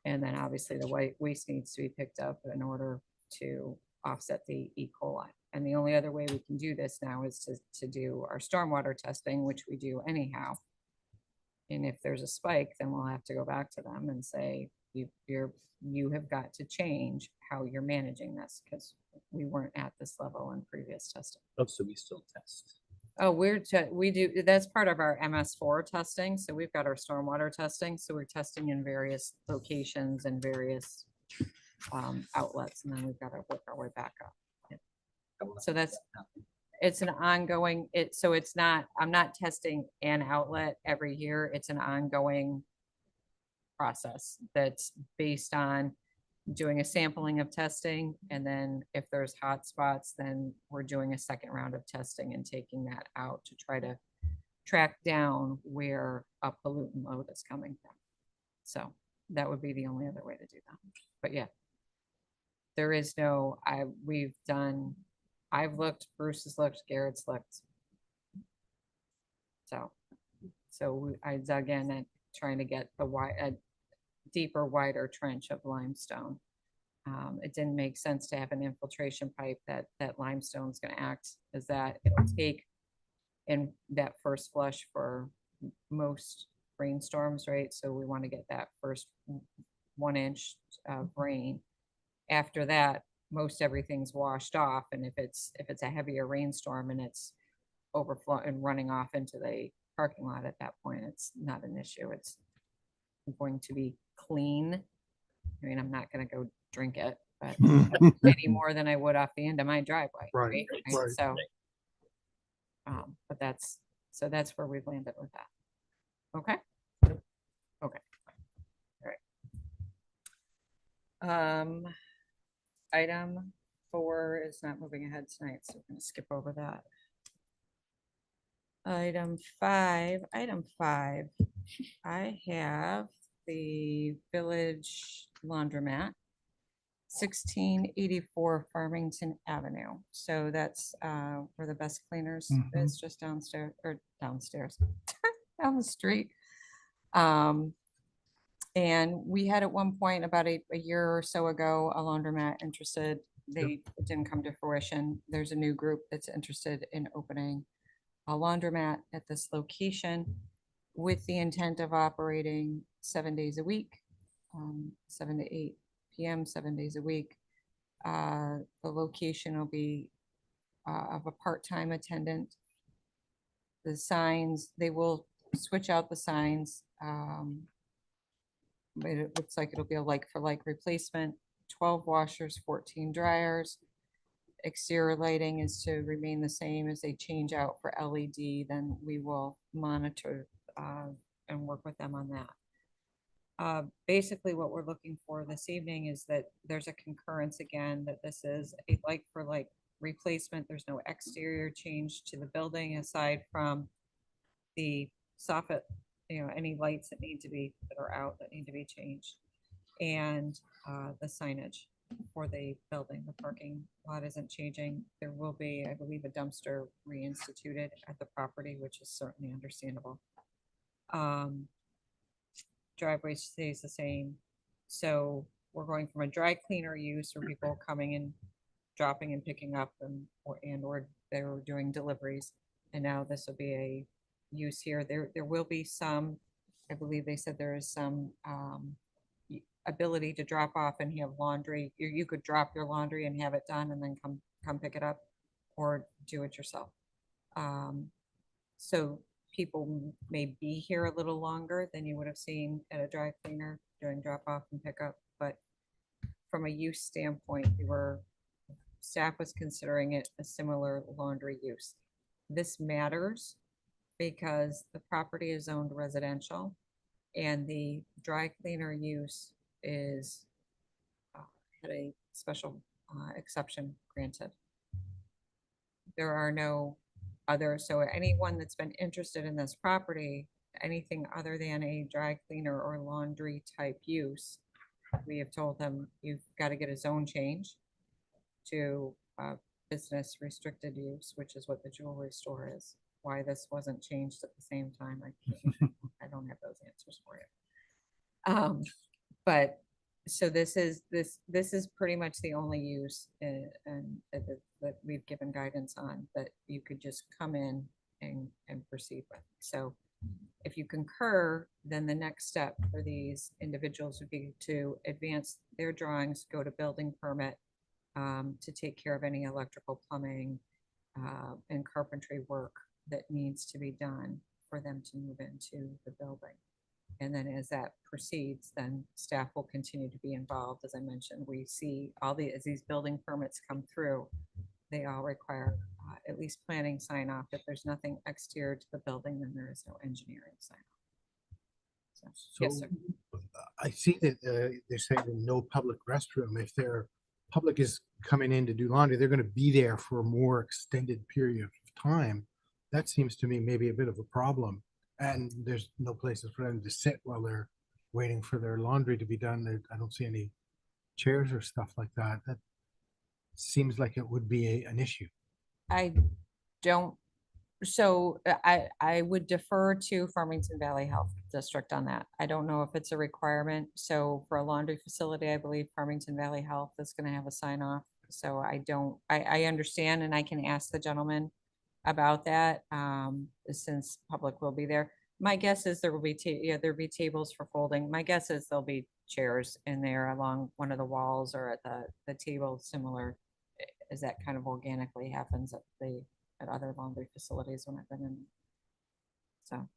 And then obviously the white waste needs to be picked up in order to offset the E. coli. And the only other way we can do this now is to do our stormwater testing, which we do anyhow. And if there's a spike, then we'll have to go back to them and say, you have got to change how you're managing this because we weren't at this level in previous testing. Oh, so we still test. Oh, we do, that's part of our MS4 testing. So we've got our stormwater testing. So we're testing in various locations and various outlets, and then we've got to work our way back up. Yeah. So it's an ongoing, so it's not, I'm not testing an outlet every year. It's an ongoing process that's based on doing a sampling of testing, and then if there's hot spots, then we're doing a second round of testing and taking that out to try to track down where a pollutant load is coming from. So that would be the only other way to do that. But yeah, there is no, I've looked, Bruce has looked, Garrett's looked. So So I dug in and trying to get a deeper, wider trench of limestone. It didn't make sense to have an infiltration pipe that limestone's gonna act as that. It'll take in that first flush for most rainstorms, right? So we want to get that first 1 inch of rain. After that, most everything's washed off, and if it's a heavier rainstorm and it's overflow and running off into the parking lot at that point, it's not an issue. It's going to be clean. I mean, I'm not gonna go drink it, but any more than I would off the end of my driveway. Right, right. So, but that's where we've landed with that. Okay. Okay. All right. Item 4 is not moving ahead tonight, so we're gonna skip over that. Item 5, I have the Village Laundromat, 1684 Farmington Avenue. So that's where the Best Cleaners is, just downstairs, down the street. And we had at one point about a year or so ago, a laundromat interested. It didn't come to fruition. There's a new group that's interested in opening a laundromat at this location with the intent of operating 7 days a week, 7 to 8 p.m., 7 days a week. The location will be of a part-time attendant. The signs, they will switch out the signs. But it looks like it'll be a like-for-like replacement. 12 washers, 14 dryers. Exterior lighting is to remain the same. As they change out for LED, then we will monitor and work with them on that. Basically, what we're looking for this evening is that there's a concurrence again, that this is a like-for-like replacement. There's no exterior change to the building aside from the soffit, any lights that are out that need to be changed, and the signage for the building. The parking lot isn't changing. There will be, I believe, a dumpster reinstituted at the property, which is certainly understandable. Driveway stays the same. So we're going from a dry cleaner use where people coming in, dropping and picking up, or they're doing deliveries. And now this will be a use here. There will be some, I believe they said there is some ability to drop off and have laundry. You could drop your laundry and have it done and then come pick it up, or do it yourself. So people may be here a little longer than you would have seen at a dry cleaner doing drop off and pick up. But from a use standpoint, staff was considering it a similar laundry use. This matters because the property is owned residential and the dry cleaner use is had a special exception granted. There are no other, so anyone that's been interested in this property, anything other than a dry cleaner or laundry type use, we have told them you've got to get a zone change to business restricted use, which is what the jewelry store is. Why this wasn't changed at the same time, I don't have those answers for you. But so this is pretty much the only use that we've given guidance on, that you could just come in and proceed with. So if you concur, then the next step for these individuals would be to advance their drawings, go to building permit to take care of any electrical, plumbing, and carpentry work that needs to be done for them to move into the building. And then as that proceeds, then staff will continue to be involved. As I mentioned, we see as these building permits come through, they all require at least planning sign off. If there's nothing exterior to the building, then there is no engineering sign off. So, yes, sir. I see that they're saying no public restroom. If their public is coming in to do laundry, they're going to be there for a more extended period of time. That seems to me maybe a bit of a problem. And there's no places for them to sit while they're waiting for their laundry to be done. I don't see any chairs or stuff like that. That seems like it would be an issue. I don't So I would defer to Farmington Valley Health District on that. I don't know if it's a requirement. So for a laundry facility, I believe Farmington Valley Health is going to have a sign off. So I understand and I can ask the gentleman about that, since public will be there. My guess is there will be, there'll be tables for folding. My guess is there'll be chairs in there along one of the walls or at the table, similar as that kind of organically happens at other laundry facilities when I've been in. So,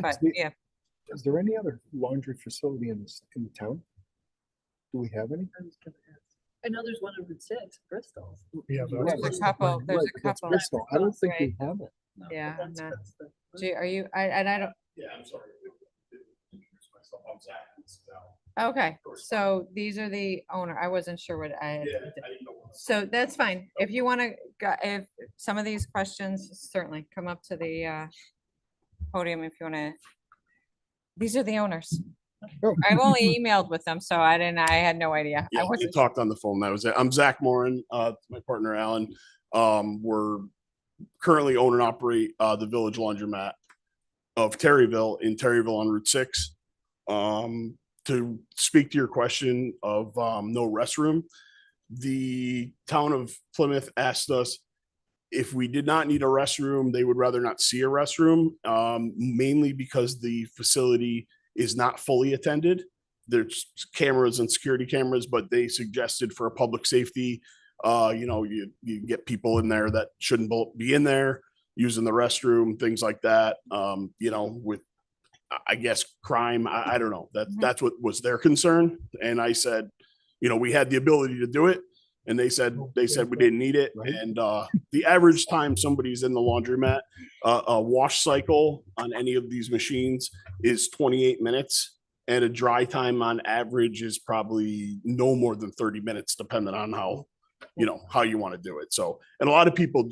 but yeah, Is there any other laundry facility in the town? Do we have any? I know there's one in Route 6, Bristol. Yeah, there's a couple, there's a That's couple. Bristol. I don't think Right. we have it. Yeah, I'm not. Gee, are you, I don't, Yeah, I'm sorry. Introduce myself. I'm Zach. okay, so these are the owner. I wasn't sure what I had. Yeah, I didn't know. So that's fine. If you want to, if some of these questions, certainly come up to the podium if you want to. These are the owners. I've only emailed with them, so I had no idea. Yeah, I we wasn't. talked on the phone. That was it. I'm Zach Moran, my partner Alan. We're currently own and operate the Village Laundromat of Terryville in Terryville on Route 6. To speak to your question of no restroom, the town of Plymouth asked us if we did not need a restroom, they would rather not see a restroom, mainly because the facility is not fully attended. There's cameras and security cameras, but they suggested for a public safety, you get people in there that shouldn't be in there using the restroom, things like that. With, I guess, crime, I don't know. That's what was their concern. And I said, we had the ability to do it. And they said we didn't need it. And the average time somebody's in the laundromat, a wash cycle on any of these machines is 28 minutes. And a dry time on average is probably no more than 30 minutes, depending on how you want to do it. So, and a lot of people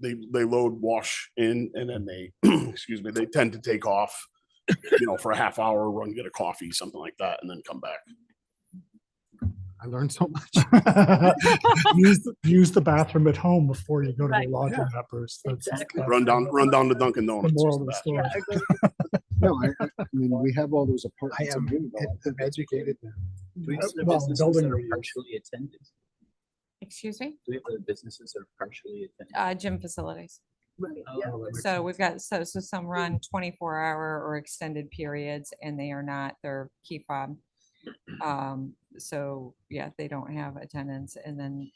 they load wash in and then they, excuse me, they tend to take off, for a half hour, run, get a coffee, something like that, and then come back. I learned so much. Use the bathroom at home before you go to the laundromat, Bruce. Run down to Dunkin' The Donuts. moral of the story. No, I mean, we have all those apartments. am in Greenville. educated now. Do we have other Well, businesses building that are reuse. partially attended? Excuse me? Do we have other businesses that are partially attended? Gym facilities. Right, Oh, yeah. that makes So we've got, so some run 24-hour or extended periods and they are not, they're key fob. So yeah, they don't have attendance and then,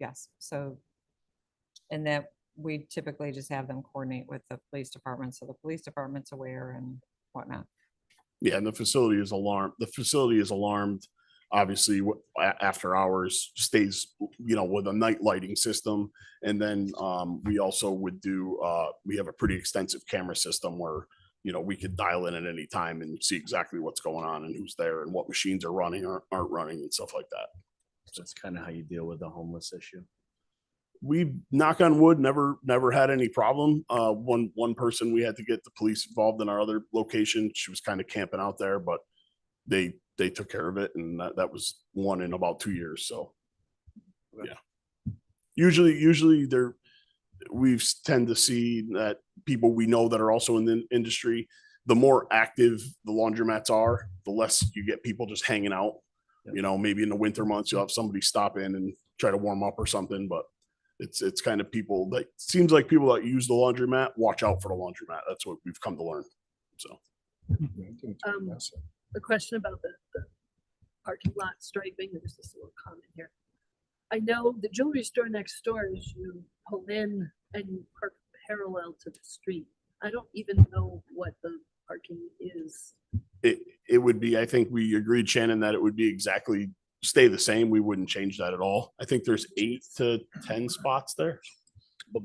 yes, so. And that we typically just have them coordinate with the police department. So the police department's aware and whatnot. Yeah, and the facility is alarmed. The facility is alarmed. Obviously, after hours stays, with a night lighting system. And then we also would do, we have a pretty extensive camera system where, we could dial in at any time and see exactly what's going on and who's there and what machines are running or aren't running and stuff like that. So that's kind of how you deal with the homeless issue. We, knock on wood, never had any problem. One person, we had to get the police involved in our other location. She was kind of camping out there, but they took care of it, and that was one in about 2 years. So, yeah. Usually we tend to see that people we know that are also in the industry, the more active the laundromats are, the less you get people just hanging out. Maybe in the winter months, you'll have somebody stop in and try to warm up or something, but it's kind of people that seems like people that use the laundromat watch out for the laundromat. That's what we've come to learn. So. A question about the parking lot striping. There's this little comment here. I know the jewelry store next door is you pull in and you park parallel to the street. I don't even know what the parking is. It would be, I think we agreed, Shannon, that it would be exactly stay the same. We wouldn't change that at all. I think there's 8 to 10 spots there. But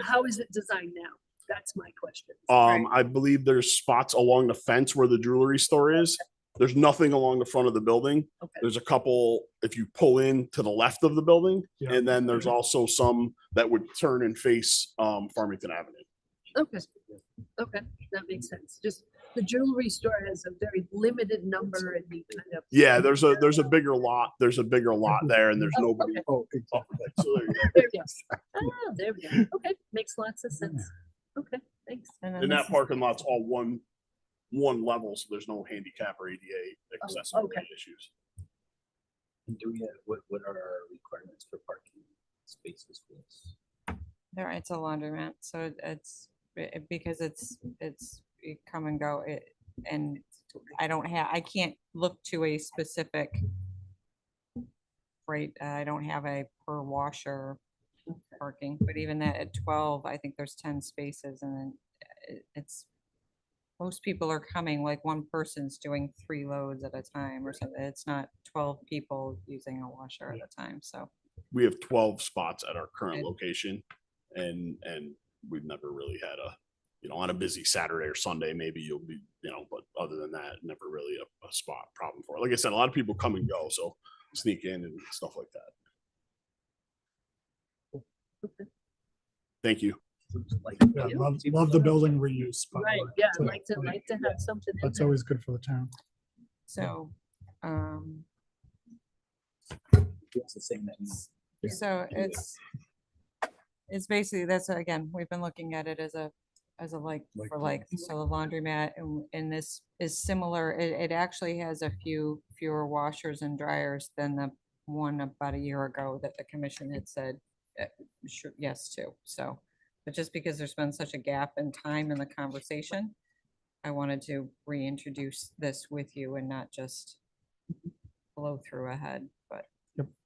How is it designed now? That's my question. I believe there's spots along the fence where the jewelry store is. There's nothing along the front of the building. Okay. There's a couple, if you pull in to the left of the building, Yeah. and then there's also some that would turn and face Farmington Avenue. Okay. Okay, that makes sense. Just The jewelry store has a very limited number and you kind of. Yeah, there's a bigger lot. There's a bigger lot there and there's Oh, nobody. okay. Oh, So there you go. There we go. Oh, there we go. Okay, makes lots of sense. Okay, thanks. And that parking lot's all one level, so there's no handicap or ADA accessibility okay. issues. And do we have, what are our requirements for parking spaces for this? There, it's a laundromat, so because it's you come and go, and I can't look to a specific, right, I don't have a per washer parking, but even that at 12, I think there's 10 spaces, and then it's, most people are coming, like one person's doing 3 loads at a time or something. It's not 12 people using a washer at a time, so. We have 12 spots at our current location and we've never really had on a busy Saturday or Sunday, maybe you'll be, but other than that, never really a spot problem for it. Like I said, a lot of people come and go, so sneak in and stuff like that. Thank you. Yeah, love the building reuse. by the Right, way. yeah, So, I'd like to have something in That's there. always good for the town. So, It's the same that. so it's basically, that's, again, we've been looking at it as a like for like, so the laundromat and this is similar. It actually has a fewer washers and dryers than the one about a year ago that the commission had said sure, yes to. So, but just because there's been such a gap in time in the conversation, I wanted to reintroduce this with you and not just blow through ahead, but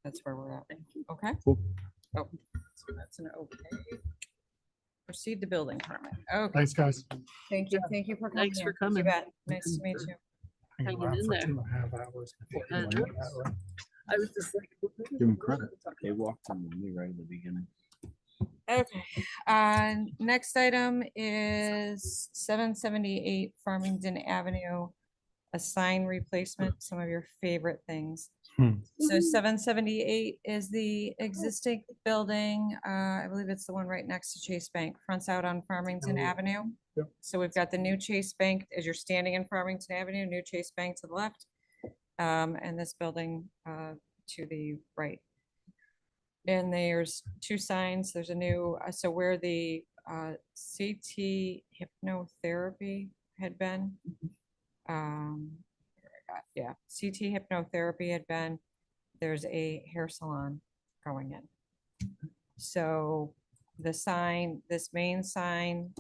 that's where we're at. Okay? Cool. Oh, so that's an okay. Proceed to building permit. Okay. Thanks, guys. Thank you. Thank you for coming. Thanks for in. You coming. bet. Nice to meet you. Hanging Hanging around in for there. 2.5 hours. before I doing know. that, right? I was just like. Give them credit. They walked in with me right at the beginning. Okay, next item is 778 Farmington Avenue, a sign replacement, some of your favorite things. So 778 is the existing building, I believe it's the one right next to Chase Bank, fronts out on Farmington Avenue. Yep. So we've got the new Chase Bank, as you're standing in Farmington Avenue, new Chase Bank to the left, and this building to the right. And there's 2 signs. There's a new, so where the CT hypnotherapy had been. Yeah, CT hypnotherapy had been, there's a hair salon going in. So the sign, this main sign,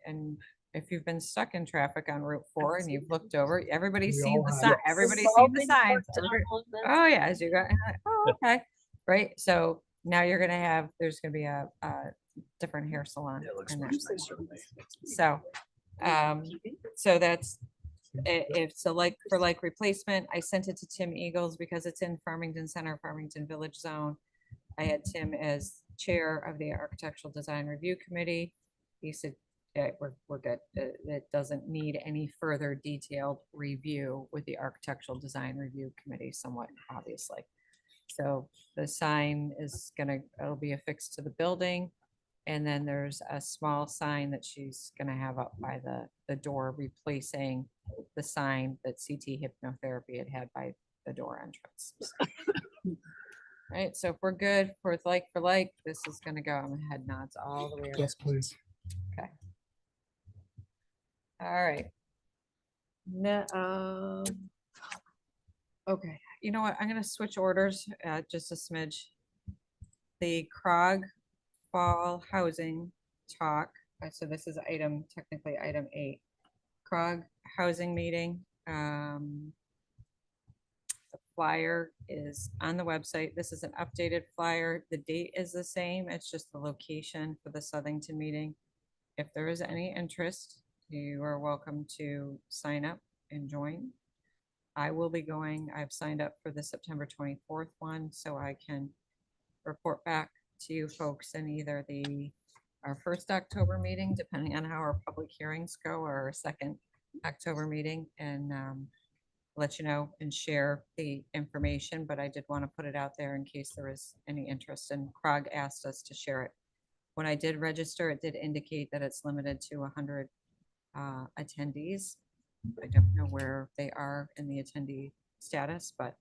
and if you've been stuck in traffic on Route 4 and you've looked over, everybody's We seen all the have. sign, everybody's seen the signs. Revolving Oh, yeah, as you go, oh, okay, right, so now you're gonna have, there's gonna be a different hair salon. It looks in much there. nicer than they. So that's, it's a like for like replacement. I sent it to Tim Eagles because it's in Farmington Center, Farmington Village Zone. I had Tim as chair of the Architectural Design Review Committee. He said, yeah, we're good. It doesn't need any further detailed review with the Architectural Design Review Committee, somewhat obviously. So the sign is it'll be affixed to the building. And then there's a small sign that she's gonna have up by the door, replacing the sign that CT hypnotherapy had by the door entrance. Right, so if we're good for like, this is gonna go, I'm head nods all the way around. Yes, please. Okay. All right. Okay, you know what, I'm gonna switch orders, just a smidge. The Krog Fall Housing Talk, so this is technically item 8. Krog Housing Meeting. The flyer is on the website. This is an updated flyer. The date is the same. It's just the location for the Southington meeting. If there is any interest, you are welcome to sign up and join. I will be going. I've signed up for the September 24th one, so I can report back to you folks in either our first October meeting, depending on how our public hearings go, or our second October meeting, and let you know and share the information. But I did want to put it out there in case there is any interest, and Krog asked us to share it. When I did register, it did indicate that it's limited to 100 attendees. I don't know where they are in the attendee status, but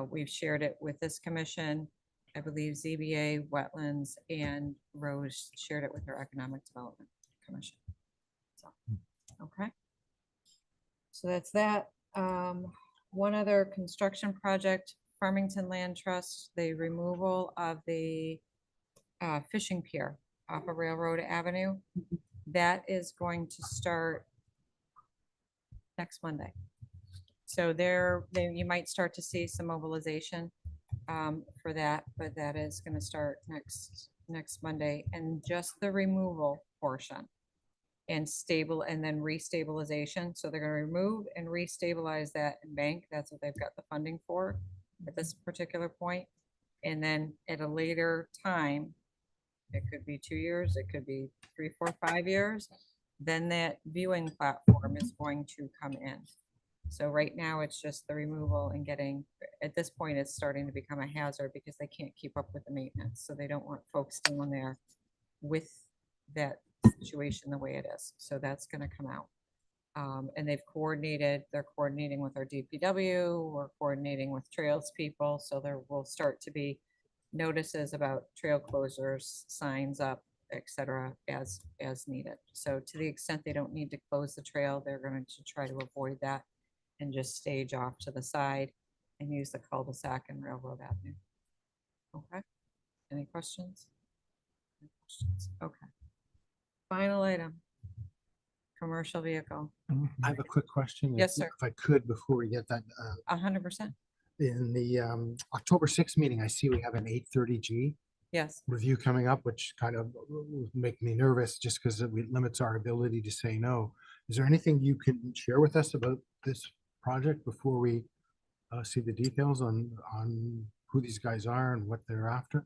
we've shared it with this commission. I believe ZBA, Wetlands, and Rose shared it with their Economic Development Commission. So, okay. So that's that. One other construction project, Farmington Land Trust, the removal of the fishing pier off of Railroad Avenue. That is going to start next Monday. So you might start to see some mobilization for that, but that is going to start next Monday, and just the removal portion and then restabilization. So they're going to remove and restabilize that and bank. That's what they've got the funding for at this particular point. And then at a later time, it could be 2 years, it could be 3, 4, 5 years, then that viewing platform is going to come in. So right now, it's just the removal and at this point, it's starting to become a hazard because they can't keep up with the maintenance. So they don't want folks down there with that situation the way it is. So that's going to come out. And they're coordinating with our DPW, we're coordinating with trails people. So there will start to be notices about trail closures, signs up, etc., as needed. So to the extent they don't need to close the trail, they're going to try to avoid that and just stage off to the side and use the cul-de-sac and Railroad Avenue. Okay. Any questions? Any questions? Okay. Final item. Commercial vehicle. I have a quick question. Yes, sir. If I could, before we get that, 100%. in the October 6th meeting, I see we have an 8:30G Yes. review coming up, which kind of will make me nervous just because it limits our ability to say no. Is there anything you can share with us about this project before we see the details on who these guys are and what they're after?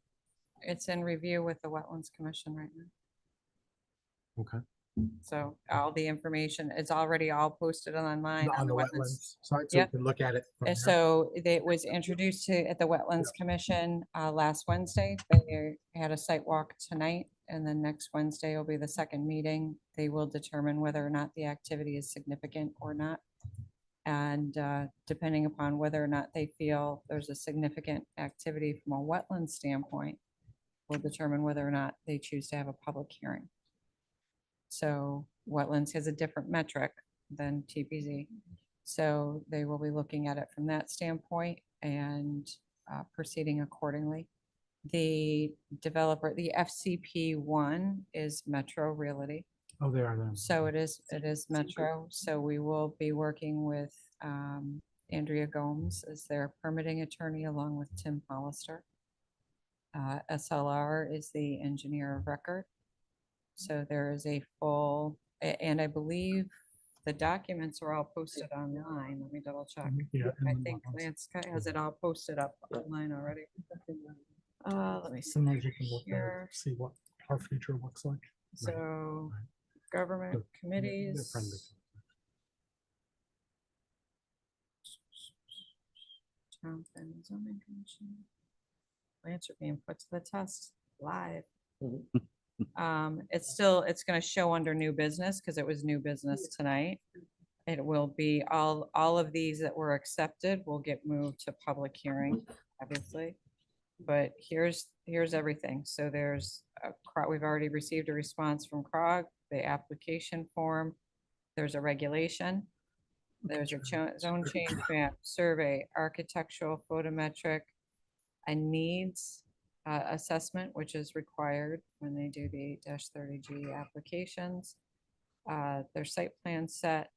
It's in review with the Wetlands Commission right now. Okay. So all the information is already all posted online On the wetlands side, so we Yep. can look at it. from And there. so it was introduced at the Wetlands Commission last Wednesday. They had a site walk tonight, and then next Wednesday will be the second meeting. They will determine whether or not the activity is significant or not. And depending upon whether or not they feel there's a significant activity from a wetland standpoint, will determine whether or not they choose to have a public hearing. So Wetlands has a different metric than TPZ. So they will be looking at it from that standpoint and proceeding accordingly. The developer, the FCP1 is Metro Realty. Oh, they are then. So it is Metro. So we will be working with Andrea Gomes as their permitting attorney along with Tim Hollister. SLR is the engineer of record. So there is a full, and I believe the documents are all posted online. Let me double check. Yeah, I and think then Lance has it all posted up online already. Let me see sometimes you can look at here. it, see what our future looks like. So government They're committees. friendly. Town Planning and Zoning Commission. Plans are being put to the test live. It's gonna show under new business because it was new business tonight. It will be all of these that were accepted will get moved to public hearing, obviously. But here's everything. So we've already received a response from CROG, the application form. There's a regulation. There's a zone change map, survey, architectural, photometric, a needs assessment, which is required when they do the 8-30G applications. Their site plan set,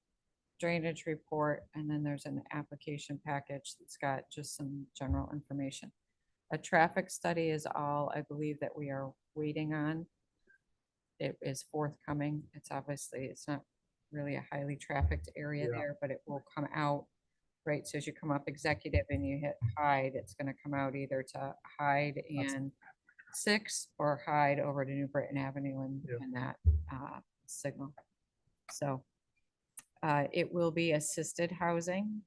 drainage report, and then there's an application package that's got just some general information. A traffic study is all I believe that we are waiting on. It is forthcoming. It's not really a highly trafficked area there, but it will come out, right? So as you come up Executive and you hit Hyde, it's going to come out either to Hyde and 6 or Hyde over to New Britain Avenue and that signal. So it will be assisted housing.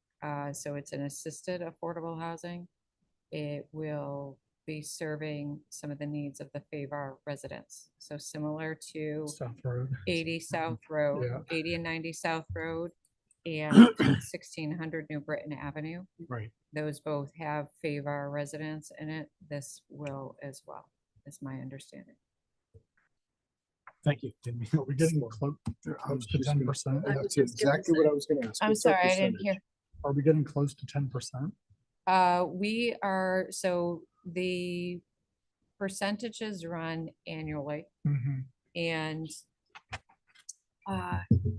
So it's an assisted affordable housing. It will be serving some of the needs of the Favar residents. So similar to South Road. 80 South Road, Yeah. 80 and 90 South Road. and 1600 New Britain Avenue. Right. Those both have Favar residents in it. This will as well, is my understanding. Thank you. Are we getting close to 10%? That's exactly what I was gonna ask. I'm What's that sorry, I didn't percentage? hear. Are we getting close to 10%? We are, so the percentages run annually. Mhm. And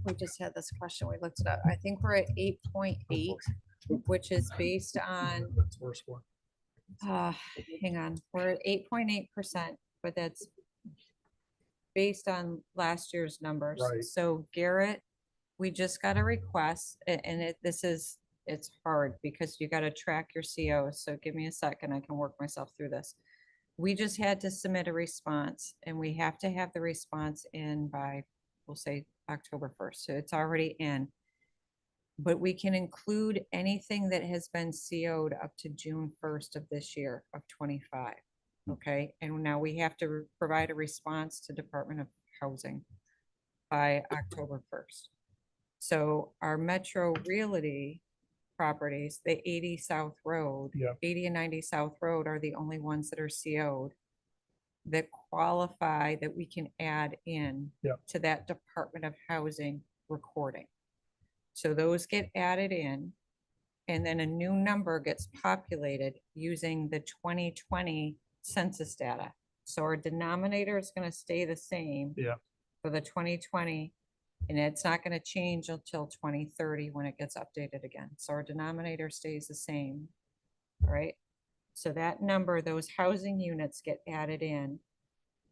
we just had this question, we looked it up. I think we're at 8.8, which is based on, That's worse for. hang on, we're at 8.8%, but that's based on last year's numbers. Right. So Garrett, we just got a request and it's hard because you got to track your COs. So give me a second, I can work myself through this. We just had to submit a response and we have to have the response in by, we'll say October 1st. So it's already in. But we can include anything that has been CO'd up to June 1st of this year of 25. Okay, and now we have to provide a response to Department of Housing by October 1st. So our Metro Realty properties, the 80 South Road, Yeah. 80 and 90 South Road are the only ones that are CO'd that qualify that we can add in Yeah. to that Department of Housing recording. So those get added in, and then a new number gets populated using the 2020 census data. So our denominator is going to stay the same Yeah. for the 2020, and it's not going to change until 2030 when it gets updated again. So our denominator stays the same, all right? So that number, those housing units get added in,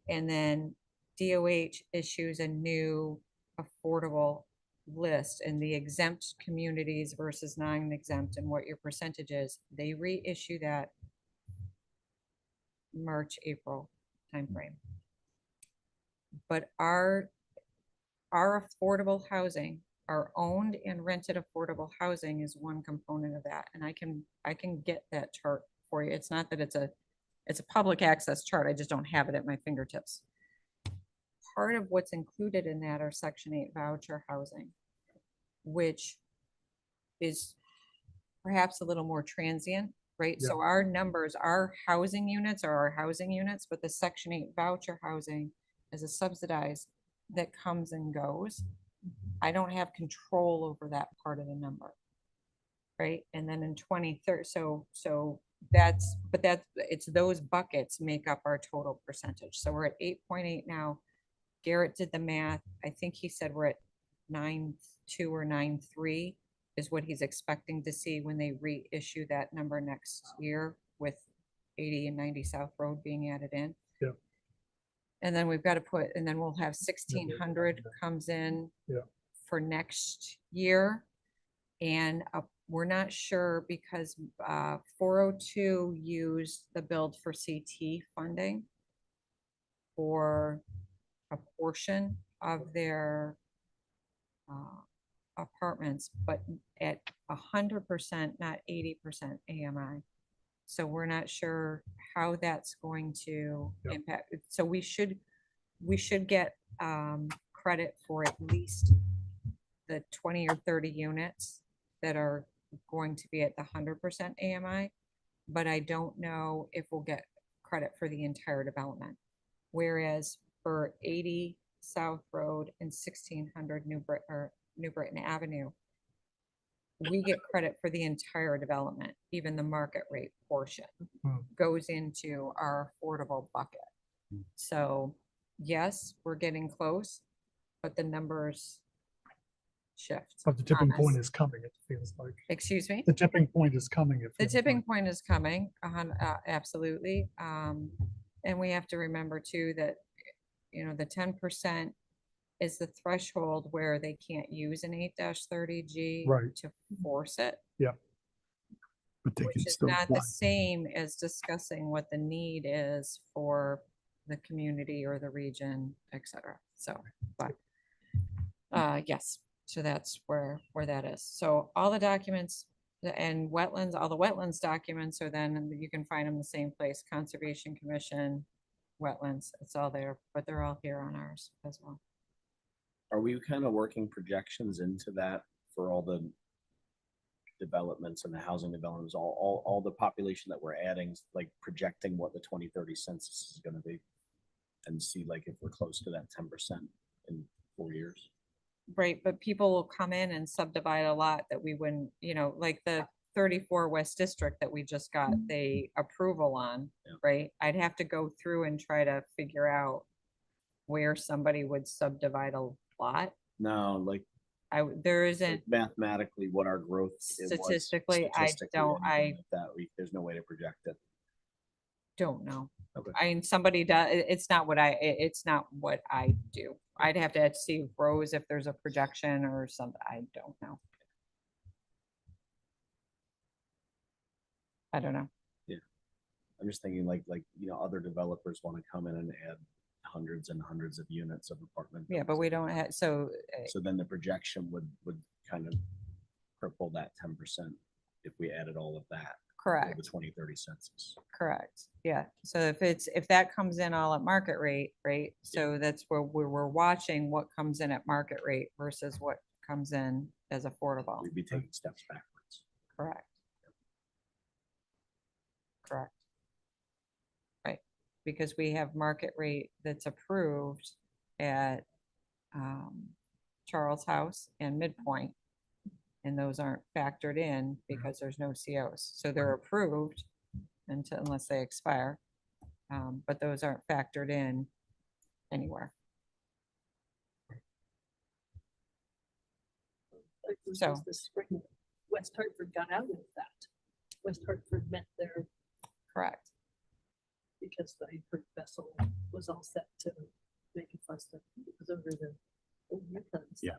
and then DOH issues a new affordable list and the exempt communities versus non-exempt and what your percentage is. They reissue that March, April timeframe. But our affordable housing, our owned and rented affordable housing is one component of that. And I can get that chart for you. It's not that it's a public access chart. I just don't have it at my fingertips. Part of what's included in that are Section 8 voucher housing, which is perhaps a little more transient, right? So our numbers, our housing units are our housing units, but the Section 8 voucher housing is a subsidized that comes and goes. I don't have control over that part of the number, right? And then in 2030, so it's those buckets make up our total percentage. So we're at 8.8 now. Garrett did the math. I think he said we're at 9.2 or 9.3 is what he's expecting to see when they reissue that number next year with 80 and 90 South Road being added in. Yeah. And then we've got to put, and then we'll have 1600 comes in Yeah. for next year. And we're not sure because 402 used the build for CT funding for a portion of their apartments, but at 100%, not 80% AMI. So we're not sure how that's going to impact. So we should get credit for at least the 20 or 30 units that are going to be at the 100% AMI, but I don't know if we'll get credit for the entire development. Whereas for 80 South Road and 1600 New Britain Avenue, we get credit for the entire development, even the market rate portion goes into our affordable bucket. So yes, we're getting close, but the numbers shift. But the tipping on point us. is coming, it feels like. Excuse me? The tipping point is coming. It The feels tipping like. point is coming, absolutely. And we have to remember too that, the 10% is the threshold where they can't use an 8-30G Right. to force it, Yeah. But they which can is still not apply. the same as discussing what the need is for the community or the region, et cetera. So, but, yes, so that's where that is. So all the documents and wetlands, all the wetlands documents are then, you can find them the same place, Conservation Commission, wetlands, it's all there, but they're all here on ours as well. Are we kind of working projections into that for all the developments and the housing developments, all the population that we're adding, like projecting what the 2030 census is gonna be. And see like if we're close to that 10% in 4 years. Right, but people will come in and subdivide a lot that we wouldn't, like the 34 West District that we just got the approval on, right? I'd have to go through and try to figure out where somebody would subdivide a lot. No, like There isn't, mathematically what our growth it was, statistically, anything like that, there's no way to project it. don't know. Okay. I mean, somebody does, it's not what it's not what I do. I'd have to see Rose if there's a projection or something. I don't know. I don't know. Yeah. I'm just thinking like, other developers want to come in and add hundreds and hundreds of units of apartment. Yeah, but we don't have, so So then the projection would kind of cripple that 10% if we added all of that. for correct. The 2030 census. Correct. Yeah. So if that comes in all at market rate, right? So that's where we're watching what comes in at market rate versus what comes in as affordable. We'd be taking steps backwards. Correct. Correct. Right. Because we have market rate that's approved at Charles House and Midpoint. And those aren't factored in because there's no COs. So they're approved unless they expire. But those aren't factored in anywhere. Like, was So- just this spring, West Hartford got out of that. West Hartford met their, Correct. because the Hartford vessel was all set to make a fuss that it was over the old Midlands. Yeah.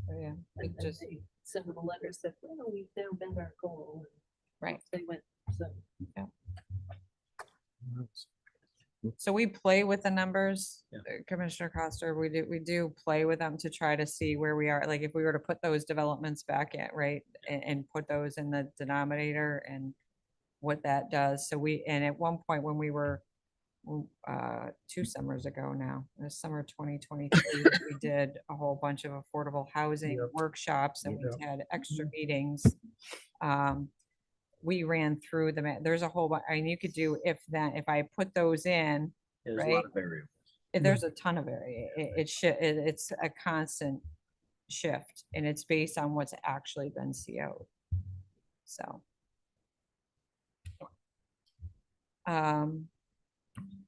So, yeah. And It then just, they sent them a letter, said, well, we've now met our goal. and right. They went, so. So we play with the numbers, Yeah. Commissioner Coster, we do play with them to try to see where we are. Like if we were to put those developments back at, right, and put those in the denominator and what that does. So and at one point when we were 2 summers ago now, this summer 2023, we did a whole bunch of affordable housing workshops and we had extra meetings. We ran through them. There's a whole, I mean, you could do if I put those in, There's a right? lot of variables. There's a ton of it's a constant shift and it's based on what's actually been CO'd. So.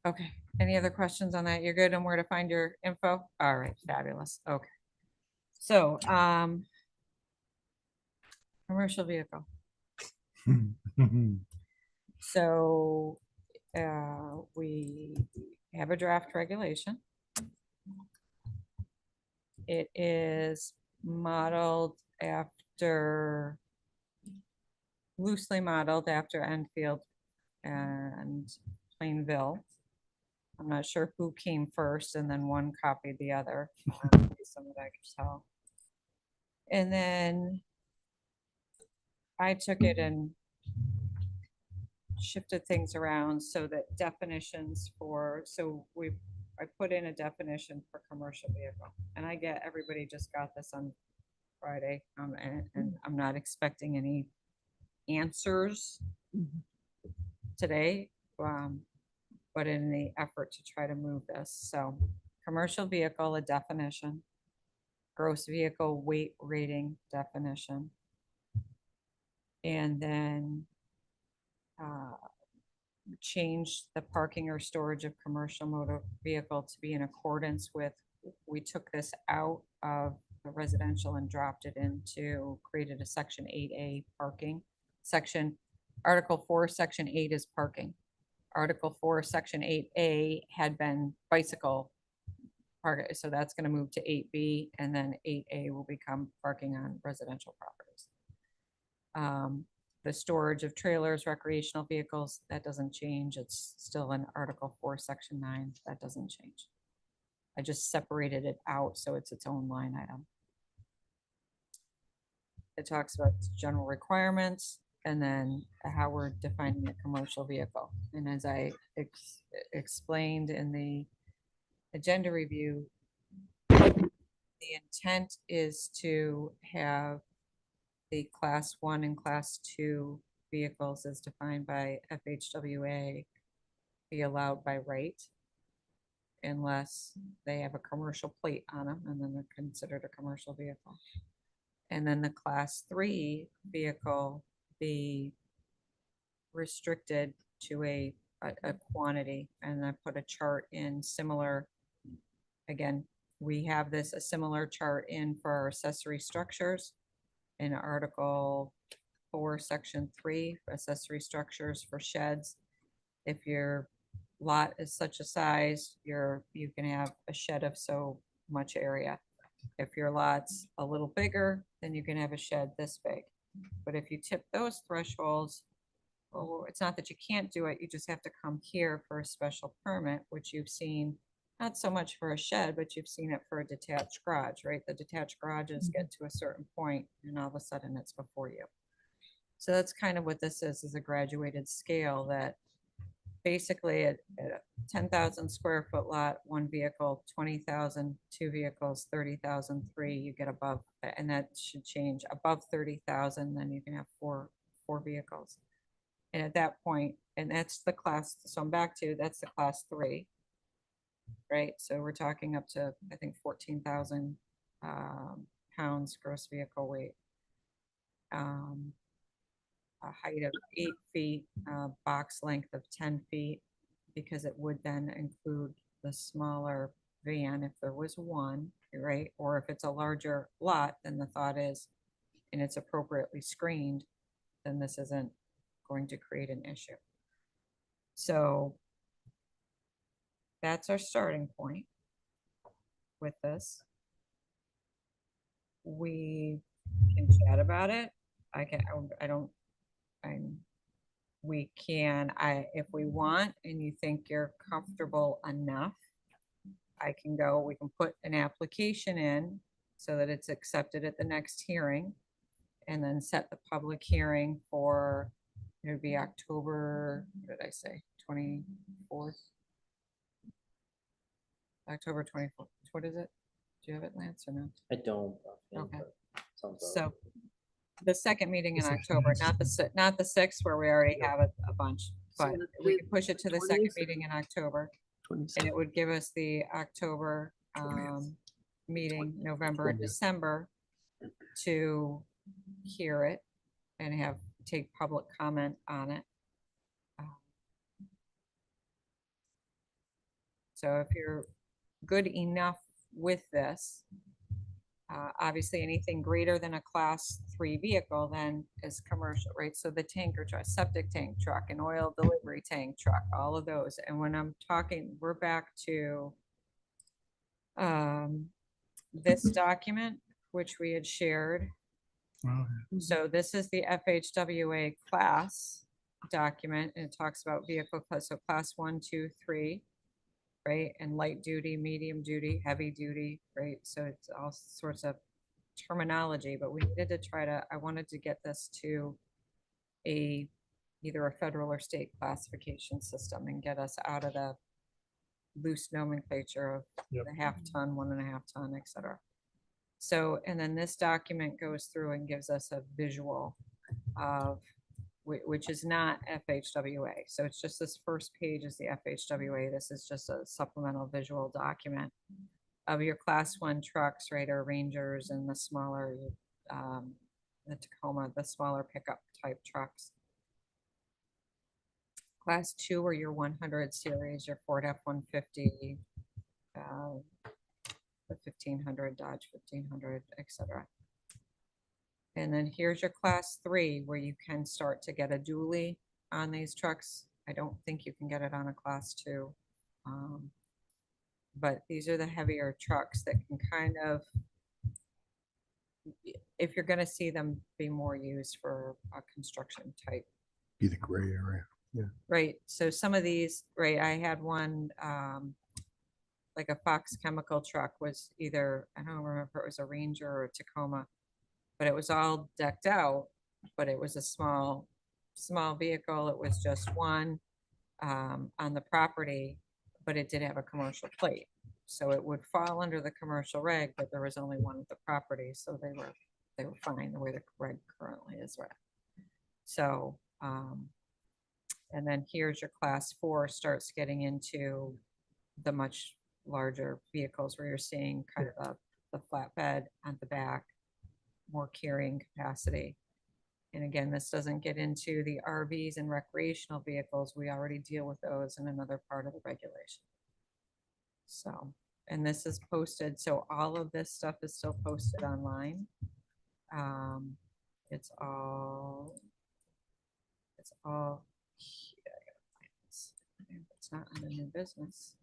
Okay, any other questions on that? You're good on where to find your info? All right, fabulous. Okay. So, commercial vehicle. So, we have a draft regulation. It is loosely modeled after Enfield and Plainville. I'm not sure who came first and then one copied the other. Some of that I could tell. And then I took it and shifted things around so that definitions I put in a definition for commercial vehicle. And everybody just got this on Friday. And I'm not expecting any answers today. But in the effort to try to move this. So commercial vehicle, a definition, gross vehicle weight rating definition. And then change the parking or storage of commercial motor vehicle to be in accordance with, we took this out of the residential and dropped it created a section 8A parking section. Article 4, section 8 is parking. Article 4, section 8A had been bicycle parking, so that's going to move to 8B, and then 8A will become parking on residential properties. The storage of trailers, recreational vehicles, that doesn't change. It's still in Article 4, section 9. That doesn't change. I just separated it out so it's its own line item. It talks about general requirements, and then how we're defining a commercial vehicle. And as I explained in the agenda review, the intent is to have the class 1 and class 2 vehicles as defined by FHWA be allowed by right unless they have a commercial plate on them, and then they're considered a commercial vehicle. And then the class 3 vehicle be restricted to a quantity. And I put a chart in similar, again, we have this, a similar chart in for our accessory structures in Article 4, Section 3, accessory structures for sheds. If your lot is such a size, you can have a shed of so much area. If your lot's a little bigger, then you can have a shed this big. But if you tip those thresholds, well, it's not that you can't do it, you just have to come here for a special permit, which you've seen, not so much for a shed, but you've seen it for a detached garage, right? The detached garages get to a certain point and all of a sudden it's before you. So that's kind of what this is a graduated scale that basically at a 10,000 square foot lot, 1 vehicle, 20,000, 2 vehicles, 30,000, 3, you get above, and that should change above 30,000, then you can have four vehicles. And at that point, and that's the class, so I'm back to, that's the class 3, right? So we're talking up to, I think, 14,000 pounds gross vehicle weight. A height of 8 feet, box length of 10 feet, because it would then include the smaller van if there was one, right? Or if it's a larger lot, then the thought is, and it's appropriately screened, then this isn't going to create an issue. So that's our starting point with this. We can chat about it. We can, if we want, and you think you're comfortable enough, we can put an application in so that it's accepted at the next hearing, and then set the public hearing for, it would be October, what did I say, 24th? October 24th, what is it? Do you have it, Lance, or no? I don't. Okay. Sounds about So the second meeting in The October, 16th. not the 6th where we already have a bunch, but we can push it to the second 20th? meeting in October. And it would give us the October meeting, November and 20th. December to hear it and take public comment on it. So if you're good enough with this, obviously anything greater than a class 3 vehicle then is commercial, right? So the tanker truck, septic tank truck, an oil delivery tank truck, all of those. And when I'm talking, we're back to this document, which we had shared. Wow. So this is the FHWA class document, and it talks about vehicle class, so class 1, 2, 3, right? And light duty, medium duty, heavy duty, right? So it's all sorts of terminology, but we needed to I wanted to get this to either a federal or state classification system and get us out of the loose nomenclature of Yep. the half-ton, 1.5 ton, et cetera. So, and then this document goes through and gives us a visual of, which is not FHWA. So it's just this first page is the FHWA. This is just a supplemental visual document of your class 1 trucks, right, or Rangers and the smaller, the Tacoma, the smaller pickup type trucks. Class 2 are your 100 series, your Ford F-150, the 1500, Dodge 1500, etc. And then here's your class 3 where you can start to get a dually on these trucks. I don't think you can get it on a class 2. But these are the heavier trucks that can kind of, if you're going to see them be more used for a construction type. Be the gray area. Yeah. Right. So some of these, right, I had one, like a Fox Chemical truck was either, I don't remember if it was a Ranger or a Tacoma, but it was all decked out, but it was a small vehicle. It was just one on the property, but it did have a commercial plate. So it would fall under the commercial reg, but there was only one at the property. So they were fine the way the reg currently is read. So, and then here's your class 4 starts getting into the much larger vehicles where you're seeing kind of the flatbed on the back, more carrying capacity. And again, this doesn't get into the RVs and recreational vehicles. We already deal with those in another part of the regulation. So, and this is posted, so all of this stuff is still posted online. It's all, it's all, yeah, I gotta find this. It's not under new business.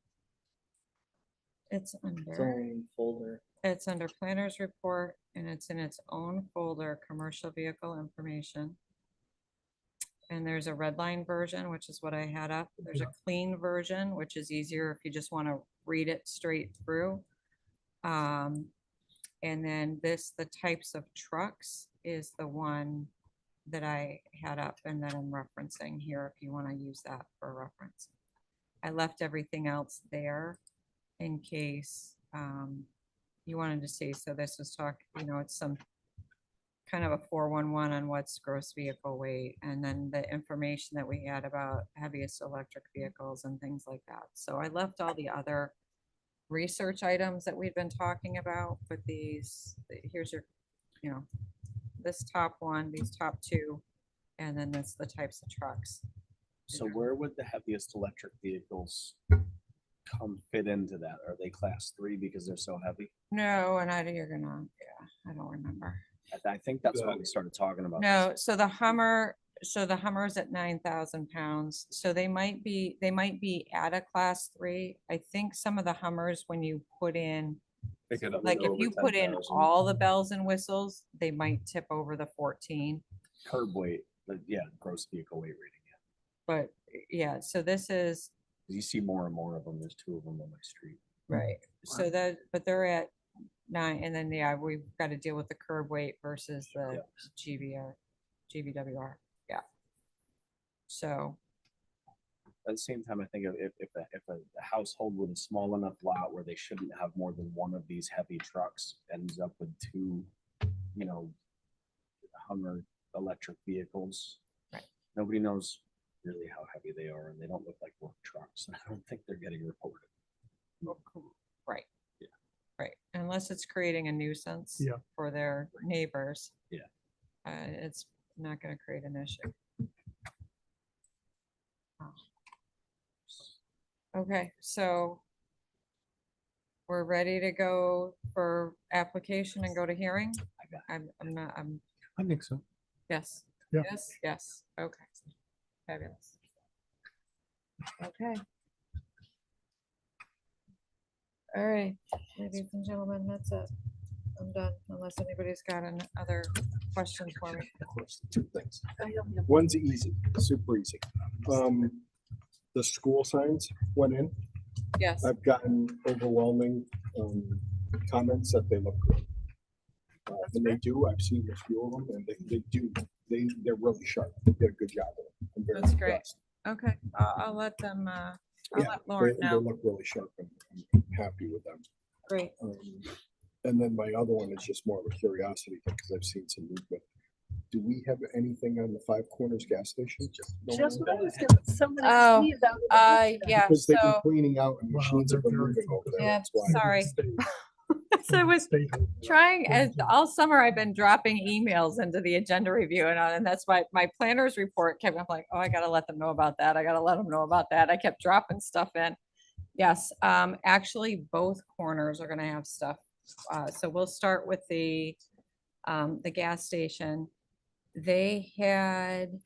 It's under, folder. it's under planners report and it's in its own folder, commercial vehicle information. And there's a red line version, which is what I had up. There's a clean version, which is easier if you just want to read it straight through. And then this, the types of trucks is the one that I had up and that I'm referencing here if you want to use that for reference. I left everything else there in case you wanted to see. So this was talk, you know, it's some kind of a 411 on what's gross vehicle weight, and then the information that we had about heaviest electric vehicles and things like that. So I left all the other research items that we've been talking about, but these, here's your, you know, this top one, these top two, and then this, the types of trucks. So where would the heaviest electric vehicles come fit into that? Are they class 3 because they're so heavy? No, and you're gonna, yeah, I don't remember. I think that's what we started talking about. No, so the Hummer's at 9,000 pounds. So they might be at a class 3. I think some of the Hummers, when you put in, Pick it up like if over you put in 10,000. all the bells and whistles, they might tip over the 14. Curb weight, but yeah, gross vehicle weight rating. But yeah, so this is, You see more and more of them. There's 2 of them on my street. right. So that, but they're at 9, and then, yeah, we've got to deal with the curb weight versus the GVWR. Yeah. So, At the same time, I think if a household with a small enough lot where they shouldn't have more than one of these heavy trucks ends up with 2, you know, Hummer electric vehicles. Right. Nobody knows really how heavy they are, and they don't look like work trucks. I don't think they're getting reported. right. Yeah. Right. Unless it's creating a nuisance Yeah. for their neighbors. Yeah. It's not going to create an issue. Okay, so we're ready to go for application and go to hearing? I'm not, I think so. yes. Yeah. Yes, yes, okay. Fabulous. Okay. All right, ladies and gentlemen, that's it. I'm done, unless anybody's got other questions for me. 2 things. One's easy, super easy. The school signs went in. Yes. I've gotten overwhelming comments that they look good. And they do. I've seen a few of them, and they do. They're really sharp. They did a good job of it. I'm very That's great. impressed. Okay, I'll let them, I'll Yeah, let Lauren they know. look really sharp, and I'm happy with them. Great. And then my other one is just more of a curiosity thing, because I've seen some movement. Do we have anything on the Five Corners gas station? Just what I was gonna, somebody asked me about it. Yeah, Because they've been so, cleaning out and machines have been moving over there. yeah, That's why. sorry. So I was trying, all summer I've been dropping emails into the agenda review, and that's why my planner's report kept, I'm like, oh, I gotta let them know about that. I gotta let them know about that. I kept dropping stuff in. Yes, actually, both corners are gonna have stuff. So we'll start with the gas station. They had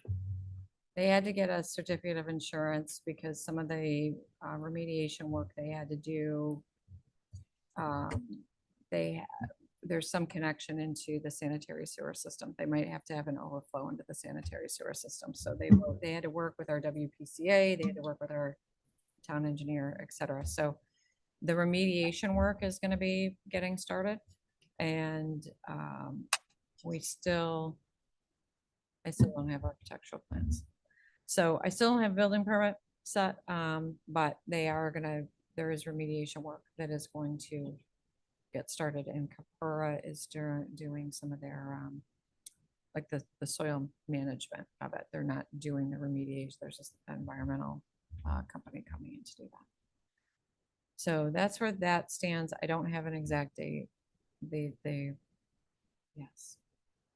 to get a certificate of insurance because some of the remediation work they had to do, there's some connection into the sanitary sewer system. They might have to have an overflow into the sanitary sewer system. So they had to work with our WPCA, they had to work with our town engineer, et cetera. So the remediation work is going to be getting started, and I still don't have architectural plans. So I still don't have building permit set, but there is remediation work that is going to get started, and Capura is doing some of their, like the soil management of it. They're not doing the remediation. There's just an environmental company coming in to do that. So that's where that stands. I don't have an exact date. Yes.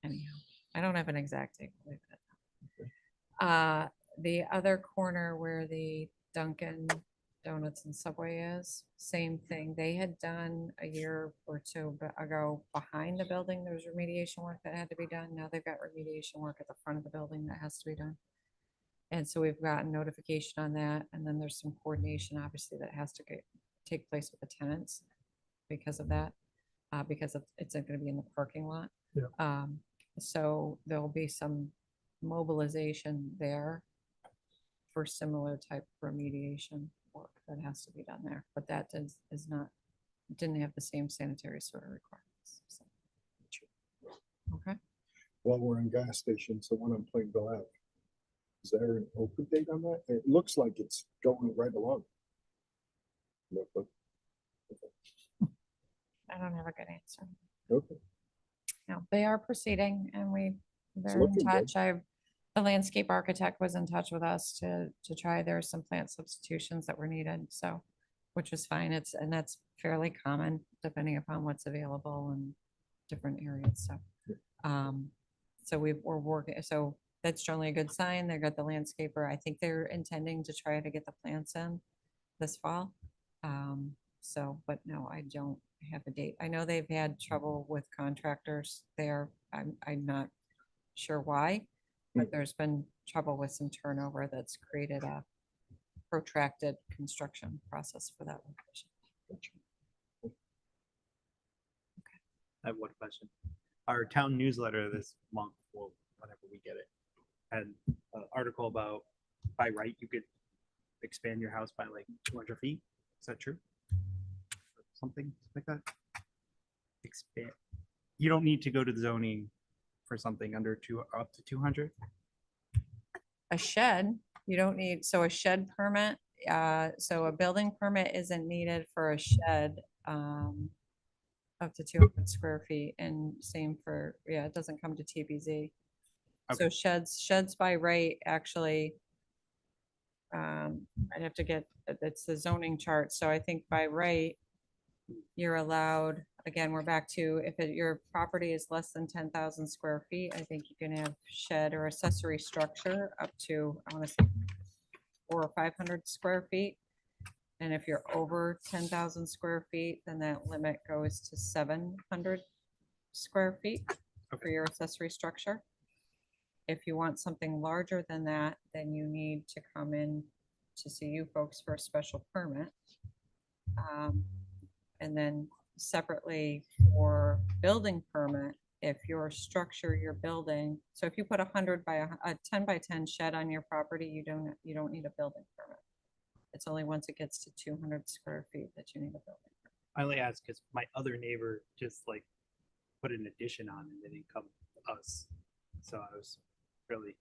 Anyhow, I don't have an exact date. We'll leave it at that. The other corner where the Dunkin' Donuts and Subway is, same thing. They had done a year or two ago behind the building. There was remediation work that had to be done. Now they've got remediation work at the front of the building that has to be done. And so we've gotten notification on that. And then there's some coordination, obviously, that has to take place with the tenants because of that, because it's going to be in the parking lot. Yeah. So there'll be some mobilization there for similar type remediation work that has to be done there, but that is not, didn't have the same sanitary sewer requirements. So. Okay. While we're on gas stations, the one on Plainville Ave, is there an open date on that? It looks like it's going right along. No, but- I don't have a good answer. Okay. No, they are proceeding and they're in looking good. touch. The landscape architect was in touch with us to try, there's some plant substitutions that were needed, so, which was fine. And that's fairly common depending upon what's available in different areas, so. So we're working, so that's generally a good sign. They got the landscaper. I think they're intending to try to get the plants in this fall. So, but no, I don't have a date. I know they've had trouble with contractors there. I'm not sure why, but there's been trouble with some turnover that's created a protracted construction process for that location. I have one question. Our town newsletter this month, well, whenever we get it, had an article about by right, you could expand your house by like 200 feet. Is that true? Something like that? Expand. You don't need to go to the zoning for something under up to 200? A shed, you don't need, so a shed permit, so a building permit isn't needed for a shed, up to 200 square feet, and same for, yeah, it doesn't come to TBZ. So sheds by right, actually, I'd have to get, it's the zoning chart, so I think by right, you're allowed, again, we're back to, if your property is less than 10,000 square feet, I think you can have shed or accessory structure up to, I want to say, 400 or 500 square feet. And if you're over 10,000 square feet, then that limit goes to 700 square feet for your accessory structure. If you want something larger than that, then you need to come in to see you folks for a special permit. And then separately for building permit, if your structure, your building, so if you put a 10 by 10 shed on your property, you don't need a building permit. It's only once it gets to 200 square feet that you need a building permit. I only ask because my other neighbor just like put an addition on and they didn't come to us. So I was really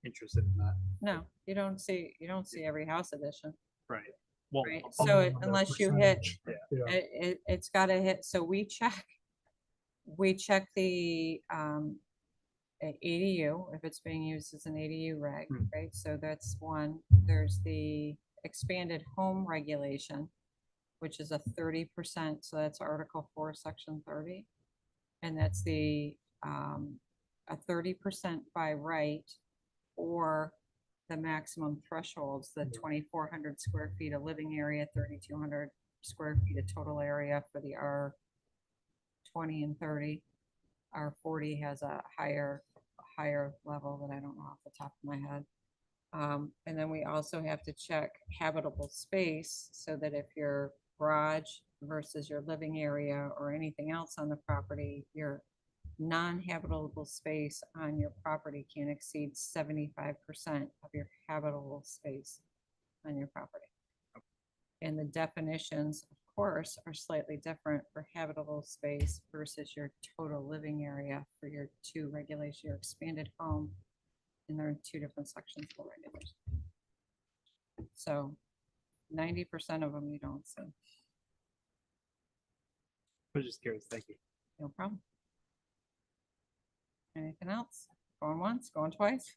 interested in that. No, you don't see every house addition. Right. Well, Right, so unless you hit, Yeah. it's gotta hit, so we check the ADU, if it's being used as an ADU reg, right? So that's one. There's the expanded home regulation, which is a 30%, so that's Article 4, Section 30. And that's a 30% by right, or the maximum thresholds, the 2,400 square feet of living area, 3,200 square feet of total area for the R20 and 30. R40 has a higher level that I don't know off the top of my head. And then we also have to check habitable space, so that if your garage versus your living area or anything else on the property, your non-habitable space on your property can't exceed 75% of your habitable space on your property. And the definitions, of course, are slightly different for habitable space versus your total living area for your two regulations, your expanded home, and there are two different sections for regulation. So 90% of them you don't see. was just curious. Thank you. No problem. Anything else? Going once, going twice?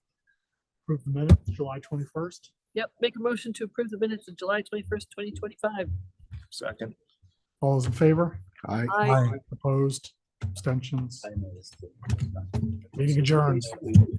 Approve the minutes, July 21st. Yep, make a motion to approve the minutes of July 21st, 2025. Second. All those in favor? Aye. Aye. Opposed, abstentions, I noticed. meeting adjourned.